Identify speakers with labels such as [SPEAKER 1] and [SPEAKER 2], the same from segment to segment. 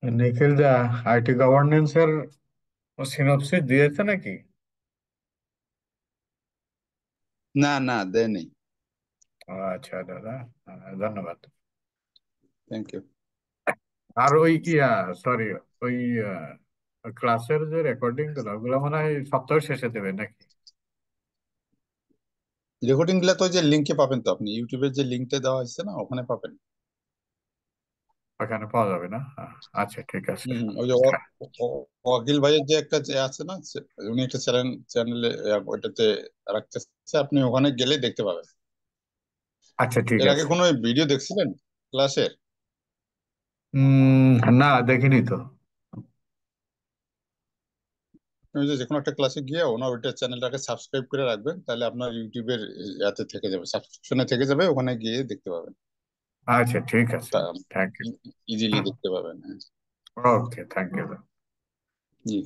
[SPEAKER 1] Nikhil the, IT governance এর synopsis দিয়েছে নাকি?
[SPEAKER 2] না না, দেয়নি।
[SPEAKER 1] আচ্ছা দাদা, ধন্যবাদ।
[SPEAKER 2] Thank you.
[SPEAKER 1] আর ওই সরি, ওই ক্লাসের যে রেকর্ডিং গুলো ওগুলো মনে হয় সপ্তাহ শেষে দেবে নাকি?
[SPEAKER 2] রেকর্ডিং গুলা তো ওই যে লিঙ্কে পাবেন, তো আপনি ইউটিউবের যে লিঙ্কটা দেওয়া হয়েছে না, ওখানে পাবেন।
[SPEAKER 1] ওখানে পাওয়া যাবে না? আচ্ছা ঠিক আছে।
[SPEAKER 2] হম হম, ওই যে অখিল ভাইয়ের যে একটা যে আছে না, উনি একটা চ্যানেলে ওইটাতে রাখতেছে, আপনি ওখানে গেলে দেখতে পাবেন।
[SPEAKER 1] আচ্ছা ঠিক
[SPEAKER 2] এর আগে
[SPEAKER 1] আছে।
[SPEAKER 2] কোনো ভিডিও দেখছিলেন ক্লাসের?
[SPEAKER 1] না, দেখিনি তো।
[SPEAKER 2] ওই যে কোনো একটা ক্লাসে গিয়ে ওনার ওইটা চ্যানেলটাকে সাবস্ক্রাইব করে রাখবেন, তাহলে আপনার ইউটিউবের ইয়াতে থেকে যাবে, সাবস্ক্রিপশনে থেকে যাবে, ওখানে গিয়ে দেখতে পাবেন।
[SPEAKER 1] আচ্ছা ঠিক আছে। Thank you.
[SPEAKER 2] ইজিলি দেখতে পাবেন, হ্যাঁ।
[SPEAKER 1] ওকে, থ্যাংক ইউ।
[SPEAKER 2] জি।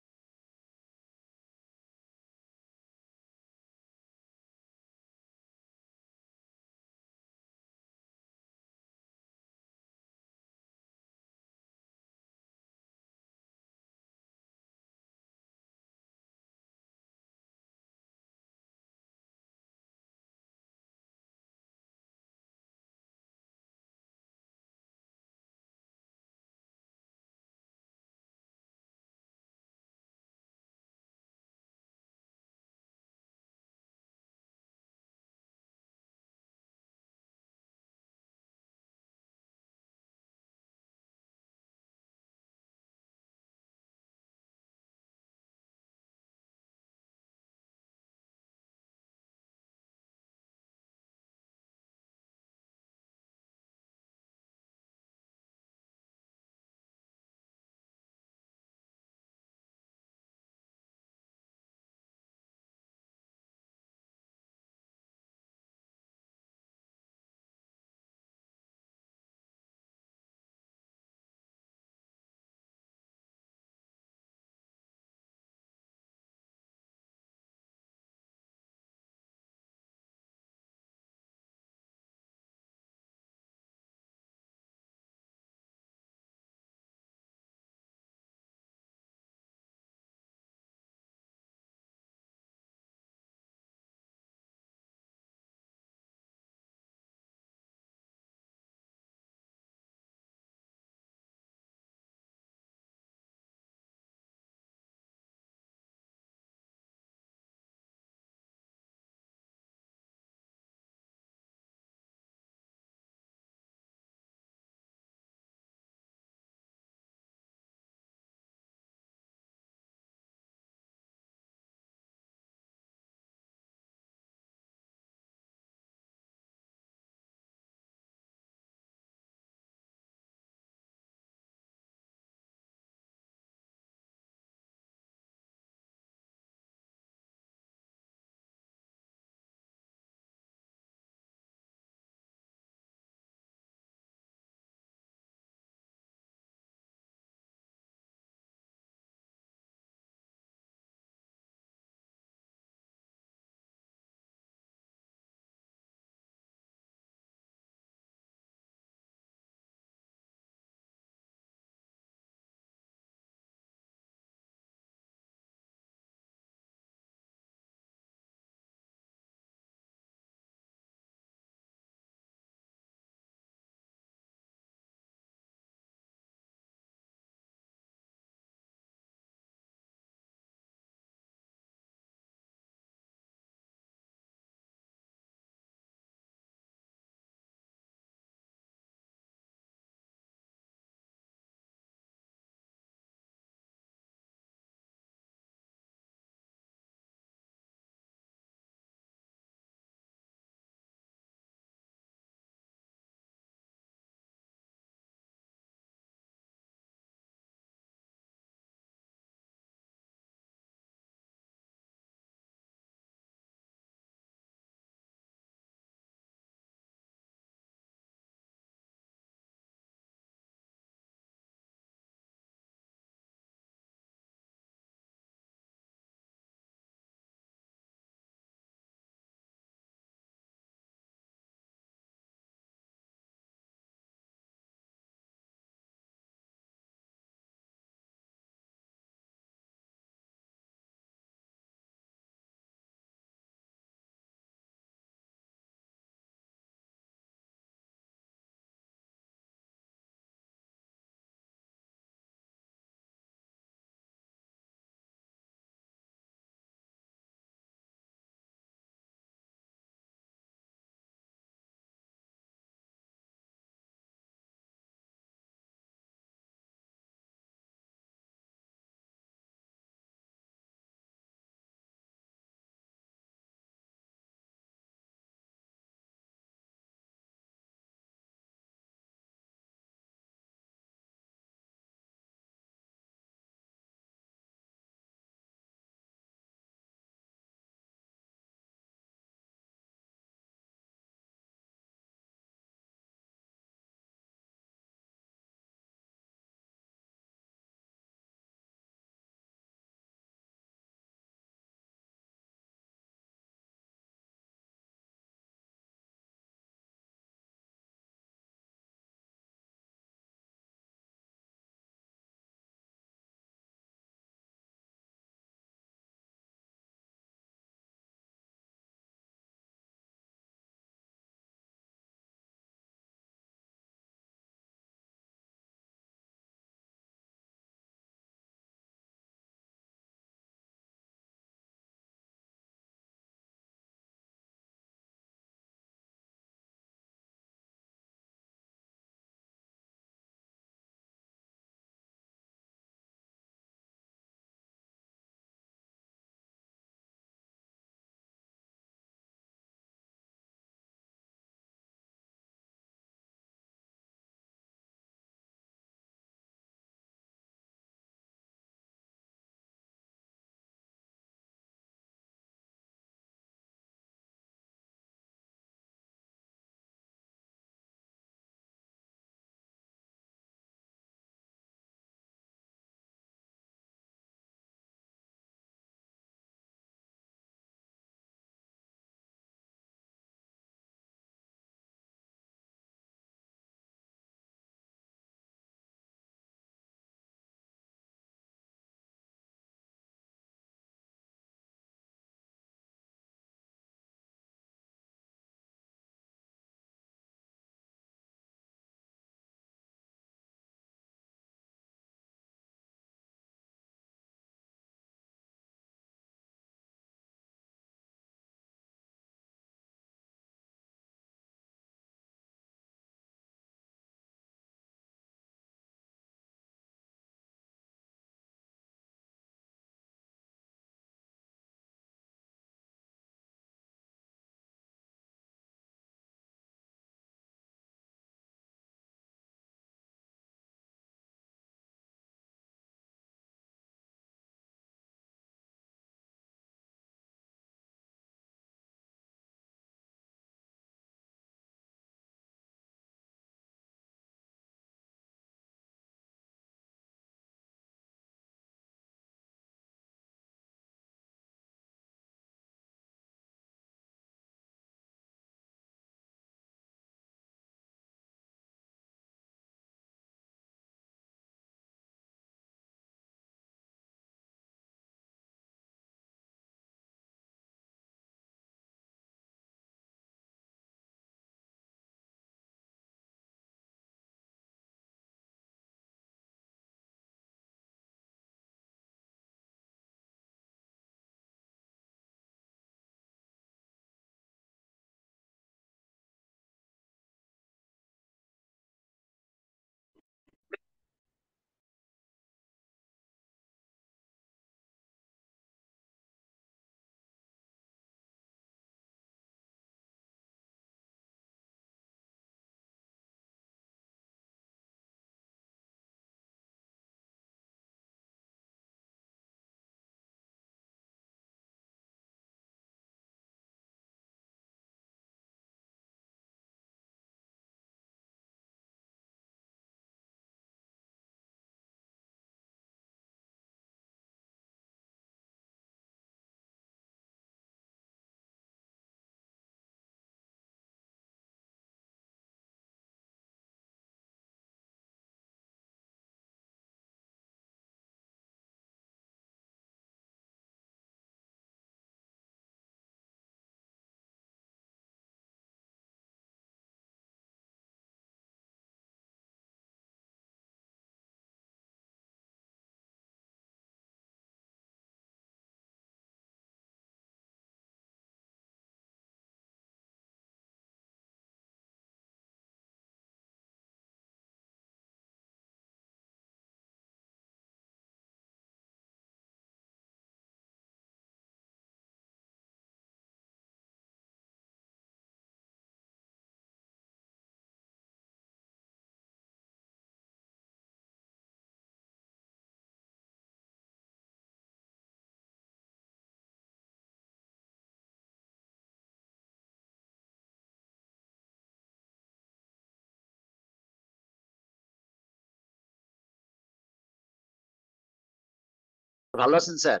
[SPEAKER 3] ভালো আছেন স্যার?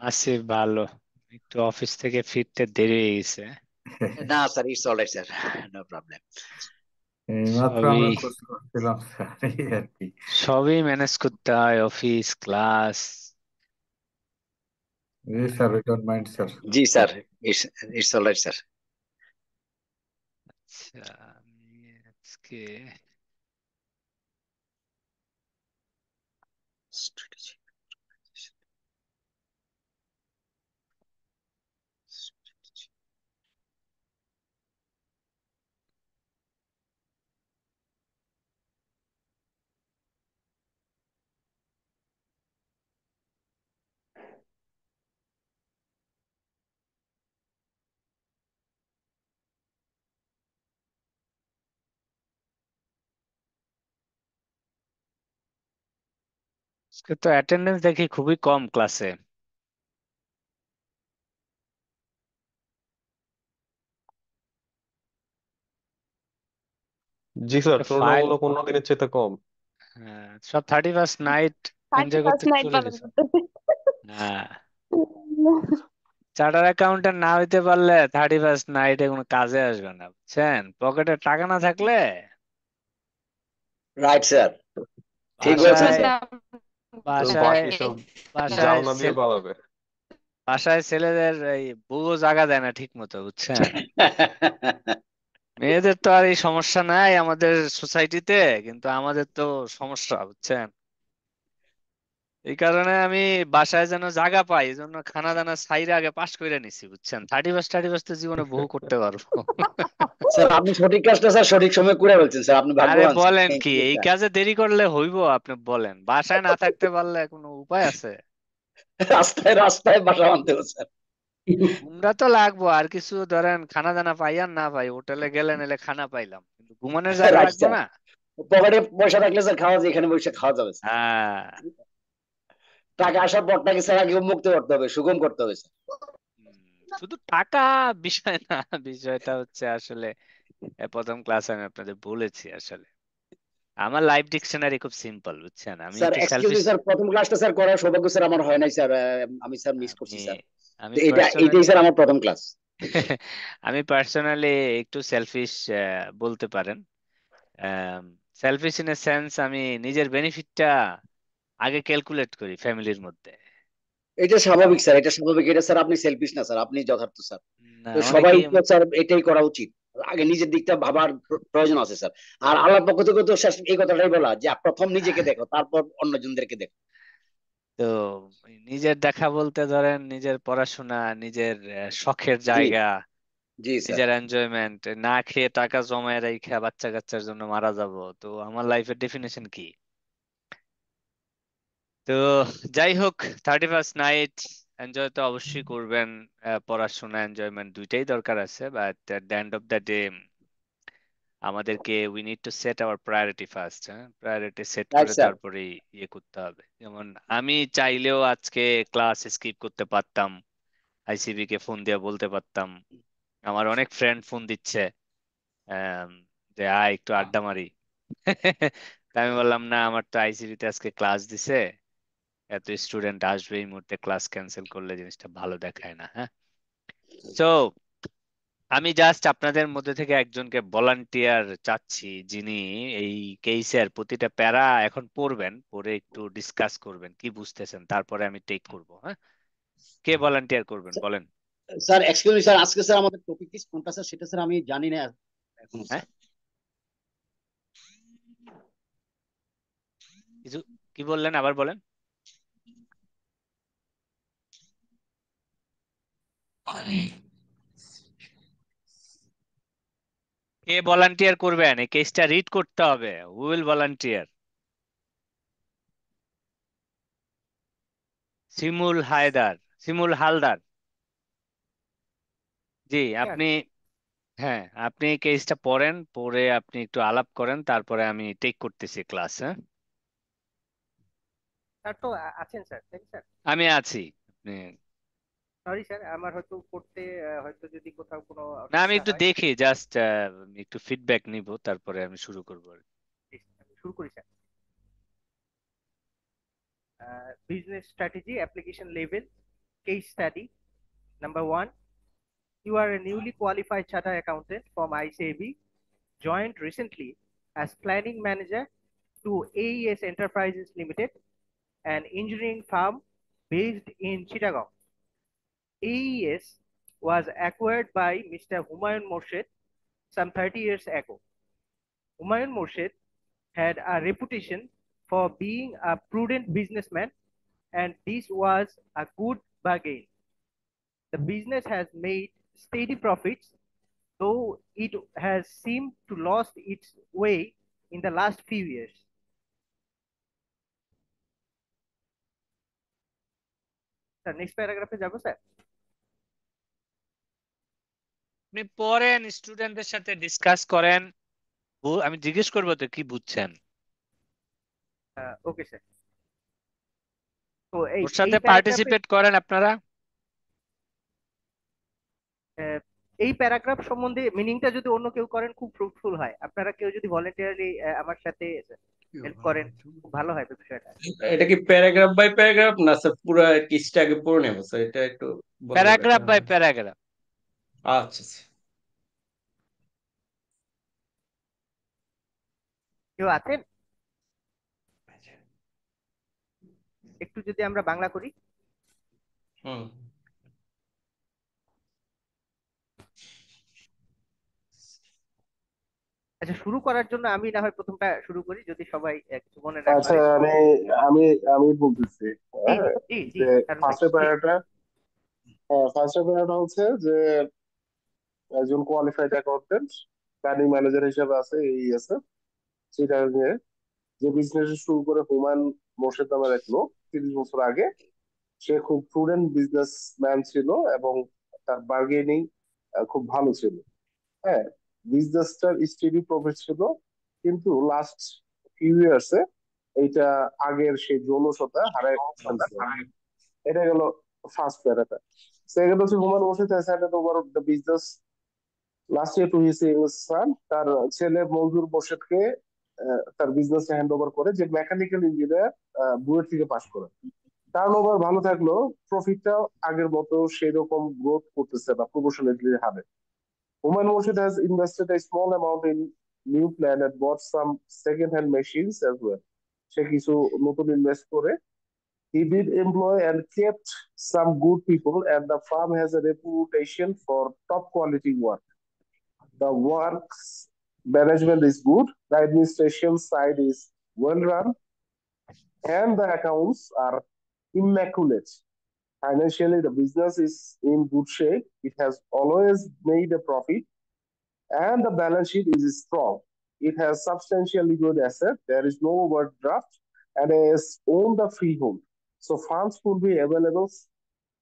[SPEAKER 4] আছি ভালো। একটু অফিস থেকে ফিরতে দেরি হয়ে গেছে।
[SPEAKER 3] না sir, it's alright sir, no problem.
[SPEAKER 1] এইমাত্র
[SPEAKER 4] সবই
[SPEAKER 1] আমরা খোঁজ করছিলাম স্যার, এই আর কি।
[SPEAKER 4] সবই ম্যানেজ করতে হয়, অফিস, ক্লাস।
[SPEAKER 1] জি sir, we don't mind sir.
[SPEAKER 3] জি sir, it's it's alright sir.
[SPEAKER 4] আচ্ছা, আমি আজকে আজকে তো অ্যাটেন্ডেন্স দেখি খুবই কম ক্লাসে।
[SPEAKER 5] জি স্যার,
[SPEAKER 4] ফাইল,
[SPEAKER 5] তুলনামূলক অন্য দিনের চেয়ে কম।
[SPEAKER 4] সব 31st নাইট
[SPEAKER 6] থার্টি
[SPEAKER 4] এনজয় করতে
[SPEAKER 6] ফার্স্ট নাইট
[SPEAKER 4] চলে
[SPEAKER 6] পালন
[SPEAKER 4] গেছে।
[SPEAKER 6] করতেছে।
[SPEAKER 4] হ্যাঁ, চার্টার অ্যাকাউন্টেন্ট না হইতে পারলে 31st নাইটে কোনো কাজে আসবে না, বুঝছেন? পকেটে টাকা না থাকলে
[SPEAKER 3] রাইট স্যার, ঠিক বলছেন
[SPEAKER 4] বাসায়
[SPEAKER 3] স্যার।
[SPEAKER 5] তো
[SPEAKER 4] বাসায়
[SPEAKER 5] বাকি সব
[SPEAKER 4] বাসায়
[SPEAKER 5] জালনা দিয়ে পালাবে।
[SPEAKER 4] বাসায় ছেলেদের এই বউ জাগা দেয় না ঠিক মতো, বুঝছেন? মেয়েদের তো আর এই সমস্যা নাই আমাদের সোসাইটিতে, কিন্তু আমাদের তো সমস্যা, বুঝছেন? এই কারণে আমি বাসায় যেন জায়গা পাই, এই জন্য খানা দানা সাইরে আগে পাস করে নিছি, বুঝছেন? 31st তো জীবনে বহু করতে পারবো।
[SPEAKER 3] স্যার আপনি সঠিক কাজটা স্যার সঠিক সময় করে বলছেন স্যার, আপনি
[SPEAKER 4] আরে
[SPEAKER 3] ভাগ্যবান স্যার।
[SPEAKER 4] বলেন
[SPEAKER 3] থ্যাংক
[SPEAKER 4] কি,
[SPEAKER 3] ইউ
[SPEAKER 4] এই
[SPEAKER 3] স্যার।
[SPEAKER 4] কাজে দেরি করলে হইবো? আপনি বলেন, বাসায় না থাকতে পারলে কোনো উপায় আছে?
[SPEAKER 3] রাস্তায় রাস্তায় বাসা বাঁধতে হবে স্যার।
[SPEAKER 4] ঘুমরা তো লাগবো, আর কিছু ধরেন খানা দানা পাই আর না পাই, হোটেলে গেলেন এলে খানা পাইলাম, কিন্তু ঘুমানোর জায়গা
[SPEAKER 3] রাইট
[SPEAKER 4] লাগবে
[SPEAKER 3] স্যার,
[SPEAKER 4] না?
[SPEAKER 3] পকেটে পয়সা থাকলে স্যার খাওয়া যায়, এখানে বসে খাওয়া যাবে স্যার।
[SPEAKER 4] হ্যাঁ।
[SPEAKER 3] টাকা আসার পরটাকে স্যার আগে মুক্ত করতে হবে, সুগম করতে হবে স্যার।
[SPEAKER 4] হুম, শুধু টাকা বিষয় না, বিষয়টা হচ্ছে আসলে প্রথম ক্লাসে আমি আপনাদের বলেছি আসলে আমার লাইফ ডিকশনারি খুব সিম্পল, বুঝছেন? আমি
[SPEAKER 3] স্যার
[SPEAKER 4] একটু
[SPEAKER 3] এক্সকিউজ মি
[SPEAKER 4] সেলফিশ।
[SPEAKER 3] স্যার, প্রথম ক্লাসটা স্যার করার সৌভাগ্য স্যার আমার হয় নাই স্যার। আমি স্যার মিস
[SPEAKER 4] আমি
[SPEAKER 3] করছি স্যার।
[SPEAKER 4] আমি
[SPEAKER 3] তো এটাই
[SPEAKER 4] পার্সোনালি
[SPEAKER 3] স্যার আমার প্রথম ক্লাস।
[SPEAKER 4] আমি পার্সোনালি একটু সেলফিশ বলতে পারেন। সেলফিশ ইন এ সেন্স, আমি নিজের বেনিফিটটা আগে ক্যালকুলেট করি ফ্যামিলির মধ্যে।
[SPEAKER 3] এটা স্বাভাবিক
[SPEAKER 4] আম-
[SPEAKER 3] স্যার, এটা স্বাভাবিক, এটা স্যার আপনি সেলফিশ না স্যার, আপনি যথার্থ স্যার।
[SPEAKER 4] না,
[SPEAKER 3] তো সবাই
[SPEAKER 4] অনেকেই
[SPEAKER 3] তো স্যার এটাই করা উচিত। আগে নিজের দিকটা ভাবার প্রয়োজন আছে স্যার। আর আল্লাহর পক্ষ থেকে তো শেষ এই কথাটাই বলা যে প্রথম নিজেকে দেখো, তারপর অন্যজনদেরকে দেখো।
[SPEAKER 4] তো নিজের দেখা বলতে ধরেন নিজের পড়াশোনা, নিজের শখের
[SPEAKER 3] জি,
[SPEAKER 4] জায়গা,
[SPEAKER 3] জি স্যার।
[SPEAKER 4] নিজের এনজয়মেন্ট। না খেয়ে টাকা জমায় রেখে বাচ্চা কাচ্চার জন্য মারা যাব, তো আমার লাইফের ডেফিনেশন কি? তো যাই হোক, 31st নাইট এনজয় তো অবশ্যই করবেন। পড়াশোনা, এনজয়মেন্ট দুইটাই দরকার আছে, but at the end of the day আমাদেরকে we need to set our priority first. হ্যাঁ, প্রায়োরিটি সেট
[SPEAKER 3] রাইট
[SPEAKER 4] করে
[SPEAKER 3] স্যার।
[SPEAKER 4] তারপরে ইয়ে করতে হবে। যেমন আমি চাইলেও আজকে ক্লাস স্কিপ করতে পারতাম, আইসিবি কে ফোন দিয়ে বলতে পারতাম। আমার অনেক ফ্রেন্ড ফোন দিচ্ছে আম, যে আয় একটু আড্ডা মারি। তা আমি বললাম না, আমার তো আইসিবি তে আজকে ক্লাস দিছে, এত স্টুডেন্ট আসবে, এই মুহূর্তে ক্লাস ক্যান্সেল করলে জিনিসটা ভালো দেখায় না। হ্যাঁ, সো আমি জাস্ট আপনাদের মধ্যে থেকে একজনকে ভলান্টিয়ার চাচ্ছি, যিনি এই কেসের প্রতিটা প্যারা এখন পড়বেন, পড়ে একটু ডিসকাস করবেন কি বুঝতেছেন, তারপরে আমি টেক করব। হ্যাঁ, কে ভলান্টিয়ার করবেন বলেন?
[SPEAKER 3] স্যার এক্সকিউজ মি স্যার, আজকে স্যার আমাদের টপিক কোনটা স্যার সেটা স্যার আমি জানি না এখনো
[SPEAKER 4] হ্যাঁ,
[SPEAKER 3] স্যার।
[SPEAKER 4] কিছু কি বললেন আবার বলেন। কে ভলান্টিয়ার করবেন? এই কেসটা রিড করতে হবে, হু উইল ভলান্টিয়ার? শিমুল হায়দার, শিমুল হালদার। জি, আপনি, হ্যাঁ, আপনি কেসটা পড়েন, পড়ে আপনি একটু আলাপ করেন, তারপরে আমি টেক করতেছি ক্লাস। হ্যাঁ,
[SPEAKER 7] স্যার তো আছেন স্যার, তাই স্যার?
[SPEAKER 4] আমি আছি। আপনি,
[SPEAKER 7] সরি স্যার, আমার হয়তো পড়তে হয়তো যদি কোথাও কোনো
[SPEAKER 4] না, আমি
[SPEAKER 7] অসুবিধা
[SPEAKER 4] একটু
[SPEAKER 7] হয়।
[SPEAKER 4] দেখি, জাস্ট একটু ফিডব্যাক নিব, তারপরে আমি শুরু করবো আর কি।
[SPEAKER 7] শুরু করি sir. business strategy application level case study. Number one, you are a newly qualified chartered accountant from ICAB, joined recently as planning manager to AES Enterprises Limited, an engineering firm based in Chittagong. AES was acquired by Mr. Humayun Morshed some 30 years ago. Humayun Morshed had a reputation for being a prudent businessman, and this was a good bargain. The business has made steady profits, though it has seemed to lost its way in the last few years. Sir next প্যারাগ্রাফে যাবো sir.
[SPEAKER 4] আপনি পড়েন, স্টুডেন্টদের সাথে discuss করেন, আমি জিজ্ঞেস করবো তো কি বুঝছেন।
[SPEAKER 7] Okay sir. তো এই
[SPEAKER 4] ওর সাথে
[SPEAKER 7] প্যারাগ্রাফে
[SPEAKER 4] পার্টিসিপেট করেন আপনারা।
[SPEAKER 7] এই প্যারাগ্রাফ সম্বন্ধে মিনিংটা যদি অন্য কেউ করেন খুব ফ্রুটফুল হয়। আপনারা কেউ যদি ভলেন্টিয়ারলি আমার সাথে হেল্প করেন খুব ভালো হয় বিষয়টা।
[SPEAKER 5] এটা কি প্যারাগ্রাফ বাই প্যারাগ্রাফ না স্যার পুরো টিস্টটা আগে পড়ে নেব স্যার, এটা একটু বললে
[SPEAKER 4] প্যারাগ্রাফ
[SPEAKER 5] better
[SPEAKER 4] বাই
[SPEAKER 5] হয়।
[SPEAKER 4] প্যারাগ্রাফ।
[SPEAKER 5] আচ্ছা আচ্ছা।
[SPEAKER 7] কেউ আছেন? একটু যদি আমরা বাংলা করি।
[SPEAKER 5] হুম।
[SPEAKER 7] আচ্ছা, শুরু করার জন্য আমি না হয় প্রথমটা শুরু করি যদি সবাই কিছু মনে না
[SPEAKER 6] আচ্ছা,
[SPEAKER 7] করে।
[SPEAKER 6] আমি আমি বলতেছি।
[SPEAKER 7] জি
[SPEAKER 6] হ্যাঁ,
[SPEAKER 7] জি জি
[SPEAKER 6] যে
[SPEAKER 7] কারণ ভাই
[SPEAKER 6] ফার্স্টের
[SPEAKER 7] জি
[SPEAKER 6] প্যারাটা হচ্ছে যে একজন কোয়ালিফাইড অ্যাকাউন্টেন্ট প্ল্যানিং ম্যানেজার হিসেবে আছে AES এ। সেটা নিয়ে যে বিজনেস শুরু করে হুমায়ুন মোর্শেদ নামের এক লোক 30 বছর আগে। সে খুব প্রুডেন্ট বিজনেসম্যান ছিল এবং তার বার্গেনিং খুব ভালো ছিল। হ্যাঁ, বিজনেসটার স্টেডি প্রফিট ছিল, কিন্তু লাস্ট ফিউ ইয়ার্সে এইটা আগের সেই জৌলসতা হারায় ফেলছে। এটা গেল ফার্স্ট প্যারাটা। সেকেন্ড হচ্ছে Humayun Morshed has handed over the business last year to his son. তার ছেলে মনজুর মোর্শেদকে তার বিজনেস হ্যান্ড ওভার করে, যে মেকানিক্যাল ইঞ্জিনিয়ার, বুয়েট থেকে পাশ করে। টার্ন ওভার ভালো থাকলেও প্রফিটটা আগের মতো সেই রকম গ্রোথ করতেছে না প্রপোর্শনেটলি হারে। Human Motion has invested a small amount in new plan and bought some second-hand machines as well. সে কিছু নতুন ইনভেস্ট করে। He did employ and kept some good people, and the firm has a reputation for top quality work. The works management is good, the administration side is well run, and the accounts are immaculate. Financially, the business is in good shape. It has always made a profit, and the balance sheet is strong. It has substantial liquid asset. There is no overdraft, and it has owned the freehold. So funds will be available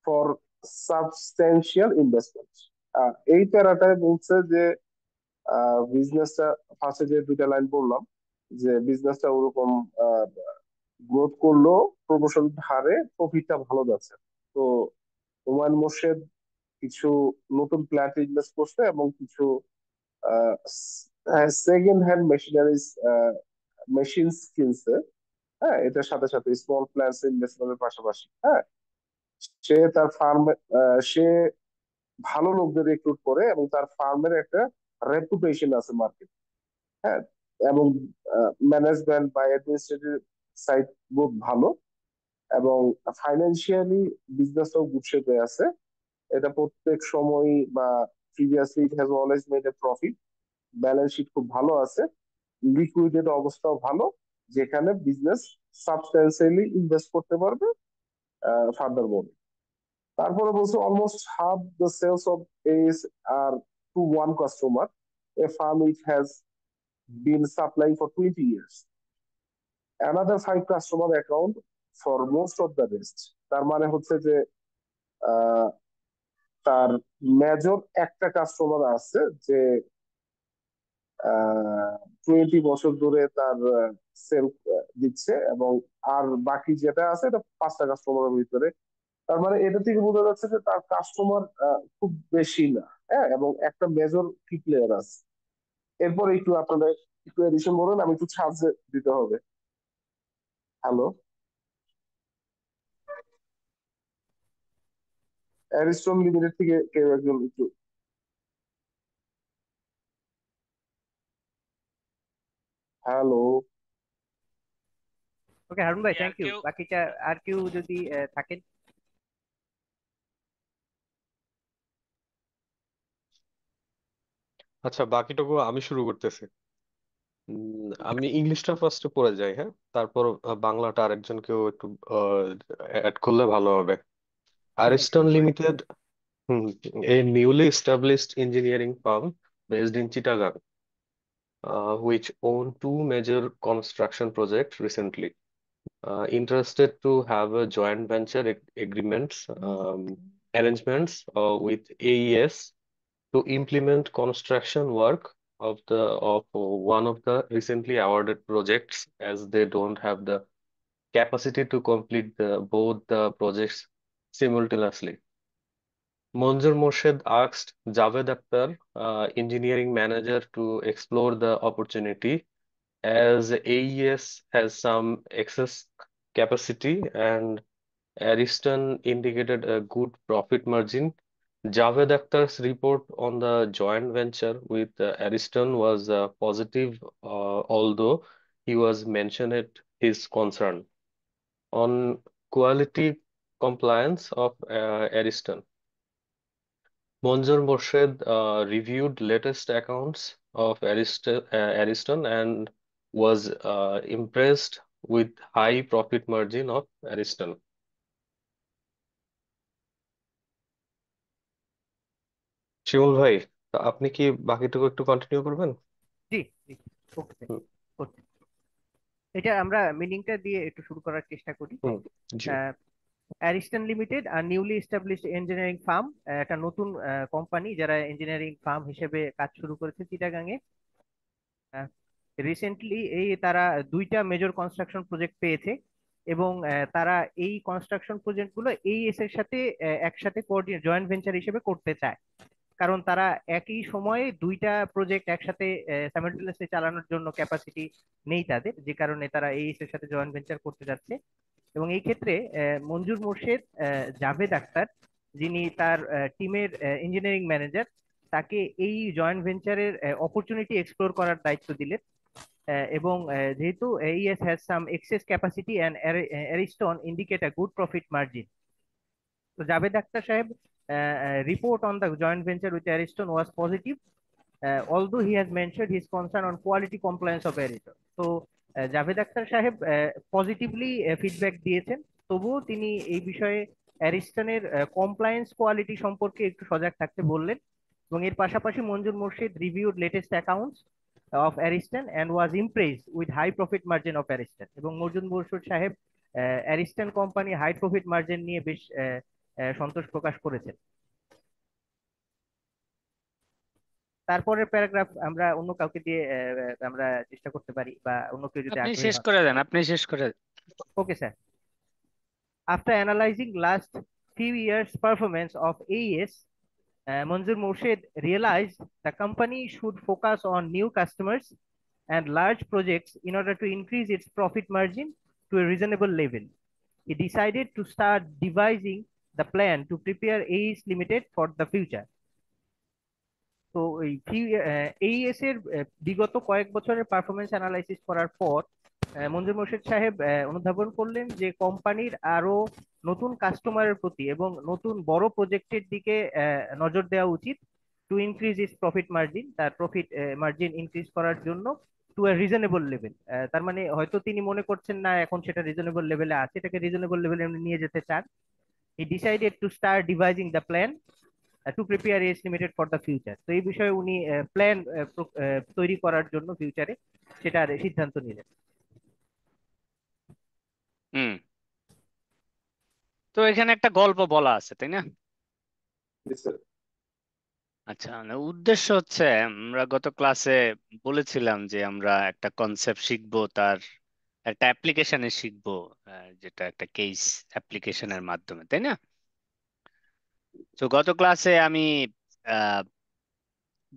[SPEAKER 6] for substantial investment. এই প্যারাটায় বলছে যে বিজনেসটা ফার্স্টে যে দুইটা line বললাম, যে বিজনেসটা ওরকম গ্রোথ করলো প্রমোশন হারে প্রফিটটা ভালো যাচ্ছে। তো হুমায়ুন মোর্শেদ কিছু নতুন প্ল্যান্ট ইনভেস্ট করছে এবং কিছু সেকেন্ড হ্যান্ড মেশিনারিজ মেশিনস কিনছে। হ্যাঁ, এটার সাথে সাথে স্মল প্ল্যান্টস ইনভেস্টমেন্টের পাশাপাশি হ্যাঁ সে তার ফার্মে সে ভালো লোকদের রিক্রুট করে এবং তার ফার্মের একটা রেপুটেশন আছে মার্কেট। হ্যাঁ, এবং ম্যানেজমেন্ট বা অ্যাডমিনিস্ট্রেটিভ সাইড বহুত ভালো, এবং ফাইন্যান্সিয়ালি বিজনেসটাও গুড শেপে আছে। এটা প্রত্যেক সময় বা previously it has always made a profit. Balance sheet খুব ভালো আছে, লিকুইডের অবস্থাও ভালো, যেখানে বিজনেস সাবস্টেন্সিয়ালি ইনভেস্ট করতে পারবে ফার্দার মোড। তারপরে বলছে almost half the sales of S R to one customer, a firm which has been supplying for 20 years. Another 5 customer account for most of the rest. তার মানে হচ্ছে যে তার major একটা কাস্টমার আছে যে 20 বছর ধরে তার সেল দিচ্ছে, এবং আর বাকি যেটা আছে এটা 5টা কাস্টমারের ভিতরে। তার মানে এটা থেকে বোঝা যাচ্ছে যে তার কাস্টমার খুব বেশি না। হ্যাঁ, এবং একটা মেজর কি প্লেয়ার আছে। এরপর একটু আপনাদের একটু এডিশন বলুন, আমি একটু সাহায্য দিতে হবে। হ্যালো। অ্যারিস্টন লিমিটেড থেকে কেউ একজন একটু। হ্যালো।
[SPEAKER 7] ওকে হারুন ভাই,
[SPEAKER 4] কি আর
[SPEAKER 7] থ্যাংক ইউ।
[SPEAKER 4] কেউ
[SPEAKER 7] বাকিটা আর কেউ যদি থাকেন।
[SPEAKER 8] আচ্ছা, বাকিটুকু আমি শুরু করতেছি। আমি ইংলিশটা ফার্স্টে পড়ে যাই, হ্যাঁ, তারপর বাংলাটা আরেকজনকেও একটু অ্যাড করলে ভালো হবে।
[SPEAKER 7] জি জি,
[SPEAKER 8] Ariston
[SPEAKER 7] শুরু করেন।
[SPEAKER 8] Limited, a newly established engineering firm based in Chittagong, which owned two major construction projects recently. Interested to have a joint venture agreements arrangements with AES to implement construction work of one of the recently awarded projects, as they don't have the capacity to complete both the projects simultaneously. Monjur Morshed asked Javed Akhtar, engineering manager, to explore the opportunity, as AES has some excess capacity and Ariston indicated a good profit margin. Javed Akhtar's report on the joint venture with Ariston was positive, although he was mentioned his concern on quality compliance of Ariston. Monjur Morshed reviewed latest accounts of Ariston and was impressed with high profit margin of Ariston. শিমুল ভাই, তা আপনি কি বাকিটুকু একটু continue করবেন?
[SPEAKER 7] জি জি, ওকে
[SPEAKER 8] হুম।
[SPEAKER 7] করছি। এটা আমরা মিনিংটা দিয়ে একটু শুরু করার চেষ্টা করি।
[SPEAKER 8] হুম। জি।
[SPEAKER 7] অ্যারিস্টন লিমিটেড আর নিউলি এস্টাবলিশড ইঞ্জিনিয়ারিং ফার্ম, একটা নতুন কোম্পানি যারা ইঞ্জিনিয়ারিং ফার্ম হিসেবে কাজ শুরু করেছে চিটাগাং এ। রিসেন্টলি তারা দুইটা মেজর কনস্ট্রাকশন প্রজেক্ট পেয়েছে, এবং তারা এই কনস্ট্রাকশন প্রজেক্ট গুলো এইএস এর সাথে একসাথে কোঅর্ডিনেট জয়েন্ট ভেঞ্চার হিসেবে করতে চায়। কারণ তারা একই সময়ে দুইটা প্রজেক্ট একসাথে সাইমালটেনিয়াসলি চালানোর জন্য ক্যাপাসিটি নেই তাদের, যে কারণে তারা এইএস এর সাথে জয়েন্ট ভেঞ্চার করতে যাচ্ছে। এবং এই ক্ষেত্রে মঞ্জুর মোর্শেদ জাভেদ আখতার, যিনি তার টিমের ইঞ্জিনিয়ারিং ম্যানেজার, তাকে এই জয়েন্ট ভেঞ্চারের অপরচুনিটি এক্সপ্লোর করার দায়িত্ব দিলেন। এবং যেহেতু AES has some excess capacity and Ariston indicate a good profit margin. So Javed Akhtar Saheb report on the joint venture with Ariston was positive, although he has mentioned his concern on quality compliance of Ariston. So Javed Akhtar সাহেব positively feedback দিয়েছেন, তবুও তিনি এই বিষয়ে অ্যারিস্টনের compliance quality সম্পর্কে একটু সজাগ থাকতে বললেন। এবং এর পাশাপাশি Manjur Morshed reviewed latest accounts of Ariston and was impressed with high profit margin of Ariston. এবং মঞ্জুর মোর্শেদ সাহেব Ariston company high profit margin নিয়ে বেশ সন্তোষ প্রকাশ করেছেন। তারপরের প্যারাগ্রাফ আমরা অন্য কাউকে দিয়ে আমরা চেষ্টা করতে পারি, বা অন্য কেউ যদি
[SPEAKER 4] আপনি
[SPEAKER 7] আগ্রহী
[SPEAKER 4] শেষ
[SPEAKER 7] হন।
[SPEAKER 4] করে দেন, আপনি শেষ করে দেন।
[SPEAKER 7] Okay sir. After analyzing last few years performance of AES, Manzoor Morshed realized the company should focus on new customers and large projects in order to increase its profit margin to a reasonable level. He decided to start devising the plan to prepare AES Limited for the future. তো AES এর বিগত কয়েক বছরের performance analysis করার পর মঞ্জুর মোর্শেদ সাহেব অনুধাবন করলেন যে কোম্পানির আরো নতুন কাস্টমারের প্রতি এবং নতুন বড় প্রজেক্টের দিকে নজর দেওয়া উচিত, to increase is profit margin, তার প্রফিট মার্জিন ইনক্রিজ করার জন্য টু এ রিজনেবল লেভেল। তার মানে হয়তো তিনি মনে করছেন না এখন সেটা রিজনেবল লেভেলে আছে, এটাকে রিজনেবল লেভেলে নিয়ে যেতে চান। He decided to start devising the plan to prepare S limited for the future. তো এই বিষয়ে উনি প্ল্যান তৈরি করার জন্য ফিউচারে সেটার সিদ্ধান্ত নিলেন।
[SPEAKER 4] হুম। তো এখানে একটা গল্প বলা আছে, তাই না? আচ্ছা, মানে উদ্দেশ্য হচ্ছে, আমরা গত ক্লাসে বলেছিলাম যে আমরা একটা কনসেপ্ট শিখবো, তার একটা অ্যাপ্লিকেশনে শিখবো, যেটা একটা কেস অ্যাপ্লিকেশনের মাধ্যমে, তাই না? তো গত ক্লাসে আমি আহ,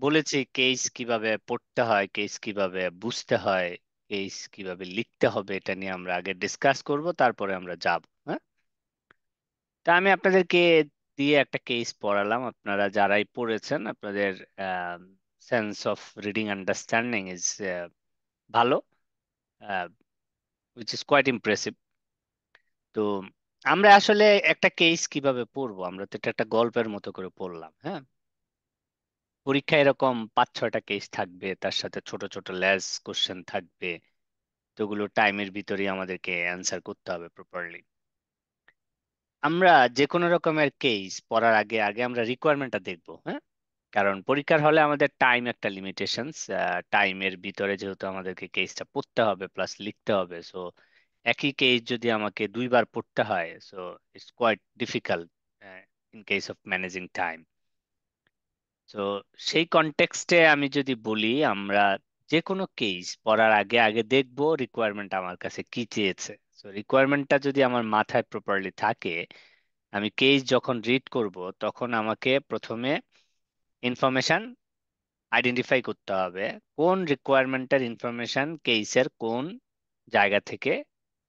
[SPEAKER 4] বলেছি কেস কিভাবে পড়তে হয়, কেস কিভাবে বুঝতে হয়, কেস কিভাবে লিখতে হবে, এটা নিয়ে আমরা আগে ডিসকাস করব, তারপরে আমরা যাব। হ্যাঁ, তা আমি আপনাদেরকে দিয়ে একটা কেস পড়ালাম। আপনারা যারাই পড়েছেন আপনাদের sense of reading understanding is ভালো, উইচ ইজ কোয়াইট ইমপ্রেসিভ। তো আমরা আসলে একটা কেস কিভাবে পড়বো, আমরা তো এটা একটা গল্পের মতো করে পড়লাম। হ্যাঁ, পরীক্ষায় এরকম 5-6টা কেস থাকবে, তার সাথে ছোট ছোট ল্যাস কোশ্চেন থাকবে, তো ওগুলো টাইমের ভিতরেই আমাদেরকে অ্যান্সার করতে হবে প্রপারলি। আমরা যে কোনো রকমের কেস পড়ার আগে আগে আমরা রিকোয়ারমেন্টটা দেখবো। হ্যাঁ, কারণ পরীক্ষার হলে আমাদের টাইম একটা লিমিটেশনস, টাইমের ভিতরে যেহেতু আমাদেরকে কেসটা পড়তে হবে প্লাস লিখতে হবে, সো একই কেস যদি আমাকে 2বার পড়তে হয়, so it's quite difficult in case of managing time. তো সেই কনটেক্সটে আমি যদি বলি, আমরা যে কোনো কেস পড়ার আগে আগে দেখবো রিকোয়ারমেন্ট আমার কাছে কি চেয়েছে। তো রিকোয়ারমেন্টটা যদি আমার মাথায় প্রপারলি থাকে, আমি কেস যখন রিড করব তখন আমাকে প্রথমে ইনফরমেশন আইডেন্টিফাই করতে হবে কোন রিকোয়ারমেন্টের ইনফরমেশন কেসের কোন জায়গা থেকে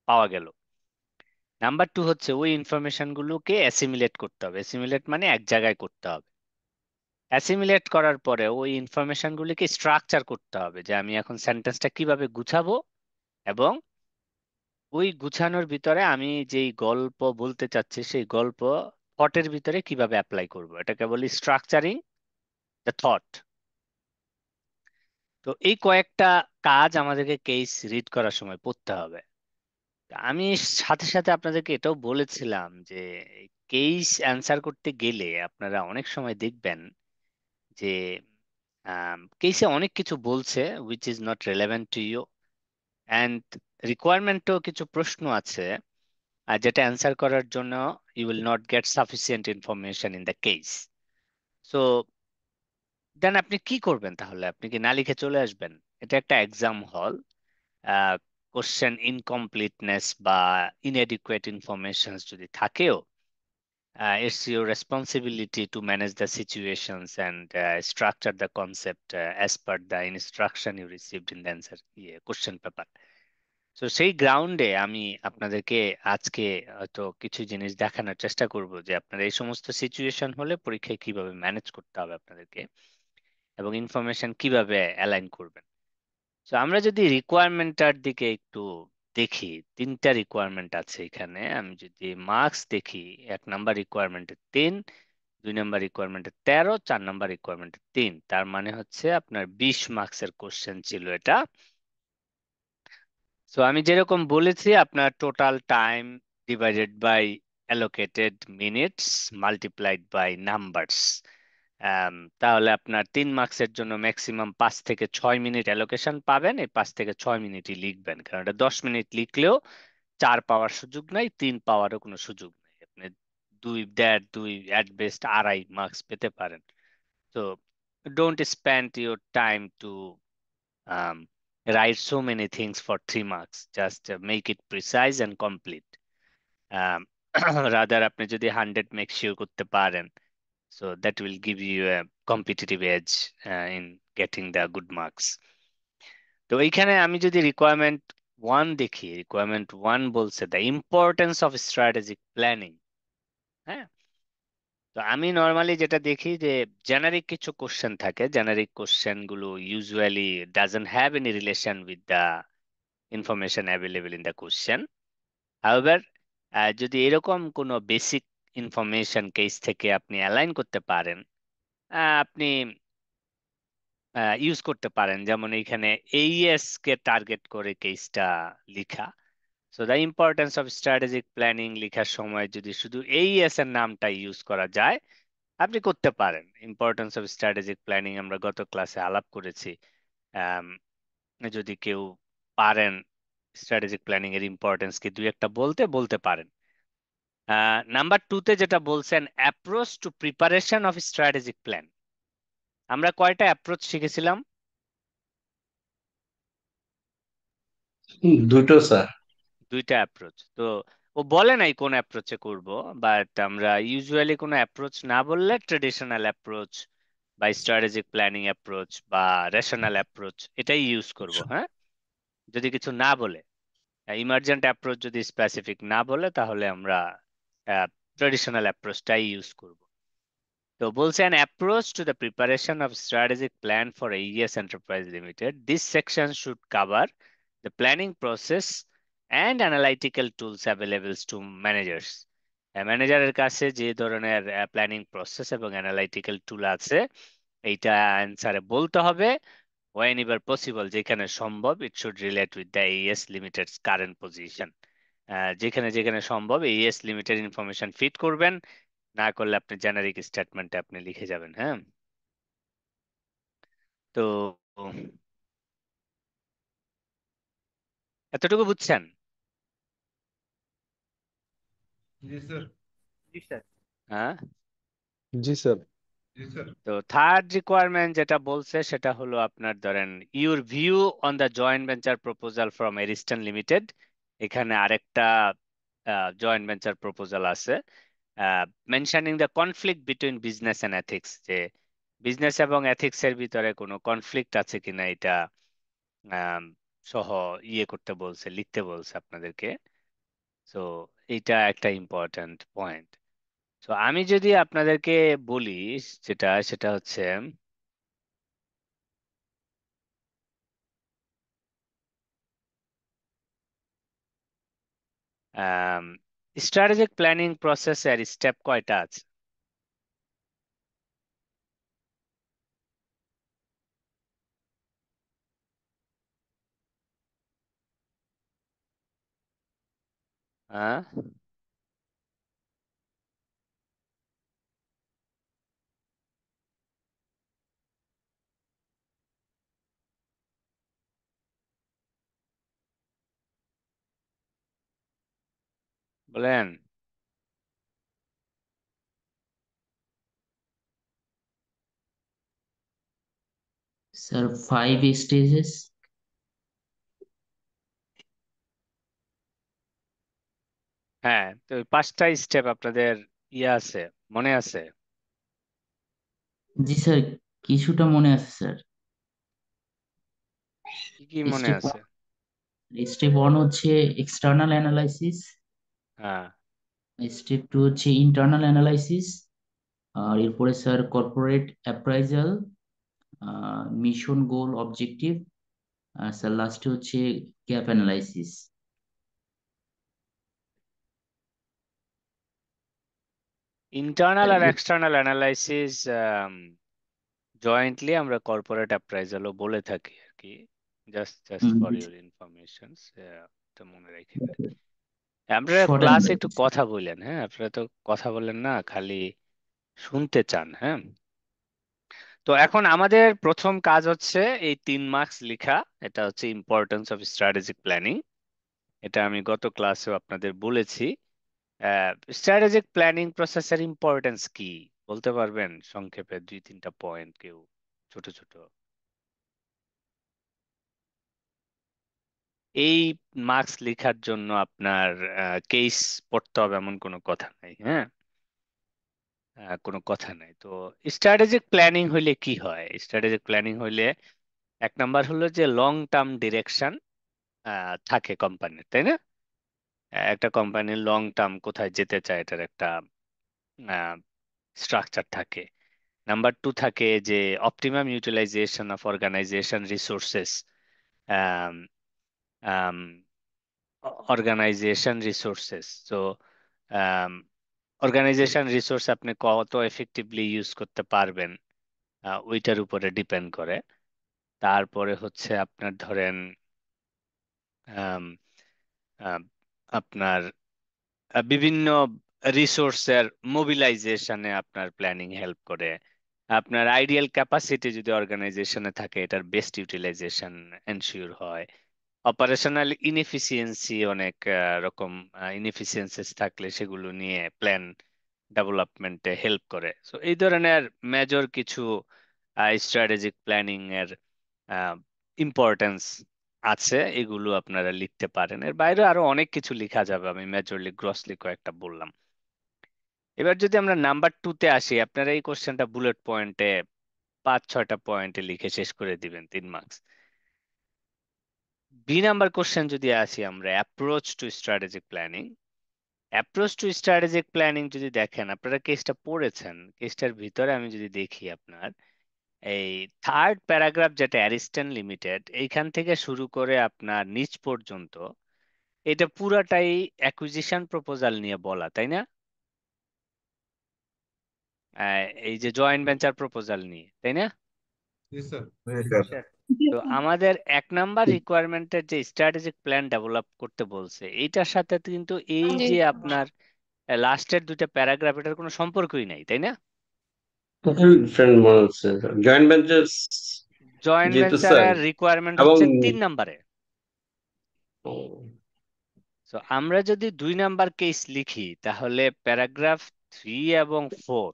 [SPEAKER 4] পাওয়া গেল। নাম্বার 2 হচ্ছে ওই ইনফরমেশন গুলোকে অ্যাসিমিলেট করতে হবে। অ্যাসিমিলেট মানে এক জায়গায় করতে হবে। অ্যাসিমিলেট করার পরে ওই ইনফরমেশন গুলিকে স্ট্রাকচার করতে হবে, যে আমি এখন সেন্টেন্সটা কিভাবে গুছাবো, এবং ওই গুছানোর ভিতরে আমি যেই গল্প বলতে চাচ্ছি সেই গল্প থটের ভিতরে কিভাবে অ্যাপ্লাই করব, এটাকে বলি স্ট্রাকচারিং দ্য থট। তো এই কয়েকটা কাজ আমাদেরকে কেস রিড করার সময় পড়তে হবে। তা আমি সাথে সাথে আপনাদেরকে এটাও বলেছিলাম যে কেস অ্যান্সার করতে গেলে আপনারা অনেক সময় দেখবেন যে কেসে অনেক কিছু বলছে which is not relevant to you, and রিকোয়ারমেন্টও কিছু প্রশ্ন আছে যেটা অ্যান্সার করার জন্য you will not get sufficient information in the case. So then আপনি কি করবেন, তাহলে আপনি কি না লিখে চলে আসবেন? এটা একটা এক্সাম হল, কোশ্চেন ইনকমপ্লিটনেস বা ইনএডিকুয়েট ইনফরমেশন যদি থাকেও, it's your responsibility to manage the situations and structure the concept as per the instruction you received in the answer question paper. তো সেই গ্রাউন্ডে আমি আপনাদেরকে আজকে হয়তো কিছু জিনিস দেখানোর চেষ্টা করব যে আপনারা এই সমস্ত সিচুয়েশন হলে পরীক্ষায় কিভাবে ম্যানেজ করতে হবে আপনাদেরকে, এবং ইনফরমেশন কিভাবে অ্যালাইন করবেন। তো আমরা যদি রিকোয়ারমেন্টটার দিকে একটু দেখি, 3টা রিকোয়ারমেন্ট আছে এখানে। আমি যদি মার্কস দেখি, 1 নাম্বার রিকোয়ারমেন্টে 3, 2 নাম্বার রিকোয়ারমেন্টে 13, 4 নাম্বার রিকোয়ারমেন্টে 3, তার মানে হচ্ছে আপনার 20 মার্কসের কোশ্চেন ছিল এটা। তো আমি যেরকম বলেছি, আপনার total time divided by allocated minutes multiplied by numbers, তাহলে আপনার 3 মার্কসের জন্য ম্যাক্সিমাম 5 থেকে 6 মিনিট অ্যালোকেশন পাবেন। এই 5 থেকে 6 মিনিটই লিখবেন, কারণ এটা 10 মিনিট লিখলেও 4 পাওয়ার সুযোগ নাই, 3 পাওয়ারও কোনো সুযোগ নেই। আপনি 2, 1.5, 2 অ্যাট বেস্ট 2.5 মার্কস পেতে পারেন। তো don't spend your time to write so many things for 3 marks. Just make it precise and complete. Um, rather আপনি যদি 100 make sure করতে পারেন, so that will give you a competitive edge in getting the good marks. তো এইখানে আমি যদি requirement 1 দেখি, requirement 1 বলছে the importance of strategic planning. হ্যাঁ, তো আমি নর্মালি যেটা দেখি যে জেনারিক কিছু কোশ্চেন থাকে, জেনারিক কোশ্চেন গুলো usually doesn't have any relation with the information available in the question. However যদি এরকম কোনো বেসিক ইনফরমেশন কেস থেকে আপনি অ্যালাইন করতে পারেন, আপনি ইউজ করতে পারেন। যেমন এইখানে এইএস কে টার্গেট করে কেসটা লিখা। So the importance of strategic planning লেখার সময় যদি শুধু এইএস এর নামটা ইউজ করা যায়, আপনি করতে পারেন। ইম্পর্টেন্স অফ স্ট্র্যাটেজিক প্ল্যানিং আমরা গত ক্লাসে আলাপ করেছি। আম, যদি কেউ পারেন স্ট্র্যাটেজিক প্ল্যানিং এর ইম্পর্টেন্স কি 2-1টা বলতে বলতে পারেন। নাম্বার 2তে যেটা বলছেন approach to preparation of strategic plan, আমরা কয়টা অ্যাপ্রোচ শিখেছিলাম?
[SPEAKER 5] দুটো স্যার।
[SPEAKER 4] 2টা অ্যাপ্রোচ। তো ও বলে নাই কোন অ্যাপ্রোচে করব, বাট আমরা ইউজুয়ালি কোনো অ্যাপ্রোচ না বললে ট্রেডিশনাল অ্যাপ্রোচ বা স্ট্র্যাটেজিক প্ল্যানিং অ্যাপ্রোচ বা রেশনাল অ্যাপ্রোচ এটাই ইউজ করব। হ্যাঁ, যদি কিছু না বলে, ইমার্জেন্ট অ্যাপ্রোচ যদি স্পেসিফিক না বলে, তাহলে আমরা ট্রেডিশনাল অ্যাপ্রোচটাই ইউজ করব। তো বলছে an approach to the preparation of strategic plan for AES Enterprise Limited. This section should cover the planning process and analytical tools available to managers. ম্যানেজারের কাছে যে ধরনের প্ল্যানিং প্রসেস এবং অ্যানালাইটিক্যাল টুল আছে এইটা অ্যান্সারে বলতে হবে। when ever possible, যেখানে সম্ভব, it should relate with the AES Limited's current position. যেখানে যেখানে সম্ভব AES Limited ইনফরমেশন ফিট করবেন, না করলে আপনি জেনারিক স্টেটমেন্টে আপনি লিখে যাবেন। হ্যাঁ, তো এতটুকু বুঝছেন?
[SPEAKER 6] জি স্যার।
[SPEAKER 7] জি স্যার।
[SPEAKER 4] হ্যাঁ,
[SPEAKER 8] জি স্যার।
[SPEAKER 6] জি স্যার।
[SPEAKER 4] তো থার্ড রিকোয়ারমেন্ট যেটা বলছে সেটা হলো আপনার ধরেন your view on the joint venture proposal from Ariston limited. এখানে আরেকটা জয়েন্ট ভেঞ্চার প্রপোজাল আছে, mentioning the conflict between business and ethics, যে বিজনেস এবং এথিক্স এর ভিতরে কোনো কনফ্লিক্ট আছে কিনা এটা আম, সহ করতে বলছে, লিখতে বলছে আপনাদেরকে। তো এইটা একটা ইম্পর্ট্যান্ট পয়েন্ট। তো আমি যদি আপনাদেরকে বলি, সেটা হচ্ছে স্ট্র্যাটেজিক প্ল্যানিং প্রসেসের স্টেপ কয়টা আছে? হ্যাঁ, বলেন।
[SPEAKER 9] Sir, 5 stages.
[SPEAKER 4] হ্যাঁ, তো ওই 5টা স্টেপ আপনাদের আছে, মনে আছে?
[SPEAKER 9] জি স্যার, কিছুটা মনে আছে স্যার।
[SPEAKER 4] কি কি মনে
[SPEAKER 9] স্টেপ
[SPEAKER 4] আছে?
[SPEAKER 9] স্টেপ 1 হচ্ছে এক্সটার্নাল অ্যানালাইসিস,
[SPEAKER 4] হ্যাঁ,
[SPEAKER 9] স্টেপ 2 হচ্ছে ইন্টারনাল অ্যানালাইসিস, আর এরপরে স্যার কর্পোরেট অ্যাপ্রাইজাল, মিশন গোল অবজেক্টিভ, আর স্যার লাস্টে হচ্ছে গ্যাপ অ্যানালাইসিস।
[SPEAKER 4] ইন্টারনাল আর এক্সটার্নাল অ্যানালাইসিস জয়েন্টলি আমরা কর্পোরেট অ্যাপ্রাইজালও বলে থাকি আর কি। জাস্ট ফর ইউর ইনফরমেশন, এটা মনে রেখে দিন। আপনারা
[SPEAKER 9] শর্ট
[SPEAKER 4] ক্লাসে একটু
[SPEAKER 9] অ্যানালাইসিস।
[SPEAKER 4] কথা বললেন, হ্যাঁ, আপনারা তো কথা বলেন না, খালি শুনতে চান। হ্যাঁ, তো এখন আমাদের প্রথম কাজ হচ্ছে এই 3 মার্কস লেখা। এটা হচ্ছে ইম্পর্টেন্স অফ স্ট্র্যাটেজিক প্ল্যানিং। এটা আমি গত ক্লাসেও আপনাদের বলেছি। স্ট্র্যাটেজিক প্ল্যানিং প্রসেসের ইম্পর্টেন্স কি বলতে পারবেন সংক্ষেপে 2-3টা পয়েন্ট, কেউ ছোট ছোট? এই মার্কস লেখার জন্য আপনার কেস পড়তে হবে এমন কোনো কথা নাই। হ্যাঁ, কোনো কথা নাই। তো স্ট্র্যাটেজিক প্ল্যানিং হইলে কি হয়? স্ট্র্যাটেজিক প্ল্যানিং হইলে এক নাম্বার হলো যে লং টার্ম ডিরেকশন থাকে কোম্পানির, তাই না? একটা কোম্পানির লং টার্ম কোথায় যেতে চায় এটার একটা স্ট্রাকচার থাকে। নাম্বার 2 থাকে যে optimum utilization of organization resources. Organization resources, তো অর্গানাইজেশন রিসোর্স আপনি কত এফেক্টিভলি ইউজ করতে পারবেন ওইটার উপরে ডিপেন্ড করে। তারপরে হচ্ছে আপনার ধরেন আম, আম, আপনার বিভিন্ন রিসোর্সের মোবিলাইজেশনে আপনার প্ল্যানিং হেল্প করে। আপনার আইডিয়াল ক্যাপাসিটি যদি অর্গানাইজেশনে থাকে এটার বেস্ট ইউটিলাইজেশন এনশিওর হয়। অপারেশনাল ইনএফিসিয়েন্সি, অনেক রকম ইনএফিসিয়েন্সিস থাকলে সেগুলো নিয়ে প্ল্যান ডেভেলপমেন্টে হেল্প করে। সো এই ধরনের মেজর কিছু স্ট্র্যাটেজিক প্ল্যানিং এর ইম্পর্টেন্স আছে, এগুলো আপনারা লিখতে পারেন। এর বাইরে আরো অনেক কিছু লেখা যাবে, আমি মেজরলি গ্রসলি কয়েকটা বললাম। এবার যদি আমরা নাম্বার 2-তে আসি, আপনারা এই কোশ্চেনটা বুলেট পয়েন্টে 5-6টা পয়েন্টে লিখে শেষ করে দিবেন, 3 মার্কস। বি নাম্বার কোশ্চেন যদি আসি আমরা, approach to strategic planning. Approach to strategic planning যদি দেখেন, আপনারা কেসটা পড়েছেন, কেসটার ভিতরে আমি যদি দেখি আপনার এই থার্ড প্যারাগ্রাফ যেটা অ্যারিস্টন লিমিটেড, এইখান থেকে শুরু করে আপনার নিচ পর্যন্ত এটা পুরাটাই অ্যাকুইজিশন প্রপোজাল নিয়ে বলা, তাই না? এই যে জয়েন্ট ভেঞ্চার প্রপোজাল নিয়ে, তাই না?
[SPEAKER 1] জি স্যার।
[SPEAKER 7] স্যার
[SPEAKER 4] তো আমাদের 1 নাম্বার রিকোয়ারমেন্টের যে স্ট্র্যাটেজিক প্ল্যান ডেভেলপ করতে বলছে, এইটার সাথে তো কিন্তু এই যে আপনার লাস্টের 2টা প্যারাগ্রাফ, এটার কোনো সম্পর্কই নাই, তাই না?
[SPEAKER 5] টোটাল ডিফারেন্ট মনে হচ্ছে জয়েন্ট ভেঞ্চার্স
[SPEAKER 4] জয়েন্ট
[SPEAKER 5] যেহেতু স্যার
[SPEAKER 4] ভেঞ্চারের রিকোয়ারমেন্ট
[SPEAKER 5] এবং
[SPEAKER 4] হচ্ছে 3 নাম্বারে। তো আমরা যদি 2 নাম্বার কেস লিখি, তাহলে প্যারাগ্রাফ 3 এবং 4,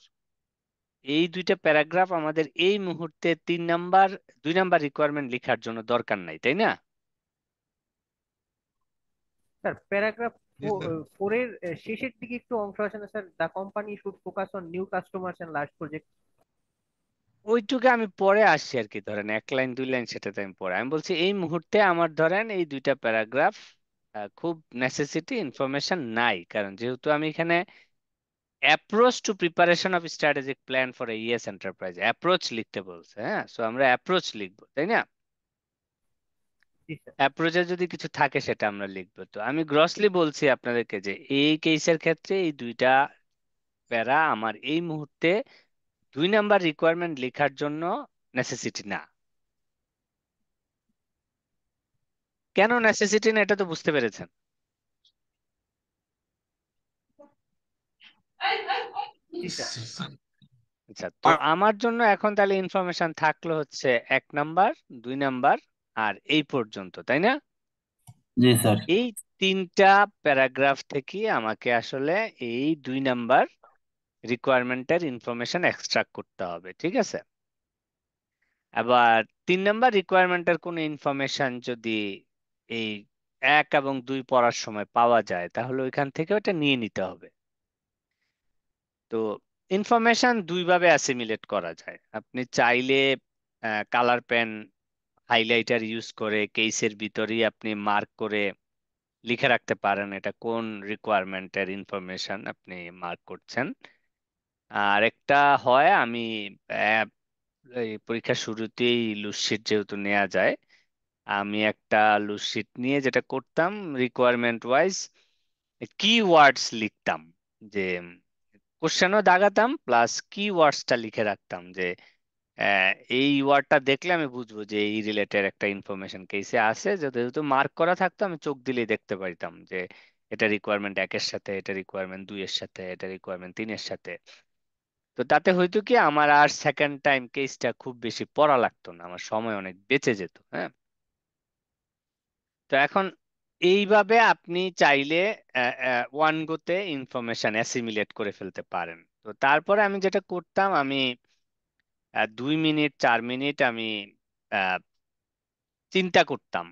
[SPEAKER 4] এই 2টা প্যারাগ্রাফ আমাদের এই মুহূর্তে 3 নাম্বার 2 নাম্বার রিকোয়ারমেন্ট লেখার জন্য দরকার নাই, তাই না?
[SPEAKER 7] স্যার প্যারাগ্রাফ
[SPEAKER 1] জি স্যার।
[SPEAKER 7] 4 এর শেষের দিকে একটু অংশ আছে না sir, the company should focus on new customers and large project.
[SPEAKER 4] ওইটুকু আমি পরে আসছি আর কি, ধরেন 1 লাইন 2 লাইন সেটাতে আমি পরে, আমি বলছি এই মুহূর্তে আমার ধরেন এই 2টা প্যারাগ্রাফ খুব নেসেসিটি ইনফরমেশন নাই, কারণ যেহেতু আমি এখানে approach to preparation of strategic plan for a ES enterprise approach লিখতে বলছে। হ্যাঁ, সো আমরা অ্যাপ্রোচ লিখবো, তাই না?
[SPEAKER 7] জি স্যার।
[SPEAKER 4] অ্যাপ্রোচে যদি কিছু থাকে সেটা আমরা লিখবো। তো আমি গ্রসলি বলছি আপনাদেরকে যে এই কেসের ক্ষেত্রে এই 2টা প্যারা আমার এই মুহূর্তে 2 নাম্বার রিকোয়ারমেন্ট লেখার জন্য নেসেসিটি না। কেন নেসেসিটি না এটা তো বুঝতে পেরেছেন।
[SPEAKER 7] জি স্যার।
[SPEAKER 4] আচ্ছা, তো আমার জন্য এখন তাহলে ইনফরমেশন থাকলো হচ্ছে 1 নাম্বার, 2 নাম্বার আর এই পর্যন্ত, তাই না?
[SPEAKER 10] জি স্যার।
[SPEAKER 4] এই 3টা প্যারাগ্রাফ থেকে আমাকে আসলে এই 2 নাম্বার রিকোয়ারমেন্টের ইনফরমেশন এক্সট্রাক্ট করতে হবে, ঠিক আছে? আবার 3 নাম্বার রিকোয়ারমেন্টের কোনো ইনফরমেশন যদি এই 1 এবং 2 পড়ার সময় পাওয়া যায়, তাহলে ওইখান থেকে ওটা নিয়ে নিতে হবে। তো ইনফরমেশন 2 ভাবে অ্যাসিমিলেট করা যায়। আপনি চাইলে কালার পেন হাইলাইটার ইউজ করে কেসের ভিতরেই আপনি মার্ক করে লিখে রাখতে পারেন এটা কোন রিকোয়ারমেন্টের ইনফরমেশন আপনি মার্ক করছেন। আর একটা হয়, আমি আহ, এই পরীক্ষার শুরুতেই লুজশিট যেহেতু নেওয়া যায়, আমি একটা লুজশিট নিয়ে যেটা করতাম রিকোয়ারমেন্ট ওয়াইজ কিওয়ার্ডস লিখতাম, যে কোশ্চেনও দাগাতাম প্লাস কিওয়ার্ডসটা লিখে রাখতাম, যে আহ, এই ওয়ার্ডটা দেখলে আমি বুঝবো যে এই রিলেটেড একটা ইনফরমেশন কেসে আছে। যেহেতু মার্ক করা থাকতো, আমি চোখ দিলেই দেখতে পাইতাম যে এটা রিকোয়ারমেন্ট 1-এর সাথে, এটা রিকোয়ারমেন্ট 2-এর সাথে, এটা রিকোয়ারমেন্ট 3-এর সাথে। তো তাতে হয়তো কি আমার আর সেকেন্ড টাইম কেসটা খুব বেশি পড়া লাগতো না, আমার সময় অনেক বেঁচে যেত। হ্যাঁ, তো এখন এইভাবে আপনি চাইলে ওয়ান গোতে ইনফরমেশন অ্যাসিমিলেট করে ফেলতে পারেন। তো তারপরে আমি যেটা করতাম, আমি 2 মিনিট 4 মিনিট আমি আহ, চিন্তা করতাম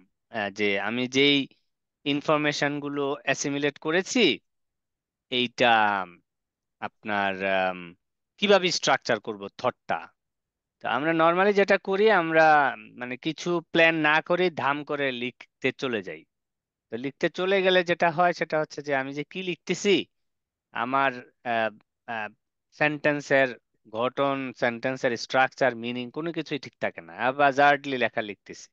[SPEAKER 4] যে আমি যেই ইনফরমেশন গুলো অ্যাসিমিলেট করেছি, এইটা আপনার কিভাবে স্ট্রাকচার করব থটটা। তো আমরা নর্মালি যেটা করি, আমরা মানে কিছু প্ল্যান না করে ধাম করে লিখতে চলে যাই। তো লিখতে চলে গেলে যেটা হয় সেটা হচ্ছে যে আমি যে কি লিখতেছি, আমার সেন্টেন্সের গঠন, সেন্টেন্সের স্ট্রাকচার, মিনিং কোনো কিছুই ঠিক থাকে না, হাজার্ডলি লেখা লিখতেছি।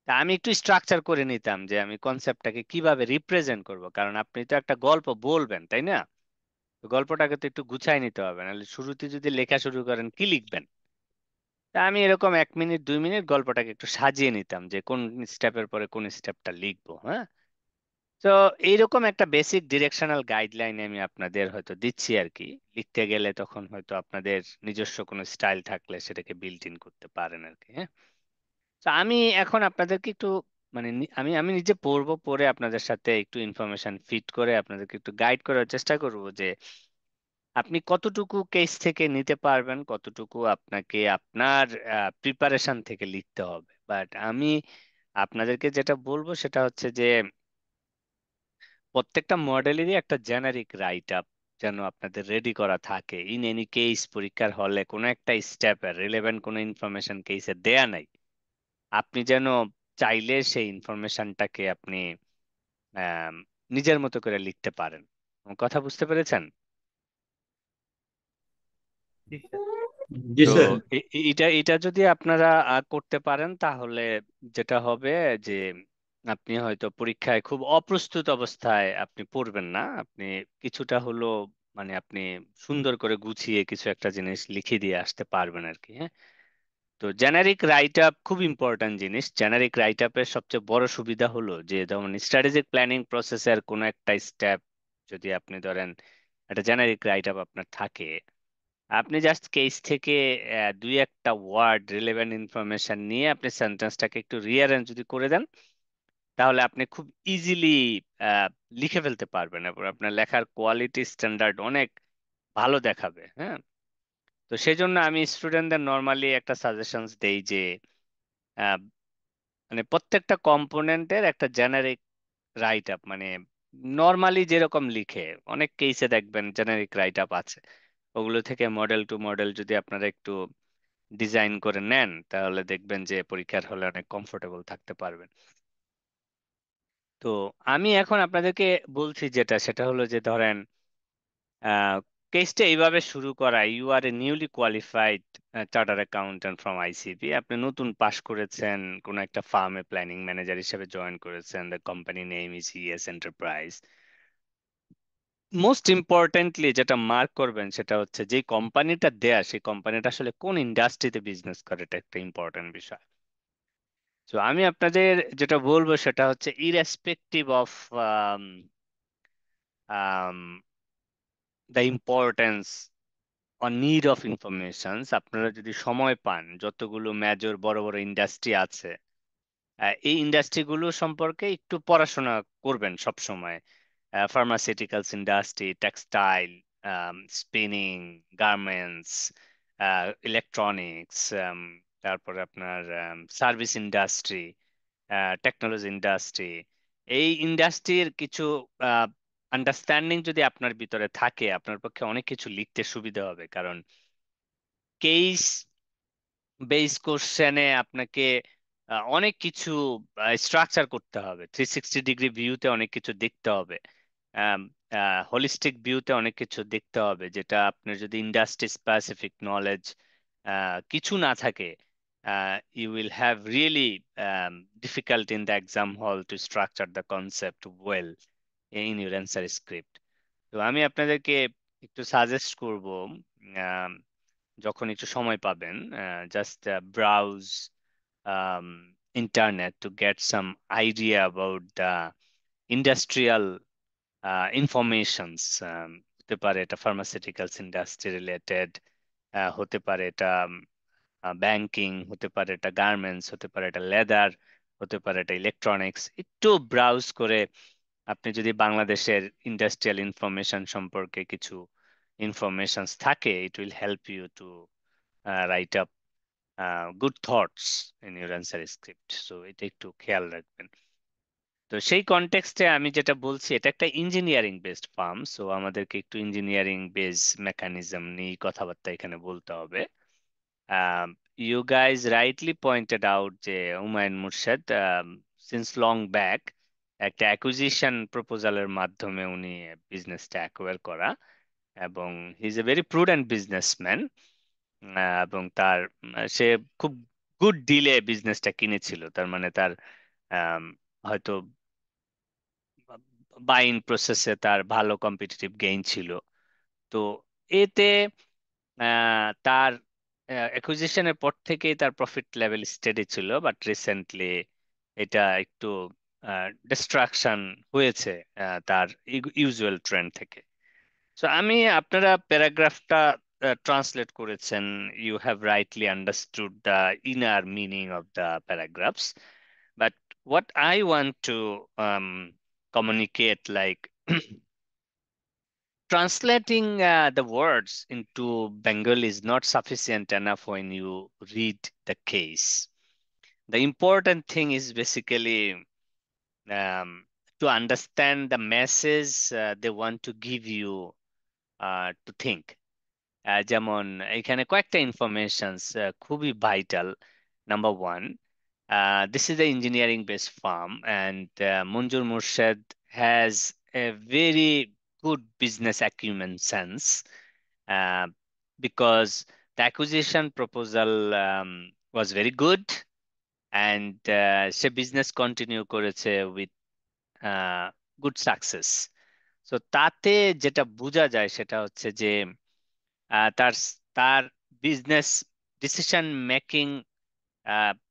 [SPEAKER 4] তা আমি একটু স্ট্রাকচার করে নিতাম যে আমি কনসেপ্টটাকে কিভাবে রিপ্রেজেন্ট করব, কারণ আপনি তো একটা গল্প বলবেন, তাই না? তো গল্পটাকে তো একটু গুছাই নিতে হবে, নাহলে শুরুতে যদি লেখা শুরু করেন কি লিখবেন। তা আমি এরকম 1 মিনিট 2 মিনিট গল্পটাকে একটু সাজিয়ে নিতাম যে কোন স্টেপের পরে কোন স্টেপটা লিখবো। হ্যাঁ, তো এইরকম একটা বেসিক ডিরেকশনাল গাইডলাইন আমি আপনাদের হয়তো দিচ্ছি আর কি। লিখতে গেলে তখন হয়তো আপনাদের নিজস্ব কোনো স্টাইল থাকলে সেটাকে বিল্ট ইন করতে পারেন আর কি। হ্যাঁ, তো আমি এখন আপনাদেরকে একটু মানে আমি আমি নিজে পড়বো, পড়ে আপনাদের সাথে একটু ইনফরমেশন ফিট করে আপনাদেরকে একটু গাইড করার চেষ্টা করব যে আপনি কতটুকু কেস থেকে নিতে পারবেন, কতটুকু আপনাকে আপনার প্রিপারেশন থেকে লিখতে হবে। বাট আমি আপনাদেরকে যেটা বলবো সেটা হচ্ছে যে প্রত্যেকটা মডেলেরই একটা জেনারিক রাইট আপ যেন আপনাদের রেডি করা থাকে। ইন এনি কেস পরীক্ষার হলে কোনো একটা স্টেপের রিলেভেন্ট কোনো ইনফরমেশন কেসে দেয়া নাই, আপনি যেন চাইলে সেই ইনফরমেশনটাকে আপনি আহ, নিজের মতো করে লিখতে পারেন। কথা বুঝতে পেরেছেন?
[SPEAKER 7] জি স্যার।
[SPEAKER 5] জি
[SPEAKER 4] তো
[SPEAKER 5] স্যার।
[SPEAKER 4] এটা এটা যদি আপনারা করতে পারেন তাহলে যেটা হবে যে আপনি হয়তো পরীক্ষায় খুব অপ্রস্তুত অবস্থায় আপনি পড়বেন না, আপনি কিছুটা হলো মানে আপনি সুন্দর করে গুছিয়ে কিছু একটা জিনিস লিখে দিয়ে আসতে পারবেন আর কি। হ্যাঁ, তো জেনারিক রাইট আপ খুব ইম্পর্ট্যান্ট জিনিস। জেনারিক রাইট আপের সবচেয়ে বড় সুবিধা হলো যে যেমন স্ট্র্যাটেজিক প্ল্যানিং প্রসেসের কোনো একটা স্টেপ যদি আপনি ধরেন একটা জেনারিক রাইট আপ আপনার থাকে, আপনি জাস্ট কেস থেকে দুই একটা ওয়ার্ড রিলেভেন্ট ইনফরমেশন নিয়ে আপনি সেন্টেন্সটাকে একটু রিঅ্যারেঞ্জ যদি করে দেন তাহলে আপনি খুব ইজিলি লিখে ফেলতে পারবেন এবং আপনার লেখার কোয়ালিটি স্ট্যান্ডার্ড অনেক ভালো দেখাবে। হ্যাঁ, তো সেই জন্য আমি স্টুডেন্টদের নর্মালি একটা সাজেশনস দেই যে আহ, মানে প্রত্যেকটা কম্পোনেন্টের একটা জেনারিক রাইট আপ, মানে নর্মালি যেরকম লিখে অনেক কেসে দেখবেন জেনারিক রাইট আপ আছে, ওগুলো থেকে মডেল টু মডেল যদি আপনারা একটু ডিজাইন করে নেন তাহলে দেখবেন যে পরীক্ষার হলে অনেক কমফোর্টেবল থাকতে পারবেন। তো আমি এখন আপনাদেরকে বলছি যেটা সেটা হলো যে ধরেন কেসটা এইভাবে শুরু করা, you are a newly qualified charter accountant from ICB, আপনি নতুন পাশ করেছেন, কোন একটা ফার্মে প্ল্যানিং ম্যানেজার হিসেবে জয়েন করেছেন, the company name is ES enterprise. Most importantly যেটা মার্ক করবেন সেটা হচ্ছে যে কোম্পানিটা দেয়া সেই কোম্পানিটা আসলে কোন ইন্ডাস্ট্রিতে বিজনেস করে, এটা একটা ইম্পর্টেন্ট বিষয়। তো আমি আপনাদের যেটা বলবো সেটা হচ্ছে irrespective of the importance on need of information, আপনারা যদি সময় পান যতগুলো মেজর বড় বড় ইন্ডাস্ট্রি আছে এই ইন্ডাস্ট্রিগুলো সম্পর্কে একটু পড়াশোনা করবেন সব সময়। Pharmaceuticals industry, textile, spinning, garments, electronics, তারপরে আপনার সার্ভিস ইন্ডাস্ট্রি, টেকনোলজি ইন্ডাস্ট্রি, এই ইন্ডাস্ট্রির কিছু আন্ডারস্ট্যান্ডিং যদি আপনার ভিতরে থাকে আপনার পক্ষে অনেক কিছু লিখতে সুবিধা হবে, কারণ কেস বেস কোশ্চেনে আপনাকে অনেক কিছু স্ট্রাকচার করতে হবে, 360 ডিগ্রি ভিউতে অনেক কিছু দেখতে হবে, হোলিস্টিক ভিউতে অনেক কিছু দেখতে হবে, যেটা আপনার যদি ইন্ডাস্ট্রি স্পেসিফিক নলেজ কিছু না থাকে you will have really difficult in the exam hall to structure the concept well in your answer script. তো আমি আপনাদেরকে একটু সাজেস্ট করব আম, যখন একটু সময় পাবেন just browse internet to get some idea about the industrial informations. হতে পারে এটা ফার্মাসিউটিক্যালস ইন্ডাস্ট্রি রিলেটেড, হতে পারে এটা ব্যাংকিং, হতে পারে এটা গার্মেন্টস, হতে পারে এটা লেদার, হতে পারে এটা ইলেকট্রনিক্স। একটু ব্রাউজ করে আপনি যদি বাংলাদেশের ইন্ডাস্ট্রিয়াল ইনফরমেশন সম্পর্কে কিছু ইনফরমেশন থাকে, it will help you to write up good thoughts in your answer script. So এটা একটু খেয়াল রাখবেন। তো সেই কনটেক্সটে আমি যেটা বলছি এটা একটা ইঞ্জিনিয়ারিং বেসড ফার্ম, সো আমাদেরকে একটু ইঞ্জিনিয়ারিং বেস মেকানিজম নিয়ে কথাবার্তা এখানে বলতে হবে। You guys rightly pointed out যে Humayun Murshed since long back একটা অ্যাকুইজিশন প্রপোজালের মাধ্যমে উনি বিজনেসটা অ্যাকোয়ার করা, এবং he is a very prudent businessman, এবং তার সে খুব গুড ডিলে বিজনেসটা কিনেছিল, তার মানে তার আম, হয়তো বাইং প্রসেসে তার ভালো কম্পিটিটিভ গেইন ছিল। তো এতে তার অ্যাকুইজিশনের পর থেকেই তার প্রফিট লেভেল স্টেডি ছিল, বাট রিসেন্টলি এটা একটু ডিস্ট্রাকশন হয়েছে তার ইউজুয়াল ট্রেন্ড থেকে। সো আমি আপনারা প্যারাগ্রাফটা ট্রান্সলেট করেছেন, you have rightly understood the inner meaning of the paragraphs, but what I want to communicate, like translating the words into Bengali is not sufficient enough when you read the case. The important thing is basically to understand the message they want to give you to think. যেমন এখানে কয়েকটা informations খুবই vital. Number one, this is the engineering based firm and Munjur Murshed has a very good business acumen sense, uh, because the acquisition proposal was very good, and say business continue করেছে with good success. So তাতে যেটা বোঝা যায় সেটা হচ্ছে যে তার তার বিজনেস ডিসিশন মেকিং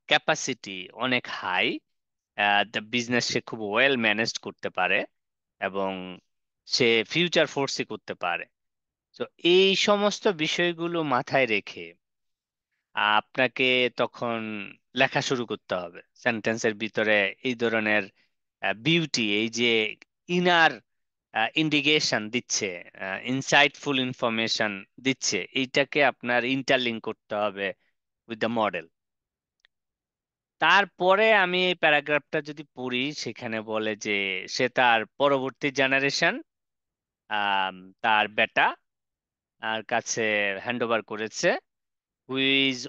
[SPEAKER 4] ক্যাপাসিটি অনেক হাই, দ্য বিজনেস সে খুব ওয়েল ম্যানেজ করতে পারে এবং সে ফিউচার ফোর্সই করতে পারে। তো এই সমস্ত বিষয়গুলো মাথায় রেখে আপনাকে তখন লেখা শুরু করতে হবে সেন্টেন্সের ভিতরে এই ধরনের বিউটি, এই যে ইনার ইন্ডিকেশন দিচ্ছে, ইনসাইটফুল ইনফরমেশন দিচ্ছে, এইটাকে আপনার ইন্টারলিঙ্ক করতে হবে উইথ দ্য মডেল। তারপরে আমি এই প্যারাগ্রাফটা যদি পড়ি, সেখানে বলে যে সে তার পরবর্তী জেনারেশন তার বেটা আর কাছে হ্যান্ড ওভার করেছে, who's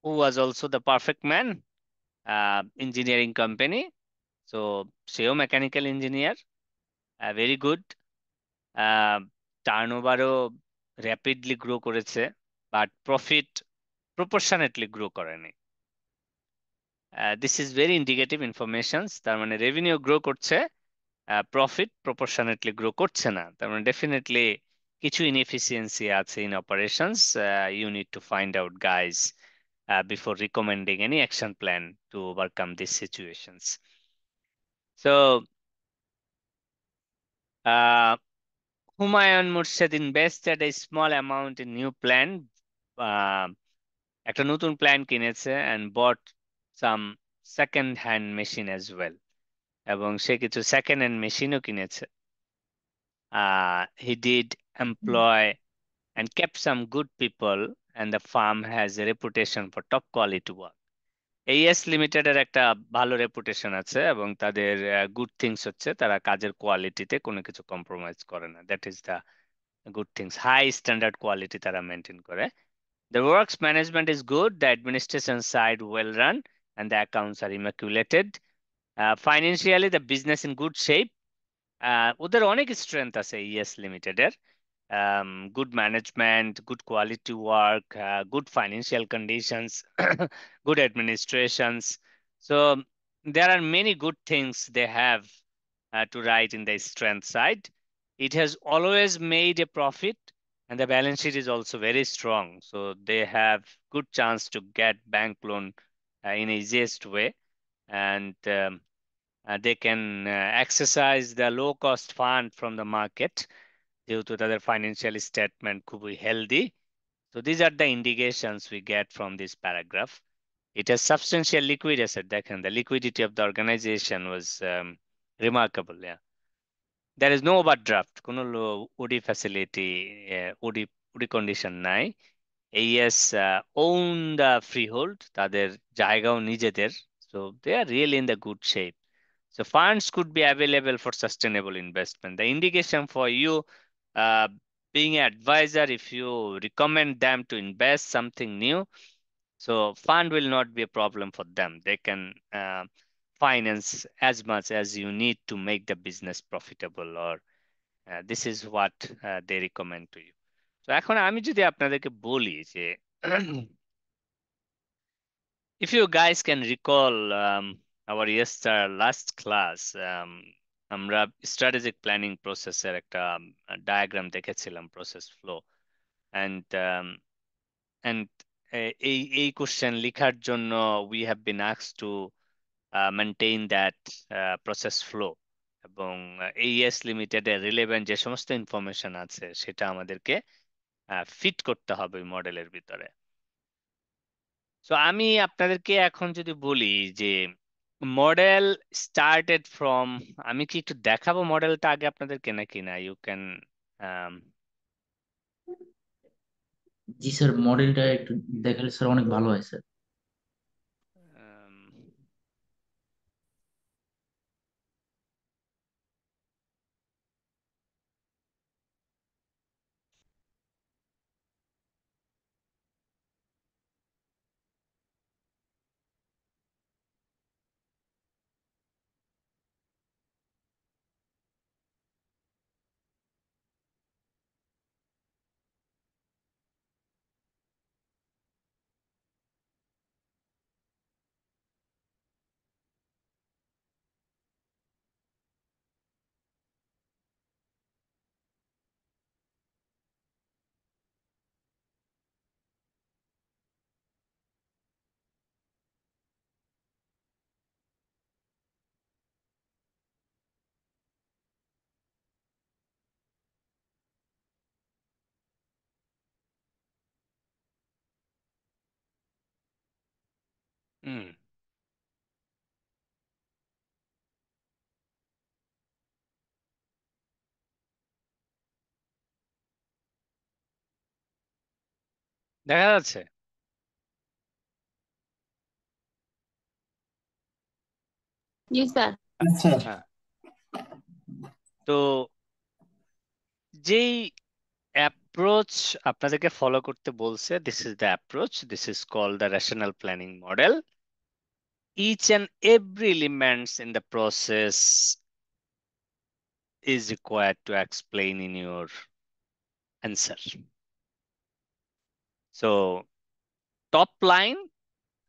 [SPEAKER 4] who was also the perfect man, engineering company. So সেও মেকানিক্যাল ইঞ্জিনিয়ার, ভেরি গুড, টার্নওভারও র্যাপিডলি গ্রো করেছে, বাট প্রফিট প্রপোর্শনেটলি গ্রো করেনি। This is very indicative information. তার মানে রেভিনিউ গ্রো করছে, প্রফিট প্রপোর্শনেটলি গ্রো করছে না, তার মানে ডেফিনেটলি কিছু ইনএফিসিয়েন্সি আছে in operations. You need to find out guys before recommending any action plan to overcome these situations. So, Humayun Murshid invested a small amount in new plan, uh, একটা নতুন plan কিনেছে, and bought some second hand machine as well, এবং সে কিছু second hand মেশিনও কিনেছে। He did employ and kept some good people, and the firm has a reputation for top quality work. এইএস লিমিটেডের একটা ভালো রেপুটেশন আছে এবং তাদের গুড থিংস হচ্ছে তারা কাজের কোয়ালিটিতে কোনো কিছু কম্প্রোমাইজ করে না। That is the good things, high standard quality তারা মেনটেন করে। The works management is good, the administration side well run, and the accounts are immaculated. Financially, the business in good shape. ওদের অনেক strength আছে ES লিমিটেডের, good management, good quality work, good financial conditions, good administrations. So there are many good things they have to write in the strength side. It has always made a profit, and the balance sheet is also very strong. So they have good chance to get bank loan in easiest way, and they can exercise the low cost fund from the market যেহেতু তাদের financial statement খুবই healthy. So these are the indications we get from this paragraph. It has substantial liquid asset. দেখেন, the liquidity of the organization was remarkable. Yeah, there is no overdraft, কোনো ওডি facility, ওডি condition নাই। AES own the freehold, তাদের জায়গাও নিজেদের, so they are really in the good shape. So funds could be available for sustainable investment. The indication for you uh, being an advisor, if you recommend them to invest something new, so fund will not be a problem for them. They can finance as much as you need to make the business profitable, or this is what they recommend to you. So এখন আমি যদি আপনাদেরকে বলি যে if you guys can recall our last class, আমরা strategic planning process এর একটা diagram দেখেছিলাম, process flow, and and এই question লিখার জন্য we have been asked to maintain that process flow, এবং AES লিমিটেড এর রিলেভেন্ট যে সমস্ত ইনফরমেশন আছে সেটা আমাদেরকে ফিট করতে হবে মডেলের ভিতরে। সো আমি আপনাদেরকে এখন যদি বলি যে মডেল স্টার্টেড ফ্রম, আমি কি একটু দেখাবো মডেলটা আগে আপনাদেরকে নাকি না? ইউ ক্যান
[SPEAKER 9] জি স্যার, মডেলটা একটু দেখালে স্যার অনেক ভালো হয় স্যার।
[SPEAKER 4] হুম দেখা যাচ্ছে।
[SPEAKER 10] জি স্যার।
[SPEAKER 11] আচ্ছা,
[SPEAKER 4] হ্যাঁ, তো যেই অ্যাপ্রোচ আপনাদেরকে ফলো করতে বলছে, this is the approach, this is called the rational planning model. Each and every elements in the process is required to explain in your answer. So top line,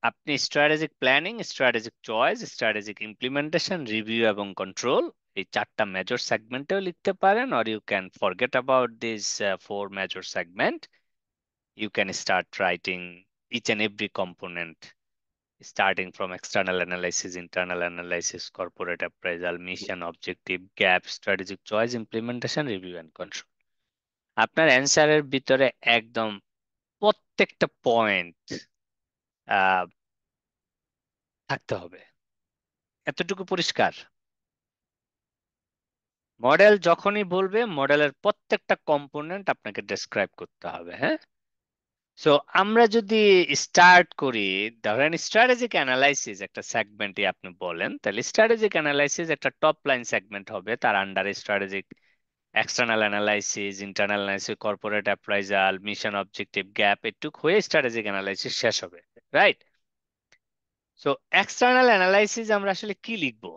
[SPEAKER 4] আপনি strategic planning, strategic choice, strategic implementation, review এবং control, এই চারটা major সেগমেন্টেও লিখতে পারেন, or you can forget about these four major segment. You can start writing each and every component, starting from external analysis, internal analysis, corporate appraisal, mission, objective, gap, strategic choice, implementation, review and control. আপনার অ্যান্সারের ভিতরে একদম প্রত্যেকটা point থাকতে হবে, এতটুকু পরিষ্কার। Model যখনই বলবে, মডেলের প্রত্যেকটা কম্পোনেন্ট আপনাকে ডেসক্রাইব করতে হবে। হ্যাঁ, সো আমরা যদি স্টার্ট করি, ধরেন স্ট্র্যাটেজিক অ্যানালাইসিস একটা সেগমেন্টে আপনি বলেন, তাহলে স্ট্র্যাটেজিক অ্যানালাইসিস একটা টপ লাইন সেগমেন্ট হবে, তার আন্ডারে strategic external analysis, internal analysis, corporate appraisal, mission, objective, gap, এটুক হয়ে স্ট্র্যাটেজিক অ্যানালাইসিস শেষ হবে, রাইট? সো এক্সটার্নাল অ্যানালাইসিস আমরা আসলে কি লিখবো?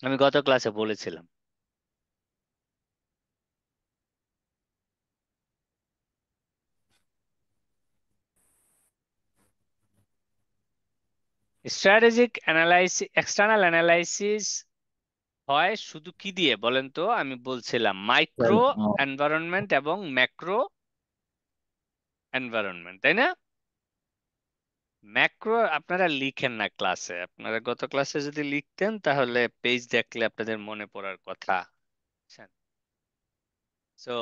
[SPEAKER 4] আমি গত ক্লাসে বলেছিলাম স্ট্র্যাটেজিক অ্যানালাইসিস, এক্সটার্নাল অ্যানালাইসিস হয় শুধু কি দিয়ে বলেন তো? আমি বলছিলাম মাইক্রো এনভায়রনমেন্ট এবং ম্যাক্রো এনভায়রনমেন্ট, তাই না? ম্যাক্রো আপনারা লিখেন না ক্লাসে, আপনারা গত ক্লাসে যদি লিখতেন তাহলে পেজ দেখলে আপনাদের মনে পড়ার কথা। So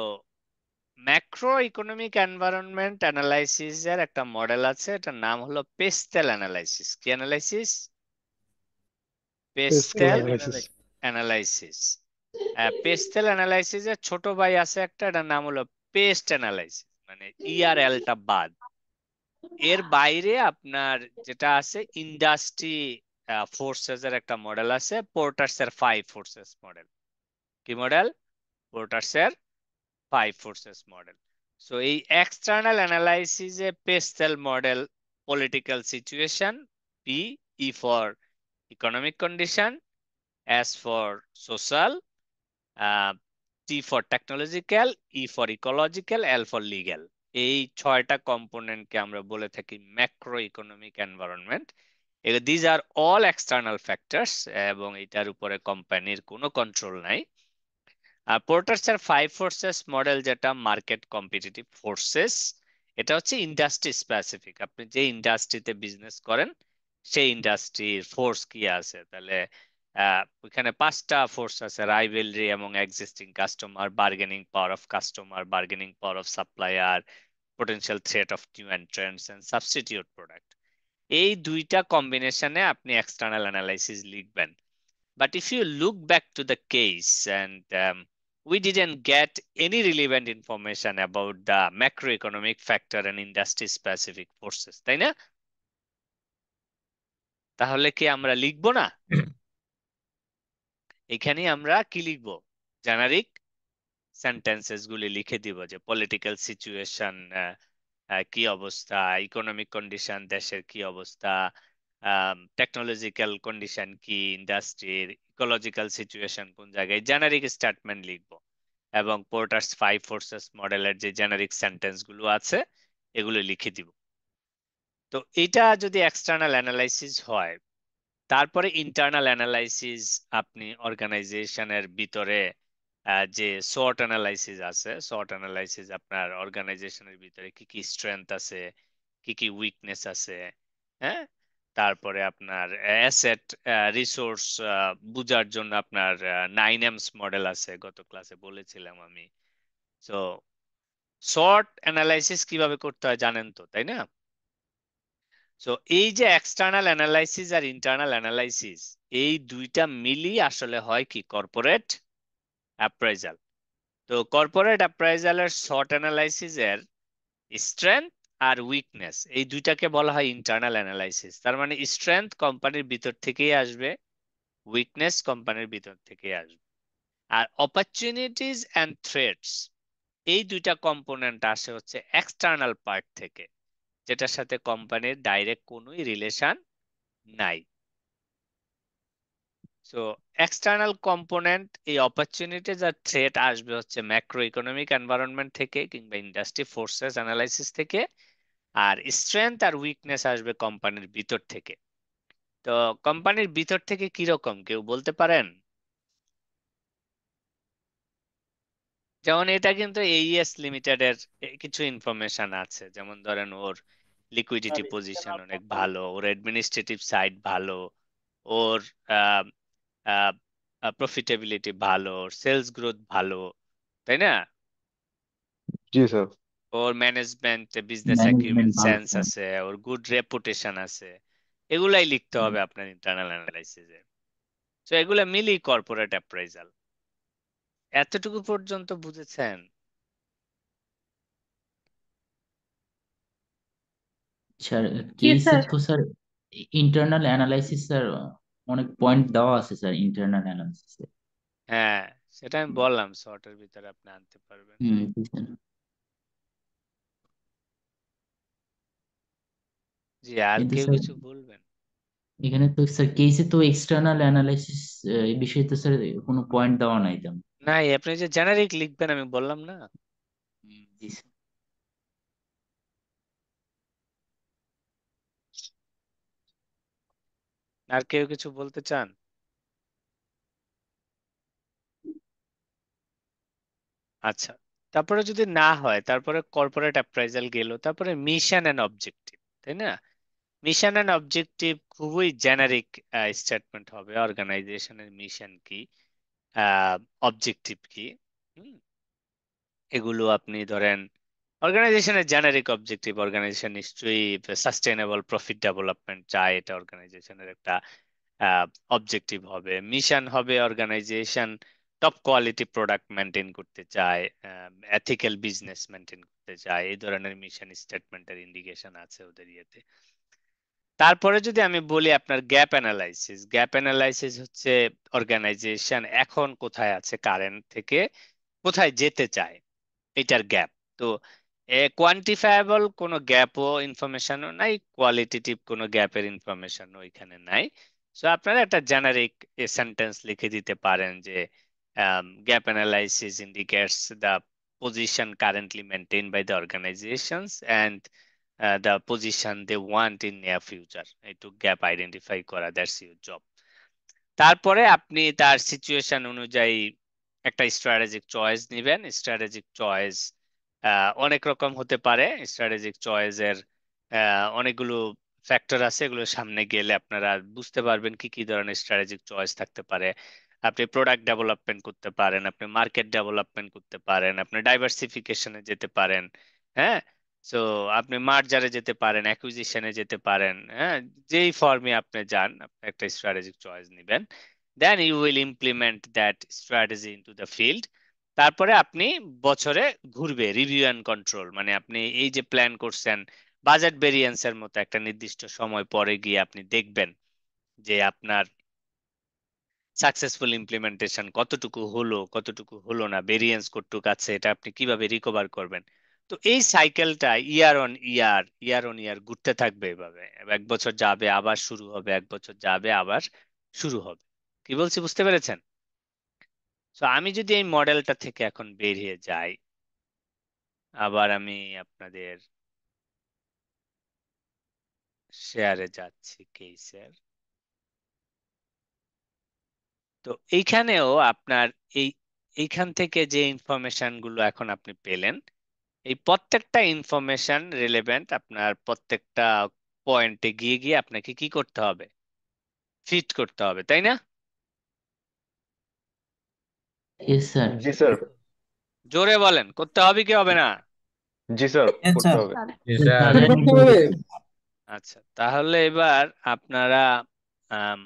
[SPEAKER 4] macro economic environment analysis এর একটা মডেল আছে, এটার নাম হলো পেস্টেল অ্যানালাইসিস। কি analysis? PESTEL analysis. PESTEL analysis এর ছোট ভাই আছে একটা, এটার নাম হলো পেস্ট অ্যানালাইসিস, মানে ইআরএলটা বাদ। এর বাইরে আপনার যেটা আছে ইন্ডাস্ট্রি ফোর্সেস এর একটা মডেল আছে, পোর্টার্স এর 5 ফোর্সেস মডেল। কি মডেল? পোর্টার্স এর 5 ফোর্সেস মডেল। সো এই এক্সটার্নাল অ্যানালাইসিস এ PESTEL model, political situation, P, E for economic condition, S for social, T for technological, E for ecological, L for legal. এই 6টা কম্পোনেন্টকে আমরা বলে থাকি macro economic environment. These are all external factors, এবং এটার উপরে কোম্পানির কোনো কন্ট্রোল নাই। আর পোর্টার্স এর 5 ফোর্সেস মডেল, যেটা মার্কেট কম্পিটিটিভ ফোর্সেস, এটা হচ্ছে ইন্ডাস্ট্রি স্পেসিফিক। আপনি যে ইন্ডাস্ট্রিতে বিজনেস করেন সেই ইন্ডাস্ট্রির ফোর্স কি আছে, তাহলে ওইখানে 5টা ফোর্স আছে: রাইভেলরি এবং existing customer, bargaining power of customer, bargaining power of supplier, potential threat of new entrants and substitute product. এই দুইটা কম্বিনেশনে আপনি এক্সটার্নাল অ্যানালাইসিস লিখবেন। But if you look back to the case, and we didn't get any relevant information about the macroeconomic factor and industry specific forces, তাই না? তাহলে কি আমরা লিখবো না? এখানে আমরা কি লিখবো? জেনারিক সেন্টেন্সেস গুলি লিখে দিব, যে পলিটিক্যাল সিচুয়েশন কি অবস্থা, ইকোনমিক কন্ডিশন দেশের কি অবস্থা, টেকনোলজিক্যাল কন্ডিশন কি ইন্ডাস্ট্রির, ইকোলজিক্যাল সিচুয়েশন কোন জায়গায়, জেনারিক স্টেটমেন্ট লিখবো। এবং পোর্টার্স 5 ফোর্সেস মডেলের যে জেনারিক সেন্টেন্স গুলো আছে এগুলো লিখে দিব। তো এটা যদি এক্সটার্নাল অ্যানালাইসিস হয়, তারপরে ইন্টারনাল অ্যানালাইসিস আপনি অর্গানাইজেশনের ভিতরে যে SWOT অ্যানালাইসিস আছে, SWOT অ্যানালাইসিস আপনার অর্গানাইজেশনের ভিতরে কি কি স্ট্রেংথ আছে, কি কি উইকনেস আছে, হ্যাঁ, তারপরে আপনার অ্যাসেট রিসোর্স বুঝার জন্য আপনার 9Ms মডেল আছে, গত ক্লাসে বলেছিলাম আমি। সো SWOT অ্যানালাইসিস কিভাবে করতে হয় জানেন তো, তাই না? সো এই যে এক্সটার্নাল অ্যানালাইসিস আর ইন্টারনাল অ্যানালাইসিস, এই দুইটা মিলি আসলে হয় কি কর্পোরেট অ্যাপ্রাইজাল। তো কর্পোরেট অ্যাপ্রাইজালের শর্ট অ্যানালাইসিস এর স্ট্রেংথ আর উইকনেস এই দুইটাকে বলা হয় ইন্টারনাল অ্যানালাইসিস। তার মানে স্ট্রেংথ কোম্পানির ভিতর থেকেই আসবে, উইকনেস কোম্পানির ভিতর থেকেই আসবে। আর অপরচুনিটিজ এন্ড থ্রেটস এই দুইটা কম্পোনেন্ট আসে হচ্ছে এক্সটার্নাল পার্ট থেকে, যেটার সাথে কোম্পানির ডাইরেক্ট কোনোই রিলেশন নাই। সো এক্সটার্নাল কম্পোনেন্ট, এই অপরচুনিটিজ আর থ্রেট আসবে হচ্ছে ম্যাক্রো ইকোনমিক এনভায়রনমেন্ট থেকে কিংবা ইন্ডাস্ট্রি ফোর্সেস অ্যানালাইসিস থেকে। আর স্ট্রেংথ আর উইকনেস আসবে কোম্পানির ভিতর থেকে। তো কোম্পানির ভিতর থেকে কিরকম কেউ বলতে পারেন? যেমন এটা কিন্তু এইএস লিমিটেড এর কিছু ইনফরমেশন আছে, যেমন ধরেন ওর লিকুইডিটি পজিশন অনেক ভালো, ওর অ্যাডমিনিস্ট্রেটিভ সাইড ভালো, ওর প্রফিটেবিলিটি ভালো, ওর সেলস গ্রোথ ভালো, তাই না?
[SPEAKER 8] জি স্যার।
[SPEAKER 4] ওর ম্যানেজমেন্ট বিজনেস
[SPEAKER 9] ম্যানেজমেন্ট
[SPEAKER 4] অ্যাকিউমেন্ট
[SPEAKER 9] ভালো
[SPEAKER 4] সেন্স
[SPEAKER 9] স্যার।
[SPEAKER 4] আছে, ওর গুড রেপুটেশন আছে। এগুলাই লিখতে হবে আপনার ইন্টারনাল অ্যানালাইসিসে। তো এগুলা মিলি কর্পোরেট অ্যাপ্রাইজাল। এতটুকু পর্যন্ত বুঝেছেন?
[SPEAKER 9] স্যার
[SPEAKER 10] Yes,
[SPEAKER 9] কেসে
[SPEAKER 10] sir.
[SPEAKER 9] তো স্যার ইন্টারনাল অ্যানালাইসিস স্যার অনেক পয়েন্ট দেওয়া আছে স্যার ইন্টারনাল অ্যানালাইসিসে।
[SPEAKER 4] হ্যাঁ, সেটা আমি বললাম শর্টের ভিতরে আপনি আনতে পারবেন।
[SPEAKER 9] জি স্যার।
[SPEAKER 4] জি, আর
[SPEAKER 9] কিন্তু
[SPEAKER 4] কেউ
[SPEAKER 9] স্যার
[SPEAKER 4] কিছু বলবেন?
[SPEAKER 9] এখানে তো স্যার কেসে তো এক্সটার্নাল অ্যানালাইসিস এই বিষয়ে তো স্যার কোনো পয়েন্ট দেওয়া নাই তেমন।
[SPEAKER 4] না, আপনি যে জেনারিক লিখবেন আমি বললাম না।
[SPEAKER 9] জি স্যার।
[SPEAKER 4] আর কেউ কিছু বলতে চান? আচ্ছা, তারপরে যদি না হয়, তারপরে কর্পোরেট অ্যাপ্রাইজাল গেল, তারপরে মিশন এন্ড অবজেক্টিভ, তাই না? মিশন এন্ড অবজেক্টিভ খুবই জেনারিক স্টেটমেন্ট হবে। অর্গানাইজেশনের মিশন কি, অবজেক্টিভ কি, হুম, এগুলো আপনি ধরেন অর্গানাইজেশনের জেনারিক অবজেক্টিভ। অর্গানাইজেশন নিশ্চয়ই সাস্টেইনেবল প্রফিট ডেভেলপমেন্ট চায়, এটা অর্গানাইজেশনের একটা অবজেক্টিভ হবে। মিশন হবে organisation top quality product maintain করতে চায়, এথিক্যাল বিজনেস মেনটেন করতে চায়, এই ধরনের মিশন স্টেটমেন্টের ইন্ডিকেশন আছে ওদের ইয়েতে। তারপরে যদি আমি বলি আপনার গ্যাপ অ্যানালাইসিস, গ্যাপ অ্যানালাইসিস হচ্ছে অর্গানাইজেশন এখন কোথায় আছে কারেন্ট থেকে কোথায় যেতে চায়, এটার গ্যাপ। তো কোয়ান্টিফায়াবল কোনো গ্যাপও ইনফরমেশনও নাই, কোয়ালিটেটিভ কোনো গ্যাপের ইনফরমেশনও এখানে নাই। সো আপনারা একটা জেনারিক সেন্টেন্স লিখে দিতে পারেন যে gap analysis indicates the position currently maintain by the organisations and the position they want in near future. একটু গ্যাপ আইডেন্টিফাই করা, দ্যাটস ইউর জব। তারপরে আপনি তার সিচুয়েশন অনুযায়ী একটা স্ট্র্যাটেজিক চয়েস নেবেন। স্ট্র্যাটেজিক চয়েস অনেক রকম হতে পারে। স্ট্র্যাটেজিক চয়েসের অনেকগুলো ফ্যাক্টর আছে, এগুলো সামনে গেলে আপনারা বুঝতে পারবেন কি কি ধরনের স্ট্র্যাটেজিক চয়েস থাকতে পারে। আপনি প্রোডাক্ট ডেভেলপমেন্ট করতে পারেন, আপনি মার্কেট ডেভেলপমেন্ট করতে পারেন, আপনি ডাইভার্সিফিকেশনে যেতে পারেন, হ্যাঁ। সো আপনি মার্জারে যেতে পারেন, অ্যাকুইজিশনে যেতে পারেন, হ্যাঁ। যেই ফর্মে আপনি যান, আপনি একটা স্ট্র্যাটেজিক চয়েস নেবেন। Then you will implement that strategy into the field. তারপরে আপনি বছরে ঘুরবে রিভিউ অ্যান্ড কন্ট্রোল, মানে আপনি এই যে প্ল্যান করছেন বাজেট ভেরিয়েন্সের মতো একটা নির্দিষ্ট সময় পরে গিয়ে আপনি দেখবেন যে আপনার সাকসেসফুল ইমপ্লিমেন্টেশন কতটুকু হলো, কতটুকু হলো না, ভেরিয়েন্স কতটুকু আছে, এটা আপনি কিভাবে রিকভার করবেন। তো এই সাইকেলটা ইয়ার অন ইয়ার ঘুরতে থাকবে এভাবে। এক বছর যাবে আবার শুরু হবে, এক বছর যাবে আবার শুরু হবে। কি বলছি বুঝতে পেরেছেন? তো আমি যদি এই মডেলটা থেকে এখন বেরিয়ে যাই, আবার আমি আপনাদের শেয়ারে যাচ্ছি কেসের। তো এইখানেও আপনার এই এইখান থেকে যে ইনফরমেশন গুলো এখন আপনি পেলেন, এই প্রত্যেকটা ইনফরমেশন রিলেভেন্ট আপনার প্রত্যেকটা পয়েন্টে গিয়ে গিয়ে আপনাকে কি করতে হবে, ফিট করতে হবে, তাই না?
[SPEAKER 9] Yes sir.
[SPEAKER 8] জি স্যার।
[SPEAKER 4] জোরে বলেন, করতে হবে কি হবে না?
[SPEAKER 8] জি স্যার,
[SPEAKER 11] Yes,
[SPEAKER 8] করতে
[SPEAKER 11] sir.
[SPEAKER 8] হবে।
[SPEAKER 1] এটা
[SPEAKER 11] করতে হবে।
[SPEAKER 4] আচ্ছা, তাহলে এবার আপনারা আম,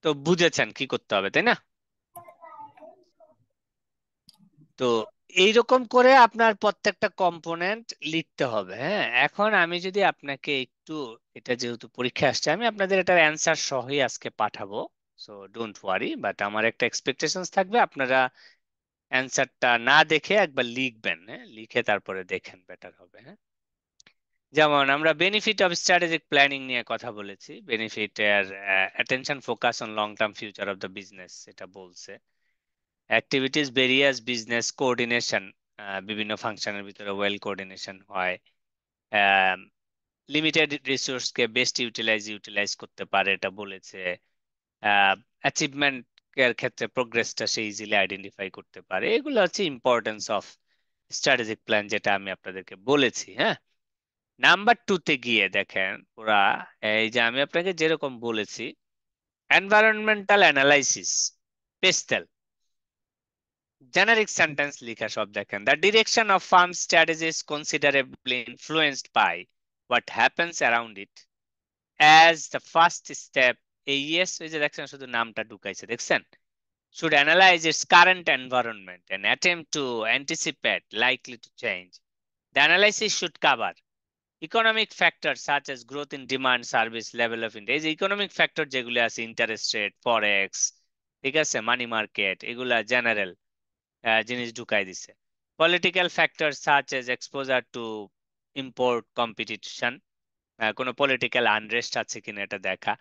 [SPEAKER 4] তো বুঝেছেন কি করতে হবে, তাই না? তো এইরকম করে আপনার প্রত্যেকটা কম্পোনেন্ট লিখতে হবে। হ্যাঁ, এখন আমি যদি আপনাকে একটু, এটা যেহেতু পরীক্ষা আসছে, আমি আপনাদের এটার অ্যান্সার সহই আজকে পাঠাবো। সো ডোন্ট ওয়ারি, বাট আমার একটা এক্সপেকটেশনস থাকবে আপনারা অ্যান্সারটা না দেখে একবার লিখবেন। হ্যাঁ, লিখে তারপরে দেখেন, বেটার হবে। হ্যাঁ, যেমন আমরা বেনিফিট অফ স্ট্র্যাটেজিক প্ল্যানিং নিয়ে কথা বলেছি। বেনিফিট এর attention focus on long term future of the business, এটা বলছে। অ্যাক্টিভিটিস ভেরিয়াস বিজনেস কোঅর্ডিনেশন, বিভিন্ন ফাংশনের ভিতরে ওয়েল কোঅর্ডিনেশন হয়। লিমিটেড রিসোর্সকে বেস্ট ইউটিলাইজ করতে পারে, এটা বলেছে। অ্যাচিভমেন্ট এর ক্ষেত্রে প্রোগ্রেসটা সে ইজিলি আইডেন্টিফাই করতে পারে। এগুলো হচ্ছে ইম্পর্টেন্স অফ স্ট্র্যাটেজিক প্ল্যান, যেটা আমি আপনাদেরকে বলেছি। হ্যাঁ, নাম্বার 2 তে গিয়ে দেখেন ওরা, এই যে আমি আপনাকে যেরকম বলেছি, environmental analysis, PESTEL, generic sentence লিখা সব দেখেন। The direction of firm strategy is considerably influenced by what happens around it as the first step. এই ইয়েস, ওই যে দেখছেন শুধু নামটা ঢুকাইছে, দেখছেন? Should analyze its current environment and attempt to anticipate likely to change. The analysis should cover economic factors such as growth in demand, service, level of interest. Economic factor যেগুলো আছে, ইন্টারেস্ট রেট, ফরেক্স, ঠিক আছে, money market, এগুলা general জিনিস ঢুকাই দিছে। Political factor such as exposure two import competition, কোনো political unrest আছে কিনা এটা দেখা।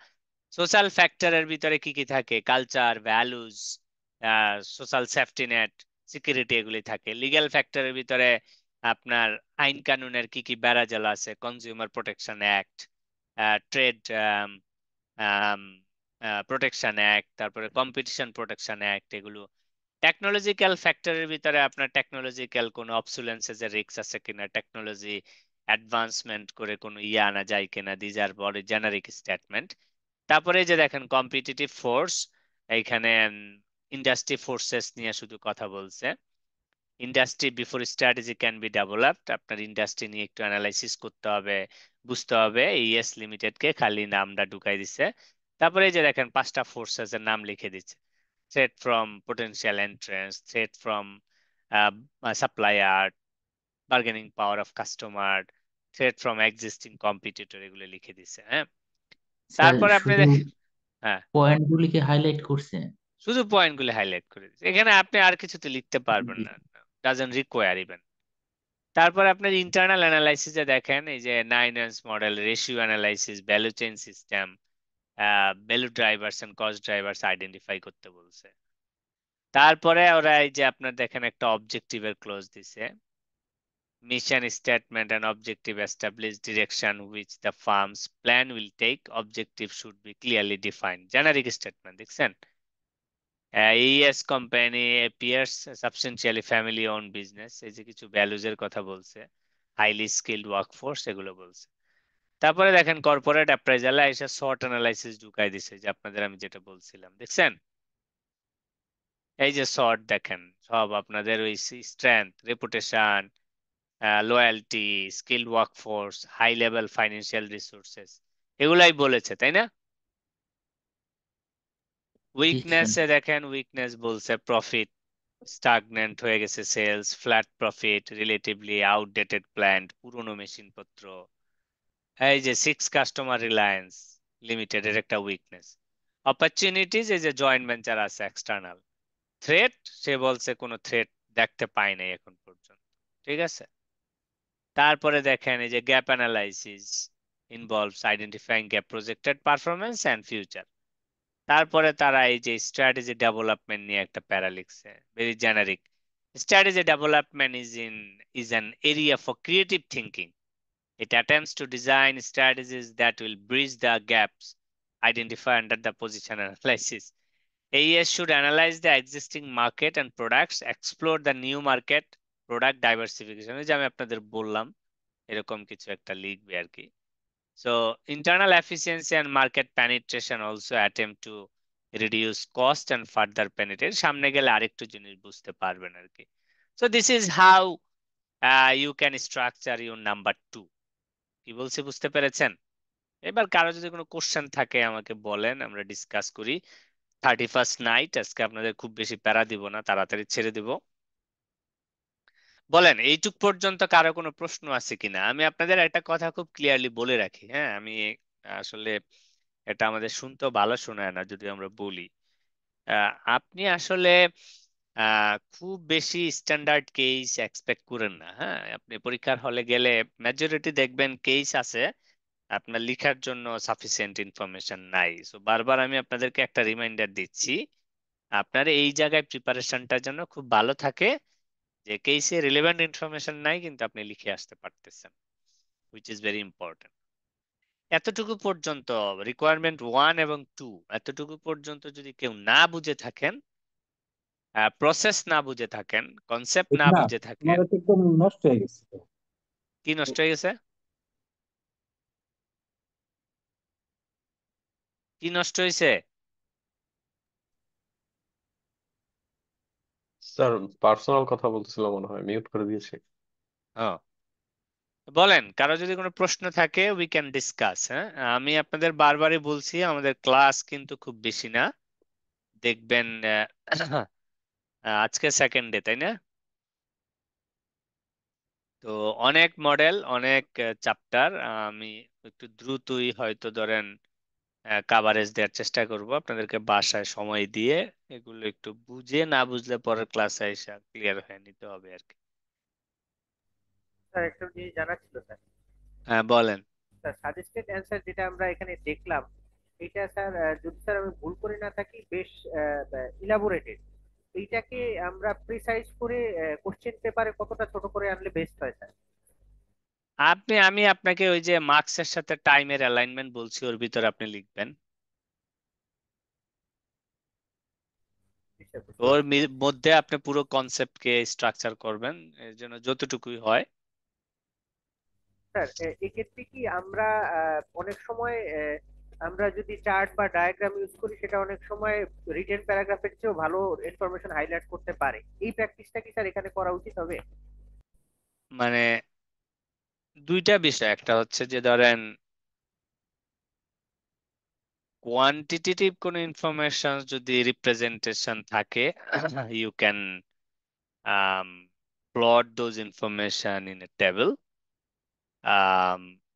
[SPEAKER 4] সোশ্যাল ফ্যাক্টরের ভিতরে কি কি থাকে, culture, values, social safety net, security, এগুলি থাকে। লিগ্যাল ফ্যাক্টরের ভিতরে আপনার আইন কানুনের কি কি বেড়াজাল আছে, consumer protection act, trade protection act, তারপরে কম্পিটিশন প্রোটেকশন অ্যাক্ট, এগুলো। টেকনোলজিক্যাল ফ্যাক্টরের ভিতরে আপনার টেকনোলজিক্যাল কোনো অবসুলেন্সেস এর রিস্ক আছে কিনা, টেকনোলজি অ্যাডভান্সমেন্ট করে কোনো ইয়ে আনা যায় কিনা, দিজ আর বড় জেনারিক স্টেটমেন্ট। তারপরে যে দেখেন কম্পিটিটিভ ফোর্স, এইখানে ইন্ডাস্ট্রি ফোর্সেস নিয়ে শুধু কথা বলছে। Industry before strategy can be developed, আপনার ইন্ডাস্ট্রি নিয়ে একটু অ্যানালাইসিস করতে হবে, বুঝতে হবে। ইএস লিমিটেড কে খালি নামটা ঢুকাই দিছে। তারপরে এই যে দেখেন 5টা ফোর্সেস এর নাম লিখে দিচ্ছে। Threat from potential entrance, threat from supplier, bargaining power of customer, threat from existing competitor, এগুলো লিখে দিছে। হ্যাঁ,
[SPEAKER 9] স্যার
[SPEAKER 4] তারপরে আপনি
[SPEAKER 9] শুধু
[SPEAKER 4] হ্যাঁ,
[SPEAKER 9] পয়েন্টগুলিকে হাইলাইট করছে।
[SPEAKER 4] শুধু পয়েন্টগুলো হাইলাইট করে দিচ্ছে। এখানে আপনি আর কিছুতে লিখতে পারবেন না, ডাজন্ট রিকোয়ার ইভেন। তারপর আপনার ইন্টারনাল অ্যানালাইসিসে দেখেন, এই যে 9S model, ratio analysis, value chain system, value drivers and cost drivers identify করতে বলছে। তারপরে ওরা এই যে আপনার দেখেন একটা অবজেক্টিভের ক্লোজ দিছে। Mission statement and objective establish direction which the firm's plan will take. Objective should be clearly defined. Generic statement, দেখছেন? ES company appears substantially family owned business, এই যে কিছু ভ্যালুজ এর কথা বলছে, হাইলি স্কিলড ওয়ার্কফোর্স, এগুলো বলছে। তারপরে দেখেন কর্পোরেট অ্যাপ্রাইজালে এসে শর্ট অ্যানালাইসিস ঢুকাই দিছে, যে আপনাদের আমি যেটা বলছিলাম, দেখছেন? এই যে শর্ট দেখেন সব আপনাদের ওই strength, reputation, loyalty, skilled workforce, high level financial resources, এগুলাই বলেছে, তাই না?
[SPEAKER 9] জি
[SPEAKER 4] উইকনেস
[SPEAKER 9] স্যার।
[SPEAKER 4] এ দেখেন, উইকনেস বলছে প্রফিট স্টাগনেন্ট হয়ে গেছে, sales flat, profit relatively outdated plant, পুরনো মেশিনপত্র। এই যে 6 কাস্টমার রিলায়েন্স লিমিটেড এর একটা উইকনেস। অপরচুনিটিজ, এই যে জয়েন্ট ভেঞ্চার আছে এক্সটার্নাল। থ্রেট, সে বলছে কোনো থ্রেট দেখতে পাই নাই এখন পর্যন্ত, ঠিক আছে। তারপরে দেখেন এই যে gap analysis involves identifying gap projected performance and future. তারপরে তারা এই যে স্ট্র্যাটেজি ডেভেলপমেন্ট নিয়ে একটা প্যারা লিখছে, very generic. Strategy development is an area for creative thinking. It attempts to design strategies that will bridge the gaps identified under the position analysis. AES should analyze the existing market and products, explore the new market, product diversification, যে আমি আপনাদের বললাম এরকম কিছু একটা লিখবে আর কি। So internal efficiency and market penetration also attempt to reduce cost and further penetrate. সামনে গেলে আরেকটু জিনিস বুঝতে পারবেন আর কি। So this is how you can structure your number 2. কি বলছি বুঝতে পেরেছেন? এবার কারো যদি কোনো কোশ্চেন থাকে আমাকে বলেন, আমরা ডিসকাস করি। 31st নাইট, আজকে আপনাদের খুব বেশি প্যারা দিব না, তাড়াতাড়ি ছেড়ে দিব। বলেন এইটুক পর্যন্ত কারো কোনো প্রশ্ন আছে কিনা? আমি আপনাদের একটা কথা খুব ক্লিয়ারলি বলে রাখি, হ্যাঁ, আমি আসলে এটা আমাদের শুনতেও ভালো শোনায় না যদি আমরা বলি। আপনি আসলে খুব বেশি স্ট্যান্ডার্ড কেস এক্সপেক্ট করেন না। হ্যাঁ, আপনি পরীক্ষার হলে গেলে মেজরিটি দেখবেন কেস আছে, আপনার লিখার জন্য সাফিসিয়েন্ট ইনফরমেশন নাই। সো বারবার আমি আপনাদেরকে একটা রিমাইন্ডার দিচ্ছি, আপনার এই জায়গায় প্রিপারেশনটা যেন খুব ভালো থাকে, যে কেসে রিলেভেন্ট ইনফরমেশন নাই কিন্তু আপনি লিখে আসতে পারতেছেন, হুইচ ইজ ভেরি ইম্পর্টেন্ট। এতটুকু পর্যন্ত রিকোয়ারমেন্ট 1 এবং 2, এতটুকু পর্যন্ত যদি কেউ না বুঝে থাকেন, প্রসেস না বুঝে থাকেন, কনসেপ্ট না
[SPEAKER 11] না,
[SPEAKER 4] বুঝে থাকেন।
[SPEAKER 11] তোমার তো একদম নষ্ট হয়ে গেছে তো।
[SPEAKER 4] কি নষ্ট হয়ে গেছে? কি নষ্ট হয়েছে?
[SPEAKER 8] স্যার পার্সোনাল কথা বলতেছিল মনে হয়, মিউট করে দিয়েছি।
[SPEAKER 4] ও, বলেন কারো যদি কোনো প্রশ্ন থাকে উই ক্যান ডিসকাস। হ্যাঁ, আমি আপনাদের বারবারই বলছি আমাদের ক্লাস কিন্তু খুব বেশি না। দেখবেন আজকে সেকেন্ড ডে, তাই না? তো অনেক মডেল, অনেক চ্যাপ্টার, আমি একটু দ্রুতই হয়তো ধরেন কাভারেজ দেওয়ার চেষ্টা করব, আপনাদেরকে বাসায় সময় দিয়ে এগুলো একটু বুঝে, না বুঝলে পরের ক্লাসে এসে ক্লিয়ার হয়ে নিতে হবে আর কি।
[SPEAKER 7] স্যার একটা জিনিস জানার ছিল স্যার।
[SPEAKER 4] হ্যাঁ বলেন।
[SPEAKER 7] স্যার সাজেস্টেড অ্যান্সার যেটা আমরা এখানে দেখলাম, এটা স্যার যদি স্যার আমি ভুল করে না থাকি বেশ ইলাবোরেটেড। এইটাকে আমরা প্রিসাইজ করে কোশ্চেন পেপারে কতটা ছোট করে আনলে বেস্ট হয় স্যার?
[SPEAKER 4] আমি আপনাকে ওই যে মার্কসের সাথে টাইমের অ্যালাইনমেন্ট বলছি, ওর ভিতরে আপনি লিখবেন। ওর মধ্যে আপনি পুরো কনসেপ্টকে স্ট্রাকচার করবেন, এর জন্য যতটুকুই হয়।
[SPEAKER 7] স্যার এক্ষেত্রে কি আমরা অনেক সময় আমরা যদি চার্ট বা ডায়াগ্রাম ইউজ করি, সেটা অনেক সময় রিটেন প্যারাগ্রাফের চেয়েও ভালো ইনফরমেশন হাইলাইট করতে পারে। এই প্র্যাকটিসটা কি স্যার এখানে করা উচিত হবে?
[SPEAKER 4] মানে দুইটা বিষয়, একটা হচ্ছে যে ধরেন কোয়ান্টিটেটিভ কোন ইনফরমেশন যদি রিপ্রেজেন্টেশন থাকে, you can plot those information in a table,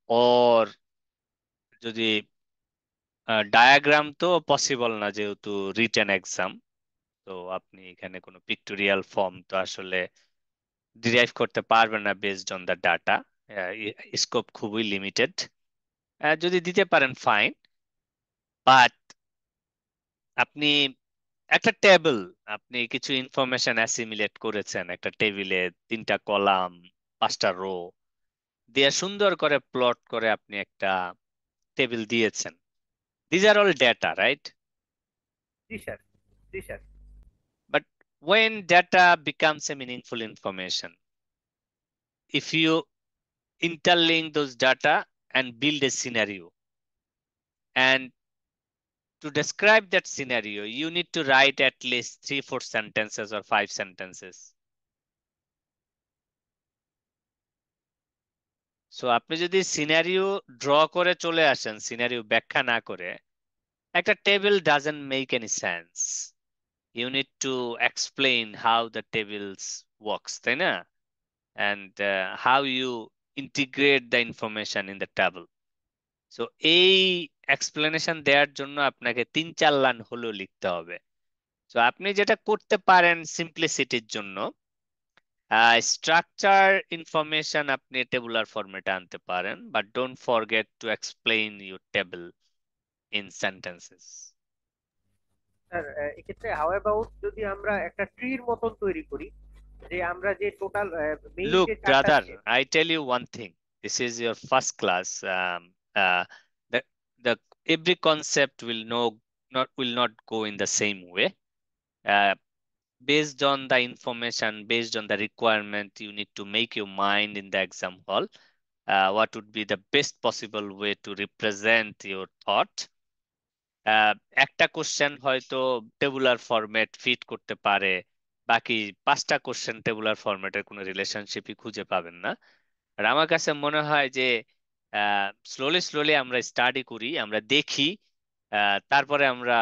[SPEAKER 4] or যদি ডায়াগ্রাম তো পসিবল না যেহেতু রিটেন এক্সাম, তো আপনি এখানে কোনো পিক্টোরিয়াল ফর্ম তো আসলে ডিরাইভ করতে পারবেন না based on the data, scope খুবই লিমিটেড। যদি দিতে পারেন ফাইন, বাট আপনি একটা টেবিল, আপনি কিছু ইনফরমেশন অ্যাসিমিলেট করেছেন একটা টেবিলে, 3টা কলাম, 5টা রো দিয়ে সুন্দর করে প্লট করে আপনি একটা টেবিল দিয়েছেন। These are all data, right?
[SPEAKER 7] G sir, জি sir.
[SPEAKER 4] But when data becomes a meaningful information, if you interlink those data and build a scenario, and to describe that scenario, you need to write at least 3-4 sentences or 5 sentences. So আপনি যদি scenario draw করে চলে আসেন, scenario ব্যাখ্যা না করে, একটা table doesn't make any sense. You need to explain how the tables works, তাই না? And how you integrate the information in the table. So এই এক্সপ্লেনেশন দেওয়ার জন্য আপনাকে 3-4 লাইন হলেও লিখতে হবে। সো আপনি যেটা করতে পারেন সিম্পলিসিটির জন্য, স্ট্রাকচার ইনফরমেশন আপনি টেবুলার ফরম্যাটে আনতে পারেন, but don't forget to explain your table in sentences.
[SPEAKER 7] Sir এক্ষেত্রে হাউ অ্যাবাউট যদি আমরা একটা ট্রির মতন তৈরি করি, যে আমরা যে টোটাল মেইন
[SPEAKER 4] Look,
[SPEAKER 7] যে চারটা
[SPEAKER 4] brother, I tell you one thing. This is your first class. The the every concept will not go in the same way. Based on the information, based on the requirement, you need to make your mind in the exam hall. What would be the best possible way to represent your thought? একটা question হয়তো tabular format fit করতে পারে, বাকি 5টা question tabular ফরম্যাটের কোনো রিলেশনশিপই খুঁজে পাবেন না। আর আমার কাছে মনে হয় যে স্লোলি স্লোলি আমরা স্টাডি করি, আমরা দেখি, তারপরে আমরা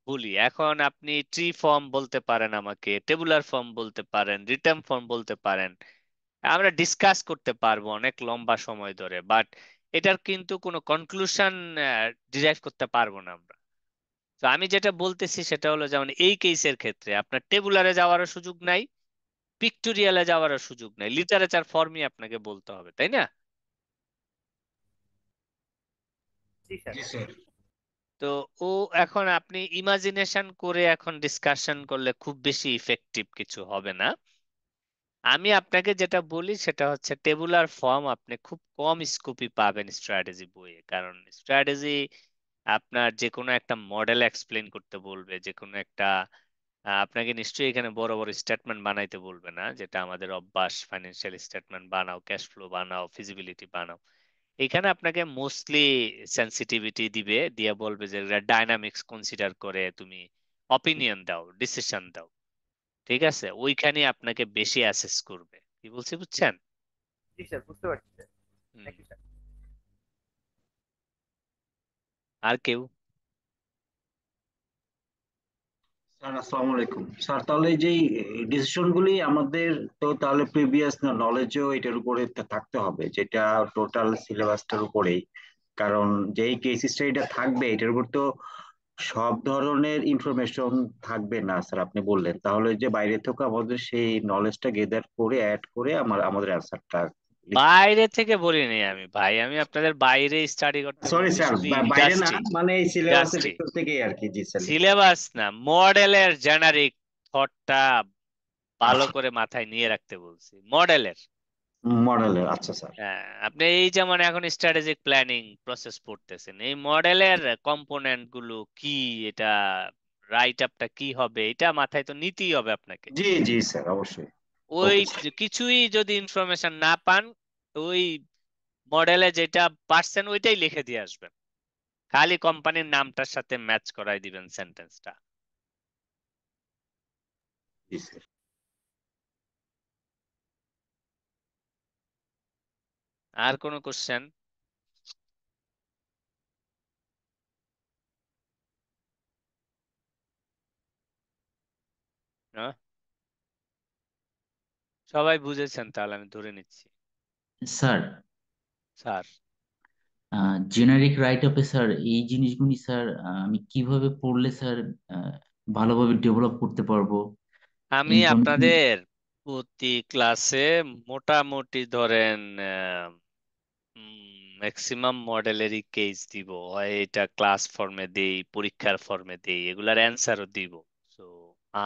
[SPEAKER 4] বলি। এখন আপনি ট্রি ফর্ম বলতে পারেন, আমাকে টেবুলার ফর্ম বলতে পারেন, রিটার্ন ফর্ম বলতে পারেন, আমরা ডিসকাস করতে পারবো অনেক লম্বা সময় ধরে, বাট এটার কিন্তু কোনো কনক্লুশন ডিরাইভ করতে পারবো না আমরা। তো আমি যেটা বলতেছি সেটা হলো, যেমন এই কেসের ক্ষেত্রে আপনার টেবুলারে যাওয়ারও সুযোগ নাই, পিক্টোরিয়ালে যাওয়ারও সুযোগ নাই, লিটারেচার ফর্মই আপনাকে বলতে হবে, তাই না?
[SPEAKER 7] জি স্যার।
[SPEAKER 2] জি স্যার।
[SPEAKER 4] তো ও এখন আপনি ইমাজিনেশন করে এখন ডিসকাশন করলে খুব বেশি ইফেক্টিভ কিছু হবে না। আমি আপনাকে যেটা বলি সেটা হচ্ছে, টেবুলার ফর্ম আপনি খুব কম স্কোপই পাবেন স্ট্র্যাটেজি বইয়ে, কারণ স্ট্র্যাটেজি আপনার যে কোনো একটা মডেল এক্সপ্লেন করতে বলবে, যে কোনো একটা আপনাকে নিশ্চয়ই এখানে বড় বড় স্টেটমেন্ট বানাইতে বলবে না, যেটা আমাদের অভ্যাস, ফাইন্যান্সিয়াল স্টেটমেন্ট বানাও, ক্যাশ ফ্লো বানাও, ফিজিবিলিটি বানাও। এখানে আপনাকে মোস্টলি সেন্সিটিভিটি দিবে, দিয়ে বলবে যে ডাইনামিক্স কনসিডার করে তুমি অপিনিয়ন দাও, ডিসিশন দাও। ঠিক আছে, ওইখানে আপনাকে বেশি অ্যাসেস করবে। কি বলছি বুঝছেন?
[SPEAKER 7] জি স্যার, বুঝতে পারছি স্যার।
[SPEAKER 4] হুম।
[SPEAKER 7] Thank you sir.
[SPEAKER 4] আর কেউ?
[SPEAKER 12] স্যার আসসালামু আলাইকুম স্যার। তাহলে এই যে ডিসিশন গুলি আমাদের তো তাহলে প্রিভিয়াস নলেজও এটার উপরে থাকতে হবে, যেটা টোটাল সিলেবাসটার উপরেই, কারণ যেই কেস স্টাডিটা থাকবে এটার উপর তো সব ধরনের ইনফরমেশন থাকবে না স্যার। আপনি বললেন তাহলে যে বাইরে থেকে আমাদের সেই নলেজটা গেদার করে অ্যাড করে আমাদের অ্যান্সারটা লিখতে।
[SPEAKER 4] বাইরে থেকে বলিনি আমি ভাই, আমি আপনাদের বাইরে স্টাডি করতে
[SPEAKER 12] সরি
[SPEAKER 4] বলছি
[SPEAKER 12] স্যার,
[SPEAKER 4] শুধু
[SPEAKER 12] বাইরে না,
[SPEAKER 4] ইন্ডাস্ট্রি।
[SPEAKER 12] মানে এই সিলেবাসের
[SPEAKER 4] ইন্ডাস্ট্রি
[SPEAKER 12] ভিতর থেকেই আর কি। জি স্যার।
[SPEAKER 4] সিলেবাস না, মডেলের জেনারিক থটটা ভালো
[SPEAKER 12] আচ্ছা,
[SPEAKER 4] করে মাথায় নিয়ে রাখতে বলছি, মডেলের।
[SPEAKER 12] মডেলের। আচ্ছা স্যার।
[SPEAKER 4] হ্যাঁ, আপনি এই যেমন এখন স্ট্র্যাটেজিক প্ল্যানিং প্রসেস পড়তেছেন, এই মডেলের কম্পোনেন্ট গুলো কি, এটা রাইট আপটা কি হবে, এটা মাথায় তো নিতেই হবে আপনাকে।
[SPEAKER 12] জি জি স্যার, অবশ্যই।
[SPEAKER 4] ওই
[SPEAKER 12] ওকে স্যার।
[SPEAKER 4] কিছুই যদি ইনফরমেশন না পান, ওই মডেলে যেটা পারছেন ওইটাই লিখে দিয়ে আসবেন, খালি কোম্পানির নামটার সাথে ম্যাচ করাই দিবেন সেন্টেন্সটা।
[SPEAKER 12] জি স্যার।
[SPEAKER 4] আর কোনো কোশ্চেন? সবাই বুঝেছেন তাহলে আমি ধরে নিচ্ছি।
[SPEAKER 9] স্যার,
[SPEAKER 4] স্যার,
[SPEAKER 9] জেনারিক রাইট আপে স্যার এই জিনিসগুলি স্যার আমি কিভাবে পড়লে স্যার ভালোভাবে ডেভেলপ করতে পারবো
[SPEAKER 4] আমি
[SPEAKER 9] ইনফরমেশন?
[SPEAKER 4] আপনাদের প্রতি ক্লাসে মোটামুটি ধরেন ম্যাক্সিমাম মডেলেরই কেস দিব, হয় এটা ক্লাস ফর্মে দেই, পরীক্ষার ফর্মে দেই, এগুলার অ্যান্সারও দিব। তো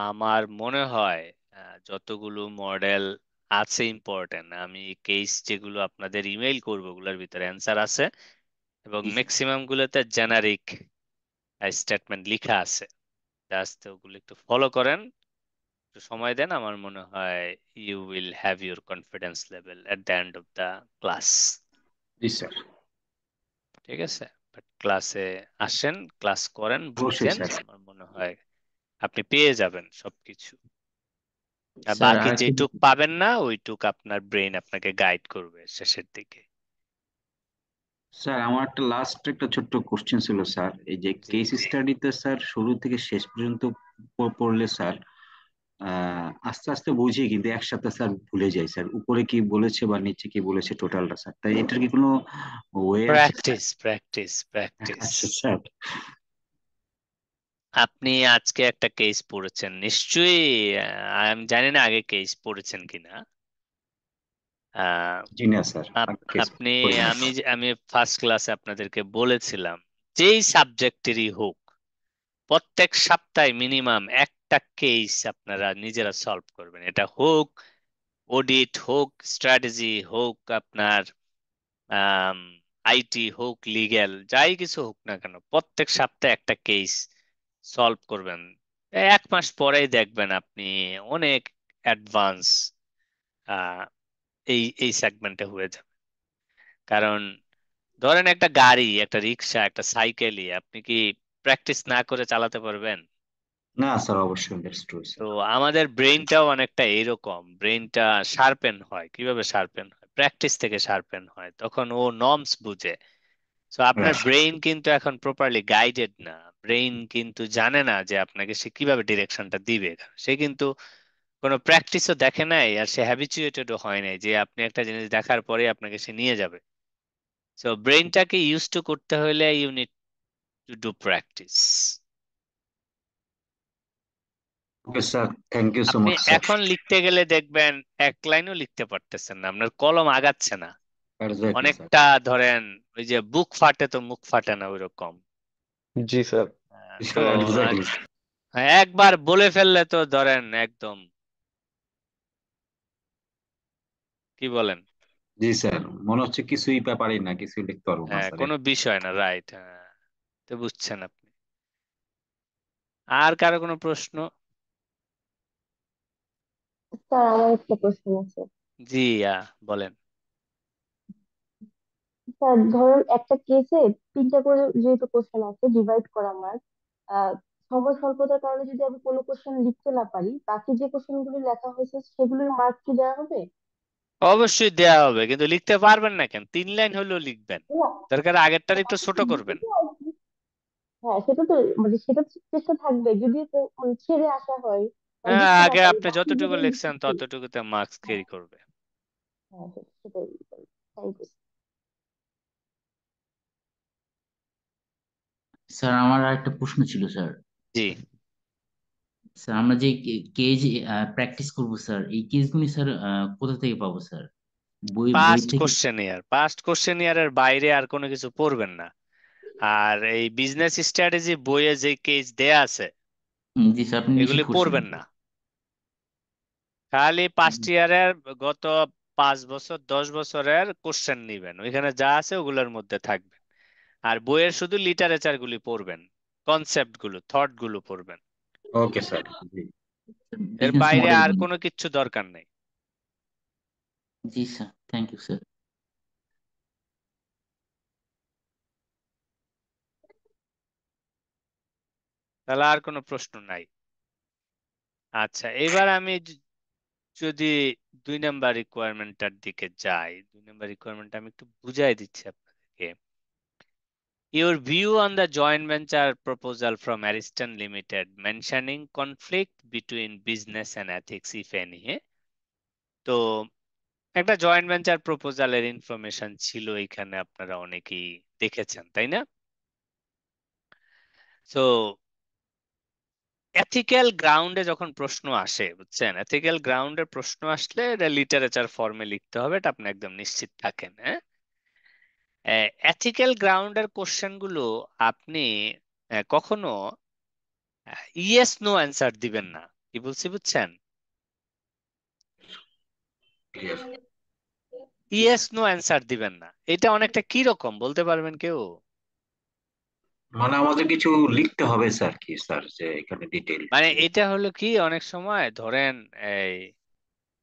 [SPEAKER 4] আমার মনে হয় যতগুলো মডেল আছে ইম্পর্টেন্ট, আমি কেস যেগুলো আপনাদের ইমেইল করবো ওগুলোর ভিতরে অ্যান্সার আছে, এবং ম্যাক্সিমাম গুলোতে জেনারিক স্টেটমেন্ট লেখা আছে। জাস্ট ওগুলো একটু ফলো করেন, একটু সময় দেন, আমার মনে হয় you will have your confidence level at the end of the class.
[SPEAKER 12] জি স্যার।
[SPEAKER 4] ঠিক আছে, বাট ক্লাসে আসেন, ক্লাস করেন,
[SPEAKER 12] অবশ্যই
[SPEAKER 4] বুঝেন,
[SPEAKER 12] স্যার।
[SPEAKER 4] আমার মনে হয় আপনি পেয়ে যাবেন সবকিছু। আর
[SPEAKER 9] স্যার
[SPEAKER 4] বাকি
[SPEAKER 9] আরেকটা,
[SPEAKER 4] যেটুক পাবেন না ওইটুক আপনার ব্রেন আপনাকে গাইড করবে শেষের দিকে।
[SPEAKER 12] স্যার আমার একটা লাস্ট একটা ছোট্ট কোশ্চেন ছিল স্যার। এই যে
[SPEAKER 4] জি
[SPEAKER 12] কেস
[SPEAKER 4] জি।
[SPEAKER 12] স্টাডিতে স্যার শুরু থেকে শেষ পর্যন্ত পড়লে স্যার আস্তে আস্তে বুঝি, কিন্তু একসাথে স্যার ভুলে যাই স্যার, উপরে কি বলেছে বা নিচে কি বলেছে টোটালটা স্যার। তাই এটার কি কোনো ওয়ে আছে স্যার?
[SPEAKER 4] Practice practice practice.
[SPEAKER 12] আচ্ছা স্যার।
[SPEAKER 4] আপনি আজকে একটা কেস পড়েছেন নিশ্চয়ই, আমি জানি না আগে কেস পড়েছেন কিনা। আহ,
[SPEAKER 12] জি না স্যার, কেস
[SPEAKER 4] আপনি,
[SPEAKER 12] করি না
[SPEAKER 4] আমি
[SPEAKER 12] স্যার।
[SPEAKER 4] আমি ফার্স্ট ক্লাসে আপনাদেরকে বলেছিলাম, যেই সাবজেক্টেরই হোক প্রত্যেক সপ্তাহে মিনিমাম একটা কেস আপনারা নিজেরা সলভ করবেন। এটা হোক অডিট, হোক স্ট্র্যাটেজি, হোক আপনার আইটি, হোক লিগ্যাল, যাই কিছু হোক না কেন, প্রত্যেক সপ্তাহে একটা কেস সলভ করবেন। 1 মাস পরেই দেখবেন আপনি অনেক অ্যাডভান্স এই এই সেগমেন্টে হয়ে যাবে। কারণ ধরেন একটা গাড়ি, একটা রিক্সা, একটা সাইকেলই আপনি কি প্র্যাকটিস না করে চালাতে পারবেন?
[SPEAKER 12] না স্যার, অবশ্যই দ্যাটস ট্রু
[SPEAKER 4] তো
[SPEAKER 12] স্যার।
[SPEAKER 4] আমাদের ব্রেনটাও অনেকটা এইরকম, ব্রেনটা শার্পেন হয়। কিভাবে শার্পেন হয়? প্র্যাকটিস থেকে শার্পেন হয়, তখন ও নর্মস বুঝে। সো আপনার ব্রেইন কিন্তু এখন প্রপারলি গাইডেড না, ব্রেইন কিন্তু জানে না যে আপনাকে সে কিভাবে ডিরেকশনটা দিবে। সে কিন্তু কোনো প্র্যাকটিসও দেখে নাই, আর সে হ্যাবিচুয়েটেডও হয় নাই যে আপনি একটা জিনিস দেখার পরে আপনাকে সে নিয়ে যাবে। সো ব্রেইনটাকে ইউজ টু করতে হলে you need to do practice.
[SPEAKER 12] Okay sir, thank you so
[SPEAKER 4] আপনি
[SPEAKER 12] মাচ স্যার।
[SPEAKER 4] এখন লিখতে গেলে দেখবেন এক লাইনও লিখতে পারতেছেন না, আপনার কলম আগাচ্ছে না।
[SPEAKER 12] Exactly sir.
[SPEAKER 4] অনেকটা ধরেন ওই যে বুক ফাটে তো মুখ ফাটে না, ওইরকম।
[SPEAKER 8] জি স্যার।
[SPEAKER 4] তো
[SPEAKER 12] এক্স্যাক্টলি।
[SPEAKER 4] একবার বলে ফেললে তো ধরেন একদম, কি বলেন?
[SPEAKER 12] জি স্যার, মনে হচ্ছে কিছুই পারি না, কিছুই লিখতে পারবো না
[SPEAKER 4] হ্যাঁ,
[SPEAKER 12] স্যার।
[SPEAKER 4] কোনো বিষয় না, রাইট। হ্যাঁ, তো বুঝছেন আপনি। আর কারো কোনো প্রশ্ন?
[SPEAKER 10] স্যার আমার একটা প্রশ্ন আছে।
[SPEAKER 4] জি, বলেন।
[SPEAKER 10] স্যার ধরুন একটা কেসে তিনটা করে যেহেতু কোশ্চেন আছে, ডিভাইড করা মার্ক, সময় স্বল্পতার কারণে যদি আমি কোনো কোশ্চেন লিখতে না পারি, বাকি যে কোশ্চেন গুলো লেখা হয়েছে সেগুলোর মার্ক কি দেওয়া হবে?
[SPEAKER 4] অবশ্যই দেয়া হবে, কিন্তু লিখতে পারবেন না কেন? 3 লাইন হলেও লিখবেন,
[SPEAKER 10] না,
[SPEAKER 4] দরকার আগেরটার একটু ছোট করবেন।
[SPEAKER 10] হ্যাঁ সেটা তো মানে সেটা চেষ্টা থাকবে, যদি মানে ছেড়ে আসা হয় বা
[SPEAKER 4] হ্যাঁ,
[SPEAKER 10] লিখতে না
[SPEAKER 4] আগে
[SPEAKER 10] পারি
[SPEAKER 4] আপনি
[SPEAKER 10] বাকি
[SPEAKER 4] যতটুকু
[SPEAKER 10] যেগুলো
[SPEAKER 4] লিখছেন
[SPEAKER 10] লিখেছি।
[SPEAKER 4] ততটুকুতে মার্কস
[SPEAKER 10] হ্যাঁ
[SPEAKER 4] ক্যারি করবে।
[SPEAKER 10] হ্যাঁ সেটাই। Thank you.
[SPEAKER 9] স্যার আমার আর একটা প্রশ্ন ছিল স্যার।
[SPEAKER 4] জি,
[SPEAKER 9] স্যার আমরা যে কেজ প্র্যাকটিস করব স্যার, এই কেসগুলি স্যার কোথা থেকে পাবো স্যার? বই বই থেকে?
[SPEAKER 4] পাস্ট কোশ্চেন ইয়ারের বাইরে আর কোনো কিছু পড়বেন না। আর এই বিজনেস স্ট্র্যাটেজি বইয়ে যে কেস দেয়া আছে
[SPEAKER 9] জি স্যার, আপনি নিষেধ
[SPEAKER 4] এগুলি
[SPEAKER 9] করছেন।
[SPEAKER 4] পড়বেন না। খালি পাস্ট ইয়ারের গত 5 বছর 10 বছরের কোশ্চেন নিবেন, ওইখানে যা আছে ওগুলোর মধ্যে থাকবে। আর বইয়ের শুধু লিটারেচার গুলি পড়বেন, কনসেপ্ট গুলো, থট গুলো পড়বেন।
[SPEAKER 12] Okay sir. জি
[SPEAKER 4] এর
[SPEAKER 9] বিজনেস
[SPEAKER 4] বাইরে
[SPEAKER 9] মডেল।
[SPEAKER 4] আর কোনো কিচ্ছু দরকার নেই।
[SPEAKER 9] জি স্যার, থ্যাংক ইউ স্যার।
[SPEAKER 4] তাহলে আর কোনো প্রশ্ন নাই? আচ্ছা, এবার আমি যদি 2 নাম্বার রিকোয়ারমেন্টটার দিকে যাই, 2 নাম্বার রিকোয়ারমেন্ট আমি একটু বুঝাই দিচ্ছি আপনাদেরকে। Your view on the joint venture proposal from Ariston Limited mentioning conflict between business and ethics, if any. তো একটা জয়েন্ট ভেঞ্চার প্রপোজালের ইনফরমেশন ছিল এখানে, আপনারা অনেকেই দেখেছেন, তাই না? সো এথিক্যাল গ্রাউন্ডে যখন প্রশ্ন আসে, বুঝছেন, এথিক্যাল গ্রাউন্ডে প্রশ্ন আসলে এটা লিটারেচার ফর্মে লিখতে হবে, এটা আপনি একদম নিশ্চিত থাকেন। হ্যাঁ, এথিক্যাল গ্রাউন্ডের কোশ্চেন গুলো আপনি কখনো ইয়েস নো অ্যান্সার দিবেন না। কি বলছি বুঝছেন? ইয়েস নো অ্যান্সার দিবেন না। এটা অনেকটা কি রকম বলতে পারবেন কেউ?
[SPEAKER 12] মানে আমাদের কিছু লিখতে হবে স্যার, কি স্যার যে এখানে ডিটেল?
[SPEAKER 4] মানে এটা হলো কি, অনেক সময় ধরেন এই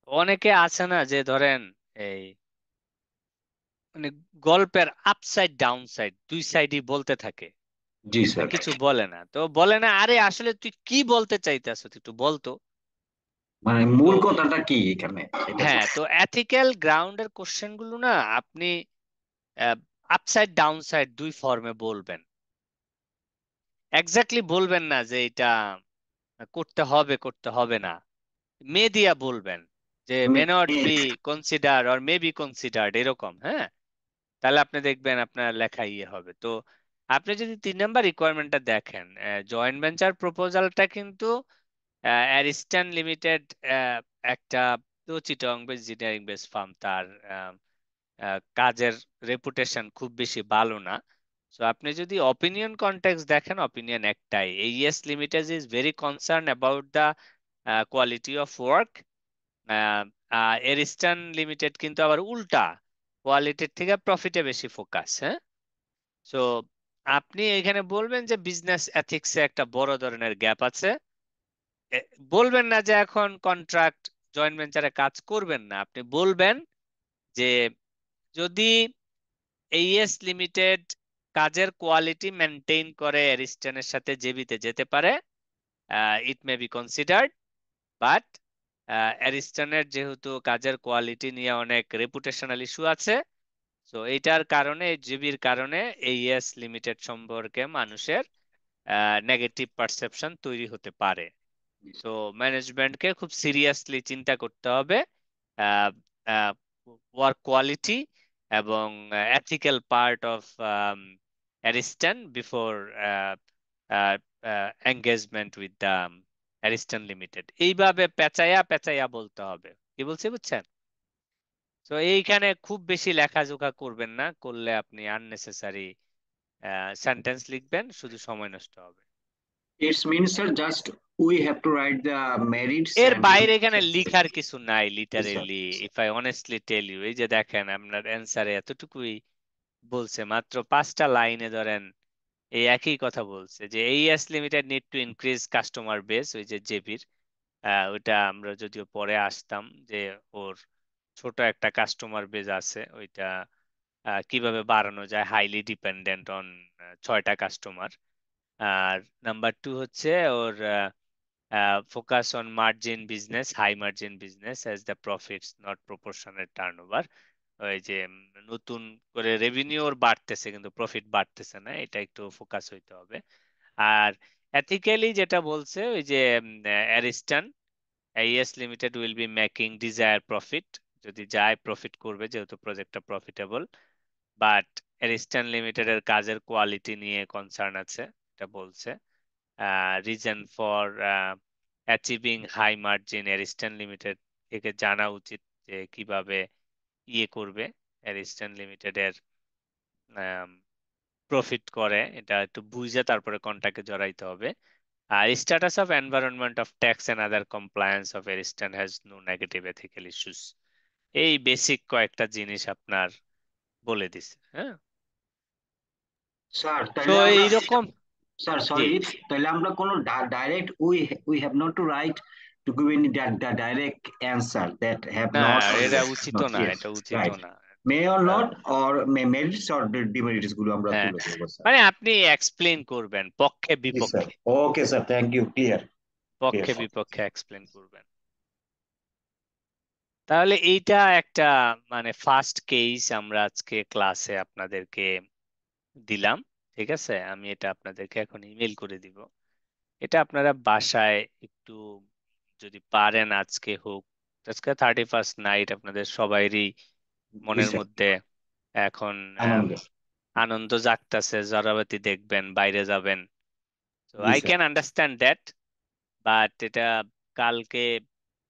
[SPEAKER 4] অনেকে আছে না যে ধরেন এই মানে গল্পের আপসাইড ডাউন সাইড দুই সাইডই বলতে থাকে,
[SPEAKER 12] জি স্যার।
[SPEAKER 4] কিছু বলে না। তো বলে না, আরে আসলে তুই কি বলতে চাইতেছ, তুই একটু বলতো।
[SPEAKER 12] মানে
[SPEAKER 4] তো
[SPEAKER 12] মূল কথাটা কি এখানে এটা
[SPEAKER 4] হ্যাঁ,
[SPEAKER 12] বলতে।
[SPEAKER 4] তো এথিক্যাল গ্রাউন্ডের কোশ্চেন গুলো না আপনি আপসাইড ডাউন সাইড দুই ফর্মে বলবেন। এক্স্যাক্টলি বলবেন না যে এটা করতে হবে করতে হবে না, মে দিয়া বলবেন যে may not be consider or may be considered, এরকম। হ্যাঁ, তাহলে আপনি দেখবেন আপনার লেখা ইয়ে হবে। তো আপনি যদি 3 নাম্বার রিকোয়ারমেন্টটা দেখেন, জয়েন্ট ভেঞ্চার প্রপোজালটা কিন্তু অ্যারিস্টন লিমিটেড একটা তো চিটং ইঞ্জিনিয়ারিং বেস ফার্ম, তার কাজের রেপুটেশন খুব বেশি ভালো না। সো আপনি যদি অপিনিয়ন কনটেক্সট দেখেন, অপিনিয়ন একটাই, এইএস limited is very concern about the quality of work. Ariston limited কিন্তু আবার উল্টা, কোয়ালিটির থেকে প্রফিটে বেশি ফোকাস। হ্যাঁ, সো আপনি এখানে বলবেন যে বিজনেস এথিক্সে একটা বড় ধরনের গ্যাপ আছে। বলবেন না যে এখন কন্ট্রাক্ট জয়েন্ট ভেঞ্চারে কাজ করবেন না, আপনি বলবেন যে যদি এইএস লিমিটেড কাজের কোয়ালিটি মেনটেইন করে অ্যারিস্টনের সাথে জেবিতে যেতে পারে, ইট মে বি কনসিডার্ড, বাট অ্যারিস্টনের যেহেতু কাজের কোয়ালিটি নিয়ে অনেক রেপুটেশনাল ইস্যু আছে, তো এইটার কারণে, জিবির কারণে এইএস লিমিটেড সম্পর্কে মানুষের নেগেটিভ পারসেপশন তৈরি হতে পারে। তো ম্যানেজমেন্টকে খুব সিরিয়াসলি চিন্তা করতে হবে ওয়ার্ক কোয়ালিটি এবং ethical part of Ariston before engagement with the Ariston limited. এইভাবে পেঁচাইয়া পেঁচাইয়া বলতে হবে। কি বলছি বুঝছেন? তো এইখানে খুব বেশি লেখাজোখা করবেন না, করলে আপনি আননেসেসারি সেন্টেন্স লিখবেন, শুধু সময় নষ্ট হবে।
[SPEAKER 12] It means, sir, just we have to write the merits
[SPEAKER 4] এর
[SPEAKER 12] and
[SPEAKER 4] বাইরে এখানে লিখার কিছু নাই
[SPEAKER 12] Yes, sir.
[SPEAKER 4] Literally, if I honestly tell you. এই যে দেখেন আপনার অ্যান্সারে এতটুকুই বলছে, মাত্র 5টা লাইনে ধরেন এই একই কথা বলছে যে এইএস limited need to increase customer base, ওই যে জেবির ওইটা আমরা যদিও পরে আসতাম, যে ওর ছোট একটা কাস্টমার বেস আছে, ওইটা কিভাবে বাড়ানো যায়, হাইলি ডিপেন্ডেন্ট অন 6টা কাস্টমার। আর নাম্বার 2 হচ্ছে ওর focus on margin business, high margin business as the profits not proportionate turnover. ওই যে নতুন করে রেভিনিউ ওর বাড়তেছে কিন্তু প্রফিট বাড়তেছে না, এটা একটু ফোকাস হইতে হবে। আর এথিক্যালি যেটা বলছে, ওই যে Ariston AES limited will be making desire profit, যদি যায় প্রফিট করবে যেহেতু প্রজেক্টটা প্রফিটেবল, বাট অ্যারিস্টন লিমিটেডের কাজের কোয়ালিটি নিয়ে কনসার্ন আছে, এটা বলছে। Reason for achieving high margin, Ariston limited থেকে জানা উচিত যে কিভাবে ইয়ে করবে, অ্যারিস্টন লিমিটেডের প্রফিট করে, এটা একটু বুঝে তারপরে কন্টাকে জড়াইতে হবে। আর status of environment of tax and other compliance of Ariston has no negative ethical issues. এই বেসিক কয়েকটা জিনিস আপনার বলে দিছে। হ্যাঁ,
[SPEAKER 12] স্যার
[SPEAKER 4] তো
[SPEAKER 12] তাহলে আমরা
[SPEAKER 4] এইরকম।
[SPEAKER 12] স্যার
[SPEAKER 4] জি,
[SPEAKER 12] সরি, তাহলে আমরা কোনো direct we have not to write to give any direct answer that have
[SPEAKER 4] না
[SPEAKER 12] not or
[SPEAKER 4] এটা
[SPEAKER 12] that
[SPEAKER 4] উচিত
[SPEAKER 12] not.
[SPEAKER 4] না,
[SPEAKER 12] Yes,
[SPEAKER 4] এটা উচিত
[SPEAKER 12] right.
[SPEAKER 4] না।
[SPEAKER 12] May or
[SPEAKER 4] ah,
[SPEAKER 12] not, or merits or demerits গুলো আমরা
[SPEAKER 4] হ্যাঁ,
[SPEAKER 12] তুলে ধরবো স্যার।
[SPEAKER 4] মানে আপনি এক্সপ্লেন করবেন পক্ষে
[SPEAKER 12] জি স্যার,
[SPEAKER 4] বিপক্ষে,
[SPEAKER 12] okay sir, thank you, clear
[SPEAKER 4] পক্ষে
[SPEAKER 12] ক্লিয়ার।
[SPEAKER 4] বিপক্ষে এক্সপ্লেন করবেন। তাহলে এইটা একটা মানে ফার্স্ট কেস আমরা আজকে ক্লাসে আপনাদেরকে দিলাম। ঠিক আছে, আমি এটা আপনাদেরকে এখন ইমেল করে দিব। এটা আপনারা বাসায় একটু যদি পারেন আজকে হোক, আজকে 31st নাইট, আপনাদের সবাইরই
[SPEAKER 12] জি
[SPEAKER 4] মনের
[SPEAKER 12] স্যার,
[SPEAKER 4] মধ্যে এখন
[SPEAKER 12] আনন্দ।
[SPEAKER 4] আনন্দ জাগতাছে, জড়াবাতি দেখবেন, বাইরে যাবেন। তো
[SPEAKER 12] G
[SPEAKER 4] I
[SPEAKER 12] sir,
[SPEAKER 4] can understand that, but এটা কালকে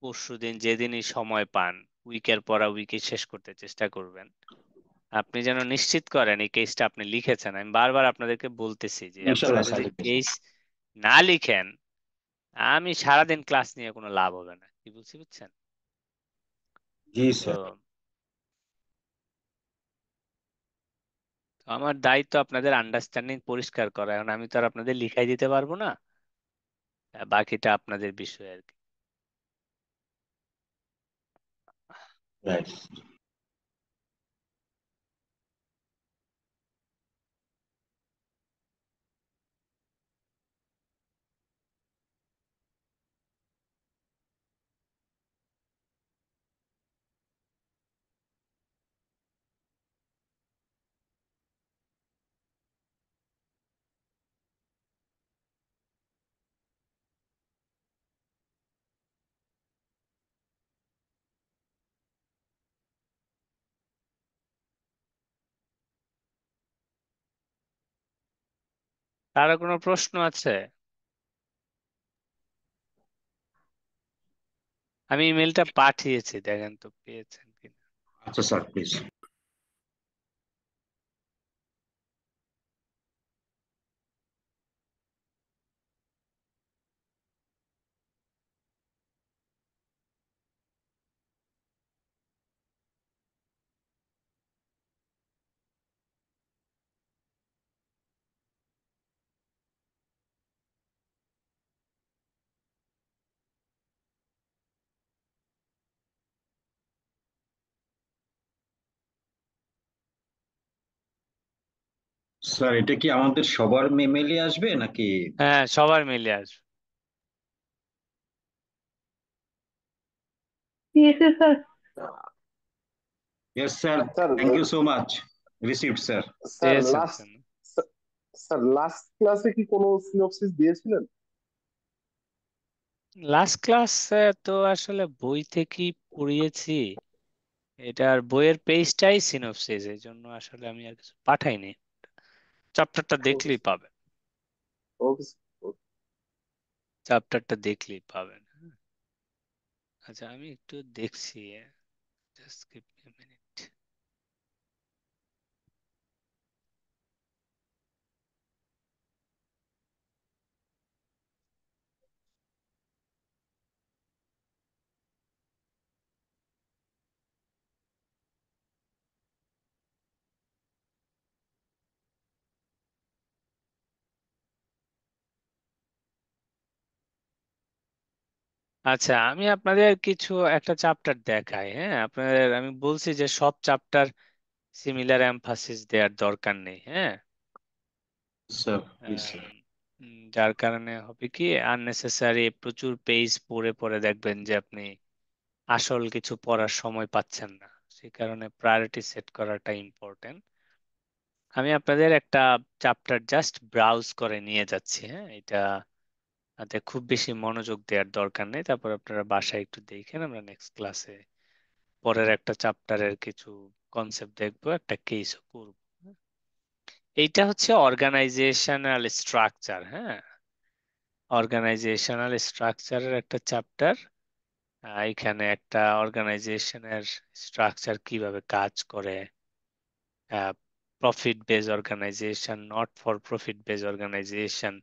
[SPEAKER 4] পরশুদিন যেদিনই সময় পান, উইকের পর উইকে শেষ করতে চেষ্টা করবেন। আপনি যেন নিশ্চিত করেন এই কেসটা আপনি লিখেছেন। আমি বারবার আপনাদেরকে বলতেছি যে আপনারা
[SPEAKER 12] ইনশাল্লাহ স্যার
[SPEAKER 4] যদি
[SPEAKER 12] লিখবো স্যার।
[SPEAKER 4] কেস না লিখেন, আমি সারাদিন ক্লাস নিয়ে কোনো লাভ হবে না। কি বলছি বুঝছেন?
[SPEAKER 12] জি
[SPEAKER 4] তো
[SPEAKER 12] স্যার,
[SPEAKER 4] আমার দায়িত্ব আপনাদের আন্ডারস্ট্যান্ডিং পরিষ্কার করা, এখন আমি তো আর আপনাদের লিখাই দিতে পারবো না, বাকিটা আপনাদের বিষয় আর কি।
[SPEAKER 12] রাইট।
[SPEAKER 4] কারো কোনো প্রশ্ন আছে? আমি ইমেলটা পাঠিয়েছি, দেখেন তো পেয়েছেন কিনা।
[SPEAKER 12] আচ্ছা স্যার, প্লিজ। স্যার এটা কি আমাদের সবার মেলে আসবে নাকি?
[SPEAKER 4] হ্যাঁ, সবার মিলে আসবে।
[SPEAKER 10] Yes, yes, sir.
[SPEAKER 12] Yes, sir.
[SPEAKER 6] Sir
[SPEAKER 12] Thank you so much. Received, sir.
[SPEAKER 6] Sir
[SPEAKER 4] পেয়েছেন
[SPEAKER 6] লাস্ট
[SPEAKER 4] স্যার?
[SPEAKER 6] স্যার লাস্ট ক্লাসে কি কোনো সিনপসিস দিয়েছিলেন?
[SPEAKER 4] লাস্ট ক্লাসে তো আসলে বই থেকেই পড়িয়েছি, এটার বইয়ের পেজটাই সিনপসিস, এই জন্য আসলে আমি আর কিছু পাঠাইনি। চ্যাপ্টারটা
[SPEAKER 6] ওকে
[SPEAKER 4] দেখলেই পাবেন,
[SPEAKER 6] ওকে
[SPEAKER 4] চ্যাপ্টারটা দেখলেই পাবেন। আচ্ছা আমি একটু দেখছি, just give me a minute. আচ্ছা আমি আপনাদের কিছু একটা চ্যাপ্টার দেখাই, হ্যাঁ আপনাদের আমি বলছি যে সব চ্যাপ্টার সিমিলার এমফাসিস দেওয়ার দরকার নেই, হ্যাঁ।
[SPEAKER 12] Sir, please, sir.
[SPEAKER 4] যার কারণে হবে কি আননেসেসারি প্রচুর পেজ পড়ে পড়ে দেখবেন যে আপনি আসল কিছু পড়ার সময় পাচ্ছেন না, সেই কারণে প্রায়োরিটি সেট করাটা ইম্পর্টেন্ট। আমি আপনাদের একটা চ্যাপ্টার জাস্ট ব্রাউজ করে নিয়ে যাচ্ছি, হ্যাঁ এটা তাতে খুব বেশি মনোযোগ দেওয়ার দরকার নেই, তারপর আপনারা বাসায় একটু দেখেন, আমরা নেক্সট ক্লাসে পরের একটা চ্যাপ্টারের কিছু কনসেপ্ট দেখবো, একটা কেসও করব। এইটা হচ্ছে অর্গানাইজেশনাল স্ট্রাকচার, হ্যাঁ অর্গানাইজেশনাল স্ট্রাকচারের একটা চ্যাপ্টার। এখানে একটা অর্গানাইজেশনের স্ট্রাকচার কিভাবে কাজ করে, profit base organisation, not for profit base organisation,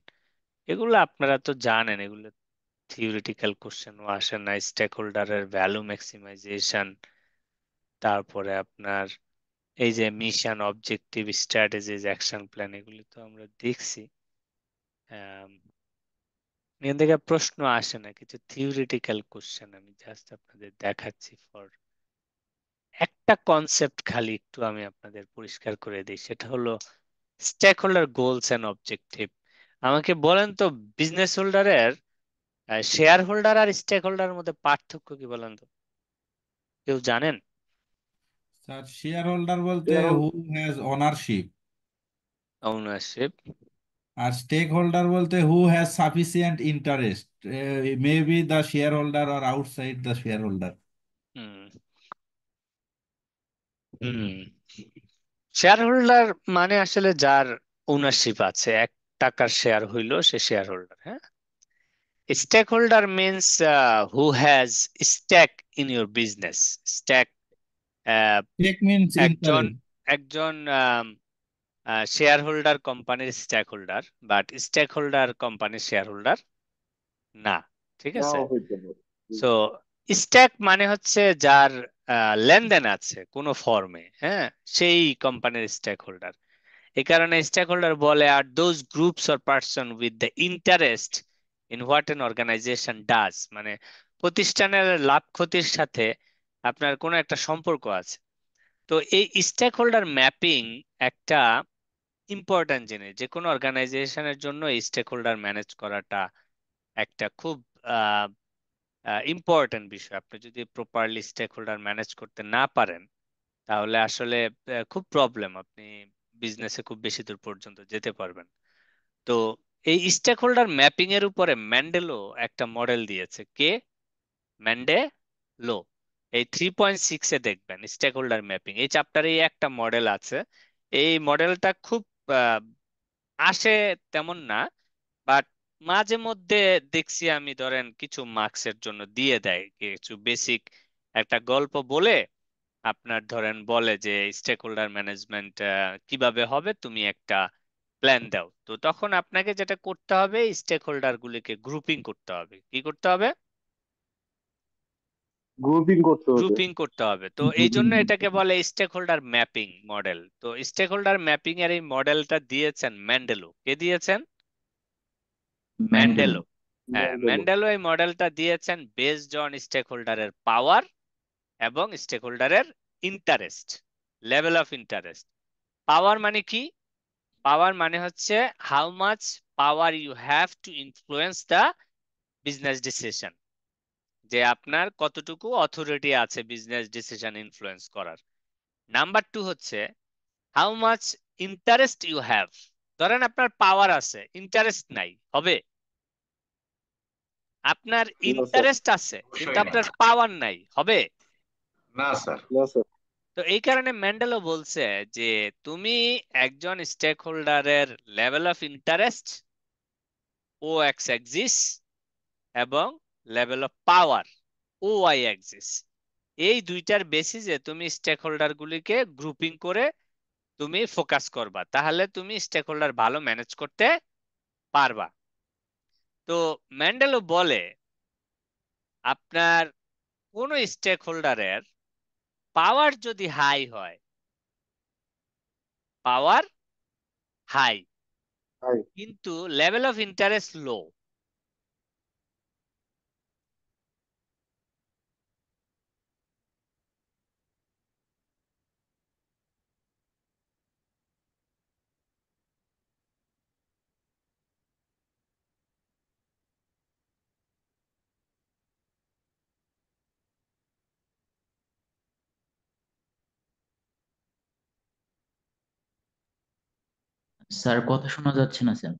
[SPEAKER 4] এগুলো আপনারা তো জানেন, এগুলো থিওরিটিক্যাল কোশ্চেনও আসে না। স্টেক হোল্ডারের ভ্যালু ম্যাক্সিমাইজেশন, তারপরে আপনার এই যে mission, objective, strategies, action plan, এগুলি তো আমরা দেখছি। এখান থেকে প্রশ্ন আসে না, কিছু থিওরিটিক্যাল কোশ্চেন আমি জাস্ট আপনাদের দেখাচ্ছি। ফর একটা কনসেপ্ট খালি একটু আমি আপনাদের পরিষ্কার করে দিই, সেটা হলো stakeholder goals and objective. আমাকে বলেন তো বিজনেস হোল্ডারের, শেয়ার হোল্ডার আর স্টেক হোল্ডারের মধ্যে পার্থক্য কি বলেন তো, কেউ জানেন?
[SPEAKER 13] স্যার শেয়ার হোল্ডার বলতে হু হ্যাজ ওনারশিপ,
[SPEAKER 4] ওনারশিপ।
[SPEAKER 13] আর স্টেক হোল্ডার বলতে who has sufficient interest, may be the shareholder আর আউটসাইড দ্য শেয়ার হোল্ডার।
[SPEAKER 4] হুম হুম শেয়ার হোল্ডার মানে আসলে যার ওনারশিপ আছে, 1 টাকার শেয়ার হইলো সে শেয়ার হোল্ডার, হ্যাঁ। Stakeholder means who has stake in your business. Stake
[SPEAKER 13] stake means
[SPEAKER 4] একজন
[SPEAKER 13] ইন্টারেস্ট।
[SPEAKER 4] একজন শেয়ার হোল্ডার কোম্পানির stakeholder, but stakeholder কোম্পানির শেয়ার হোল্ডার না, ঠিক আছে।
[SPEAKER 6] নাও হইতে পারে।
[SPEAKER 4] সো স্ট্যাক মানে হচ্ছে যার লেনদেন আছে কোনো ফর্মে, হ্যাঁ, সেই কোম্পানির স্টেক হোল্ডার। এই কারণে স্টেক হোল্ডার বলে আর those groups or person with the interest in what an organization does, মানে প্রতিষ্ঠানের লাভ ক্ষতির সাথে আপনার কোনো একটা সম্পর্ক আছে। তো এই স্টেক হোল্ডার ম্যাপিং একটা ইম্পর্ট্যান্ট জিনিস, যে কোনো অর্গানাইজেশনের জন্য স্টেক হোল্ডার ম্যানেজ করাটা একটা খুব ইম্পর্টেন্ট বিষয়। আপনি যদি প্রপারলি স্টেক হোল্ডার ম্যানেজ করতে না পারেন, তাহলে আসলে খুব প্রবলেম, আপনি বিজনেসে খুব বেশি দূর পর্যন্ত যেতে পারবেন। তো এই স্টেক হোল্ডার ম্যাপিং এর উপরে ম্যান্ডেলো একটা মডেল দিয়েছে। কে? ম্যান্ডেলো। এই 3.6 দেখবেন স্টেক হোল্ডার ম্যাপিং, এই চ্যাপ্টারে একটা মডেল আছে। এই মডেলটা খুব আহ, আসে তেমন না, বাট মাঝে মধ্যে দেখছি আমি, ধরেন কিছু মার্কসের জন্য দিয়ে দেয়, কিছু বেসিক একটা গল্প বলে আপনার ধরেন বলে যে স্টেক হোল্ডার ম্যানেজমেন্ট কিভাবে হবে, তুমি একটা প্ল্যান দাও। তো তখন আপনাকে যেটা করতে হবে, স্টেক হোল্ডার গুলিকে গ্রুপিং করতে হবে। কি করতে হবে?
[SPEAKER 6] গ্রুপিং করতে হবে।
[SPEAKER 4] গ্রুপিং করতে হবে। তো এই জন্য এটাকে বলে স্টেক হোল্ডার ম্যাপিং মডেল। তো স্টেক হোল্ডার ম্যাপিং এর এই মডেলটা দিয়েছেন ম্যান্ডেলো। কে দিয়েছেন?
[SPEAKER 9] ম্যান্ডেলো।
[SPEAKER 4] ম্যান্ডেলো। হ্যাঁ, ম্যান্ডেলো এই মডেলটা দিয়েছেন বেসড অন স্টেক হোল্ডারের পাওয়ার এবং স্টেক হোল্ডারের interest, level of interest. Power মানে কি? পাওয়ার মানে হচ্ছে how much power you have to influence the business decision. যে আপনার কতটুকু অথরিটি আছে বিজনেস ডিসিশন ইনফ্লুয়েন্স করার। নাম্বার 2 হচ্ছে how much interest you have. ধরেন আপনার পাওয়ার আছে, ইন্টারেস্ট নাই, হবে? আপনার
[SPEAKER 6] না স্যার,
[SPEAKER 4] ইন্টারেস্ট আছে কিন্তু
[SPEAKER 12] অবশ্যই না।
[SPEAKER 4] আপনার পাওয়ার নাই, হবে?
[SPEAKER 12] না স্যার।
[SPEAKER 6] না স্যার।
[SPEAKER 4] তো এই কারণে ম্যান্ডেলও বলছে যে তুমি একজন স্টেক হোল্ডারের লেভেল অফ ইন্টারেস্ট ও এক্স এক্সিস এবং লেভেল অফ পাওয়ার ও ওয়াই এক্সিস, এই দুইটার বেসিসে তুমি স্টেক হোল্ডার গুলিকে গ্রুপিং করে তুমি ফোকাস করবা, তাহলে তুমি স্টেক হোল্ডার ভালো ম্যানেজ করতে পারবা। তো ম্যান্ডেলও বলে আপনার কোন স্টেক হোল্ডারের পাওয়ার যদি হাই হয়, পাওয়ার হাই
[SPEAKER 6] হাই।
[SPEAKER 4] কিন্তু level of interest low,
[SPEAKER 9] sir কথা শোনা যাচ্ছে না স্যার।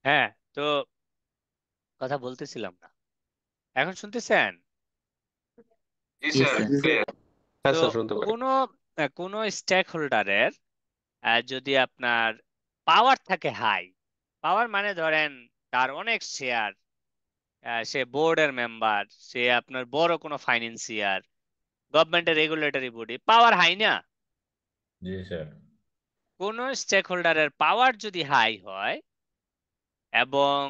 [SPEAKER 4] হ্যাঁ, তো কথা বলতেছিলাম না, এখন শুনতেছেন?
[SPEAKER 12] জি
[SPEAKER 9] ইয়েস
[SPEAKER 12] স্যার,
[SPEAKER 9] স্যার।
[SPEAKER 6] জি স্যার।
[SPEAKER 12] ক্লিয়ার।
[SPEAKER 8] হ্যাঁ
[SPEAKER 4] তো
[SPEAKER 8] স্যার, শুনতে পারি।
[SPEAKER 4] কোন কোন স্টেক হোল্ডারের যদি আপনার পাওয়ার থাকে হাই, পাওয়ার মানে ধরেন তার অনেক শেয়ার, সে বোর্ডের মেম্বার, সে আপনার বড় কোনো ফাইন্যান্সিয়ার, গভর্নমেন্টের রেগুলেটরি বডি, পাওয়ার হাই না?
[SPEAKER 14] জি স্যার।
[SPEAKER 4] কোন স্টেক হোল্ডারের পাওয়ার যদি হাই হয় এবং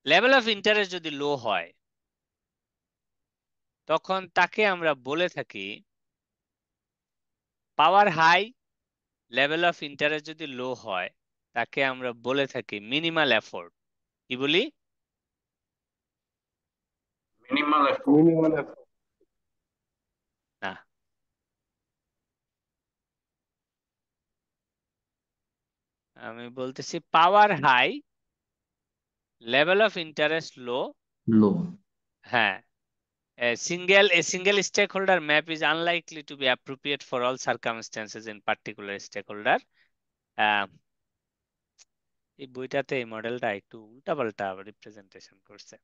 [SPEAKER 4] লেভেল অফ ইন্টারেস্ট যদি লো হয়, তখন তাকে আমরা বলে থাকি পাওয়ার হাই, লেভেল অফ ইন্টারেস্ট যদি লো হয়, তাকে আমরা বলে থাকি মিনিমাল এফোর্ট। কি বলি?
[SPEAKER 12] Minimal effort.
[SPEAKER 6] Minimal effort.
[SPEAKER 4] না, আমি বলতেছি পাওয়ার হাই, লেভেল অফ ইন্টারেস্ট লো।
[SPEAKER 9] লো।
[SPEAKER 4] হ্যাঁ, a single stakeholder map is unlikely to be appropriate for all circumstances in particular stakeholder. আহ, এই বইটাতে এই মডেলটা একটু উল্টাপাল্টা রিপ্রেজেন্টেশন করছে।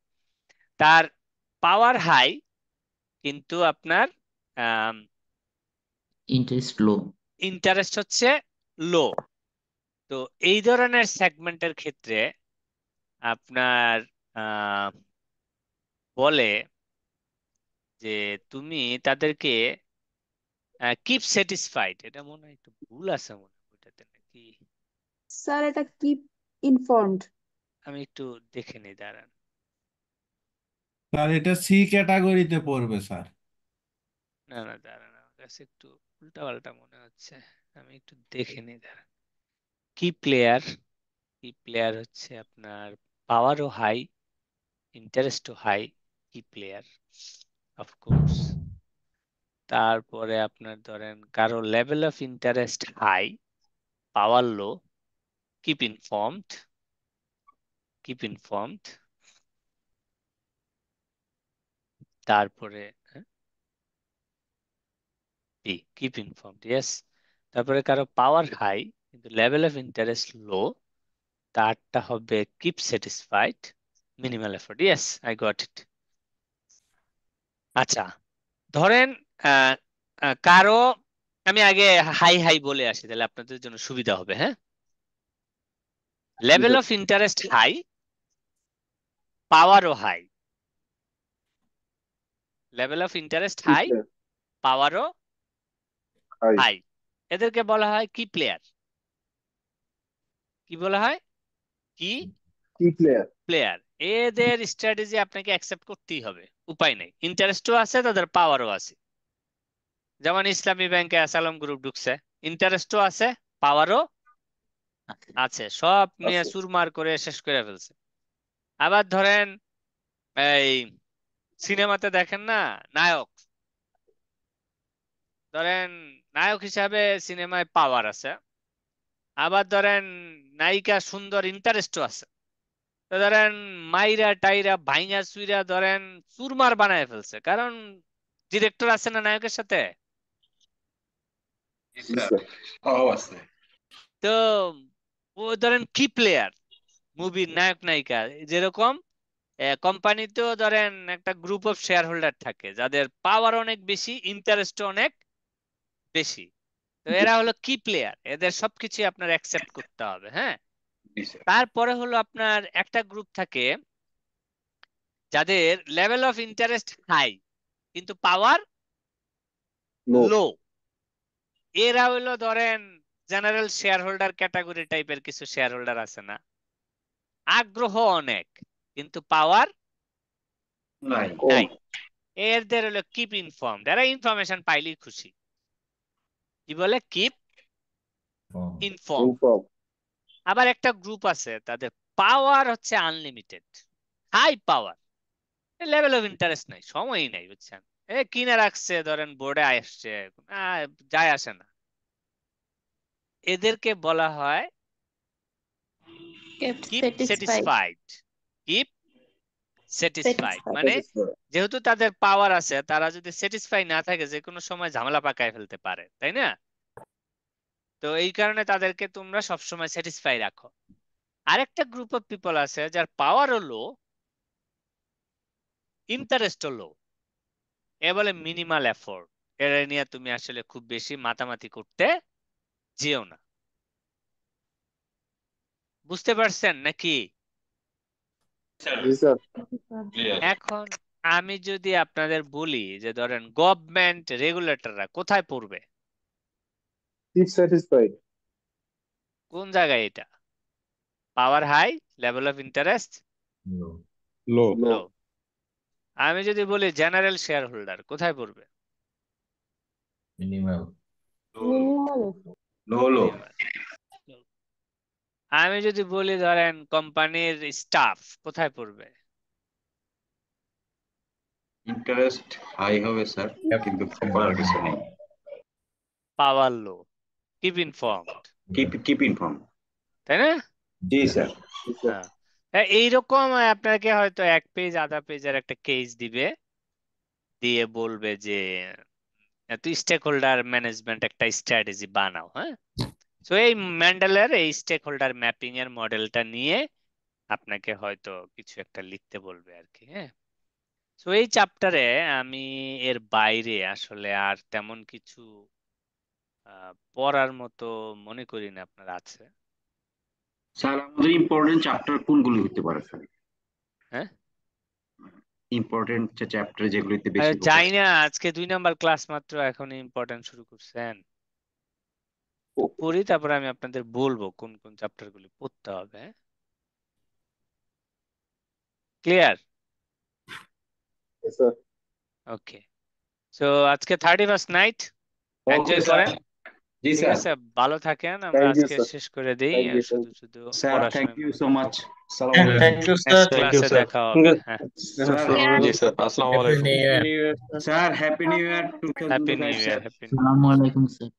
[SPEAKER 4] তার পাওয়ার হাই কিন্তু আপনার
[SPEAKER 9] ইন্টারেস্ট লো।
[SPEAKER 4] ইন্টারেস্ট হচ্ছে লো। তো এই ধরনের সেগমেন্টের ক্ষেত্রে আপনার বলে যে তুমি তাদেরকে কিপ স্যাটিসফাইড, এটা মনে হয় একটু ভুল আছে মনে হয় ওইটাতে নাকি,
[SPEAKER 15] স্যার এটা কিপ ইনফর্মড।
[SPEAKER 4] আমি একটু দেখে নিই, দাঁড়ান।
[SPEAKER 13] স্যার এটা সি ক্যাটাগরিতে পড়বে স্যার।
[SPEAKER 4] না না, দাঁড়ান, আমার কাছে একটু উল্টাপাল্টা মনে হচ্ছে, আমি একটু দেখে নিই, দাঁড়ান। কি প্লেয়ার হচ্ছে আপনার পাওয়ারও হাই, ইন্টারেস্টও হাই, কি প্লেয়ার অফকোর্স। তারপরে আপনার ধরেন কারো level of interest high, power low, keep informed, keep informed. তারপরে কিপ ইনফর্মড, ইয়েস। তারপরে কারো পাওয়ার হাই কিন্তু লেভেল অফ ইন্টারেস্ট লো, তারটা হবে keep satisfied, minimal effort, yes, I got it. আচ্ছা, ধরেন আহ, কারো, আমি আগে হাই হাই বলে আসি তাহলে আপনাদের জন্য সুবিধা হবে। হ্যাঁ, লেভেল অফ ইন্টারেস্ট হাই, পাওয়ারও high, level of interest high, পাওয়ারও
[SPEAKER 6] হাই।
[SPEAKER 4] হাই, এদেরকে বলা হয় কি প্লেয়ার। কি বলা হয়? কি
[SPEAKER 6] কি প্লেয়ার।
[SPEAKER 4] প্লেয়ার। এদের স্ট্র্যাটেজি আপনাকে অ্যাকসেপ্ট করতেই হবে, উপায় নেই। ইন্টারেস্টও আছে, তাদের পাওয়ারও আছে। যেমন ইসলামী ব্যাংকে অ্যাসালাম গ্রুপ ঢুকছে, ইন্টারেস্টও আছে, পাওয়ারও আছে, সব নিয়ে
[SPEAKER 6] আছে।
[SPEAKER 4] চুরমার করে শেষ করে ফেলছে। আবার ধরেন এই সিনেমাতে দেখেন না নায়ক, ধরেন নায়ক হিসাবে সিনেমায় পাওয়ার আছে, আবার ধরেন নায়িকা সুন্দর, ইন্টারেস্টও আছে। তো ধরেন মাইরা টাইরা ভাইঙা চুইরা ধরেন চুরমার বানায় ফেলছে, কারণ ডিরেক্টর আছে না নায়কের সাথে। তো ও ধরেন কি প্লেয়ার, মুভির নায়ক নায়িকা যেরকম কোম্পানিতেও ধরেন একটা গ্রুপ অফ শেয়ার হোল্ডার থাকে যাদের পাওয়ার অনেক বেশি, ইন্টারেস্ট অনেক বেশি। তো এরা হলো কি প্লেয়ার, এদের সবকিছু আপনার অ্যাকসেপ্ট করতে হবে। হ্যাঁ, তারপরে হলো আপনার একটা গ্রুপ থাকে যাদের লেভেল অফ ইন্টারেস্ট হাই কিন্তু পাওয়ার লো। এরা হলো ধরেন জেনারেল শেয়ার হোল্ডার ক্যাটাগরি টাইপের কিছু শেয়ার হোল্ডার আছে না, আগ্রহ অনেক কিন্তু পাওয়ার নাই। এদের হলো কিপ ইনফর্মড, এরা ইনফরমেশন পাইলেই খুশি। কি বলে? Keep inform. আবার একটা গ্রুপ আছে তাদের পাওয়ার হচ্ছে unlimited, high power, level of interest নাই, সময়ই নাই, বুঝছেন? কিনে রাখছে, ধরেন বোর্ডে আসছে, যায় আসে না। এদেরকে বলা হয় কিপ স্যাটিসফাইড। কিপ স্যাটিসফাইড মানে যেহেতু তাদের পাওয়ার আছে, তারা যদি স্যাটিসফাই না থাকে যে কোনো সময় ঝামেলা পাকায় ফেলতে পারে, তাই না? তো এই কারণে তাদেরকে তোমরা সবসময় স্যাটিসফাই রাখো। আরেকটা গ্রুপ অফ পিপল আছে যার পাওয়ারও লো, ইন্টারেস্টও লো, এ বলে মিনিমাল এফোর্ট। এর নিয়ে তুমি আসলে খুব বেশি মাতামাতি করতে যেও না। বুঝতে পারছেন নাকি? এখন আমি যদি আপনাদের বলি যে ধরেন গভর্নমেন্ট রেগুলেটররা কোথায় পড়বে, কোন জায়গায়? এটা পাওয়ার হাই, লেভেল অফ ইন্টারেস্ট লো। আমি যদি বলি জেনারেল শেয়ার হোল্ডার কোথায় পড়বে?
[SPEAKER 14] মিনিমাম
[SPEAKER 4] আমি যদি বলি ধরেন কোম্পানির স্টাফ কোথায় পড়বে?
[SPEAKER 12] ইন্টারেস্ট হাই হবে স্যার, কিন্তু করার কিছু নেই।
[SPEAKER 4] পাওয়ার low, keep informed.
[SPEAKER 12] Keep inform,
[SPEAKER 4] তাই না?
[SPEAKER 12] জি স্যার।
[SPEAKER 4] এইরকম আপনাকে হয়তো এক পেজ আধা পেজের একটা কেস দিবে, দিয়ে বলবে যে তুই স্টেক হোল্ডার ম্যানেজমেন্ট একটা স্ট্র্যাটেজি বানাও। হ্যাঁ, তো এই ম্যান্ডেলের এই স্টেক হোল্ডার ম্যাপিং এর মডেলটা নিয়ে আপনাকে হয়তো কিছু একটা লিখতে বলবে আর কি। হ্যাঁ, তো এই চ্যাপ্টারে আমি এর বাইরে আসলে আর তেমন কিছু পড়ার মতো মনে করি না আপনার আছে।
[SPEAKER 12] স্যার আমাদের ইম্পর্টেন্ট চ্যাপ্টার কোনগুলো হতে পারে স্যার?
[SPEAKER 4] হ্যাঁ,
[SPEAKER 12] ইম্পর্টেন্ট যে চ্যাপ্টার যেগুলোতে বেশি
[SPEAKER 4] যাই না, আজকে 2 নাম্বার ক্লাস মাত্র, এখন ইম্পর্টেন্ট শুরু করছেন। পড়ি, তারপরে আমি আপনাদের বলবো কোন কোন চ্যাপ্টার গুলি পড়তে হবে। ক্লিয়ার? ওকে, সো আজকে 31st নাইট, এনজয় করেন।
[SPEAKER 12] জি
[SPEAKER 4] ঠিক
[SPEAKER 12] স্যার।
[SPEAKER 4] আছে, ভালো থাকেন। আমরা আজকে শেষ করে দেই, শুধু শুধু
[SPEAKER 12] স্যার
[SPEAKER 4] পড়ার
[SPEAKER 12] থ্যাংক
[SPEAKER 4] সময়
[SPEAKER 12] ইউ
[SPEAKER 4] মনে
[SPEAKER 12] সো
[SPEAKER 4] থাকবে।
[SPEAKER 12] মাচ। আসসালামু আলাইকুম।
[SPEAKER 5] Thank you sir.
[SPEAKER 4] Next
[SPEAKER 8] thank you
[SPEAKER 4] ক্লাসে
[SPEAKER 8] স্যার।
[SPEAKER 4] দেখা হবে। হ্যাঁ,
[SPEAKER 8] জি স্যার, আসসালামু আলাইকুম।
[SPEAKER 12] Sir happy new year
[SPEAKER 4] happy new
[SPEAKER 12] 2025
[SPEAKER 4] year,
[SPEAKER 12] sir.
[SPEAKER 4] Happy
[SPEAKER 9] আসসালামু আলাইকুম স্যার।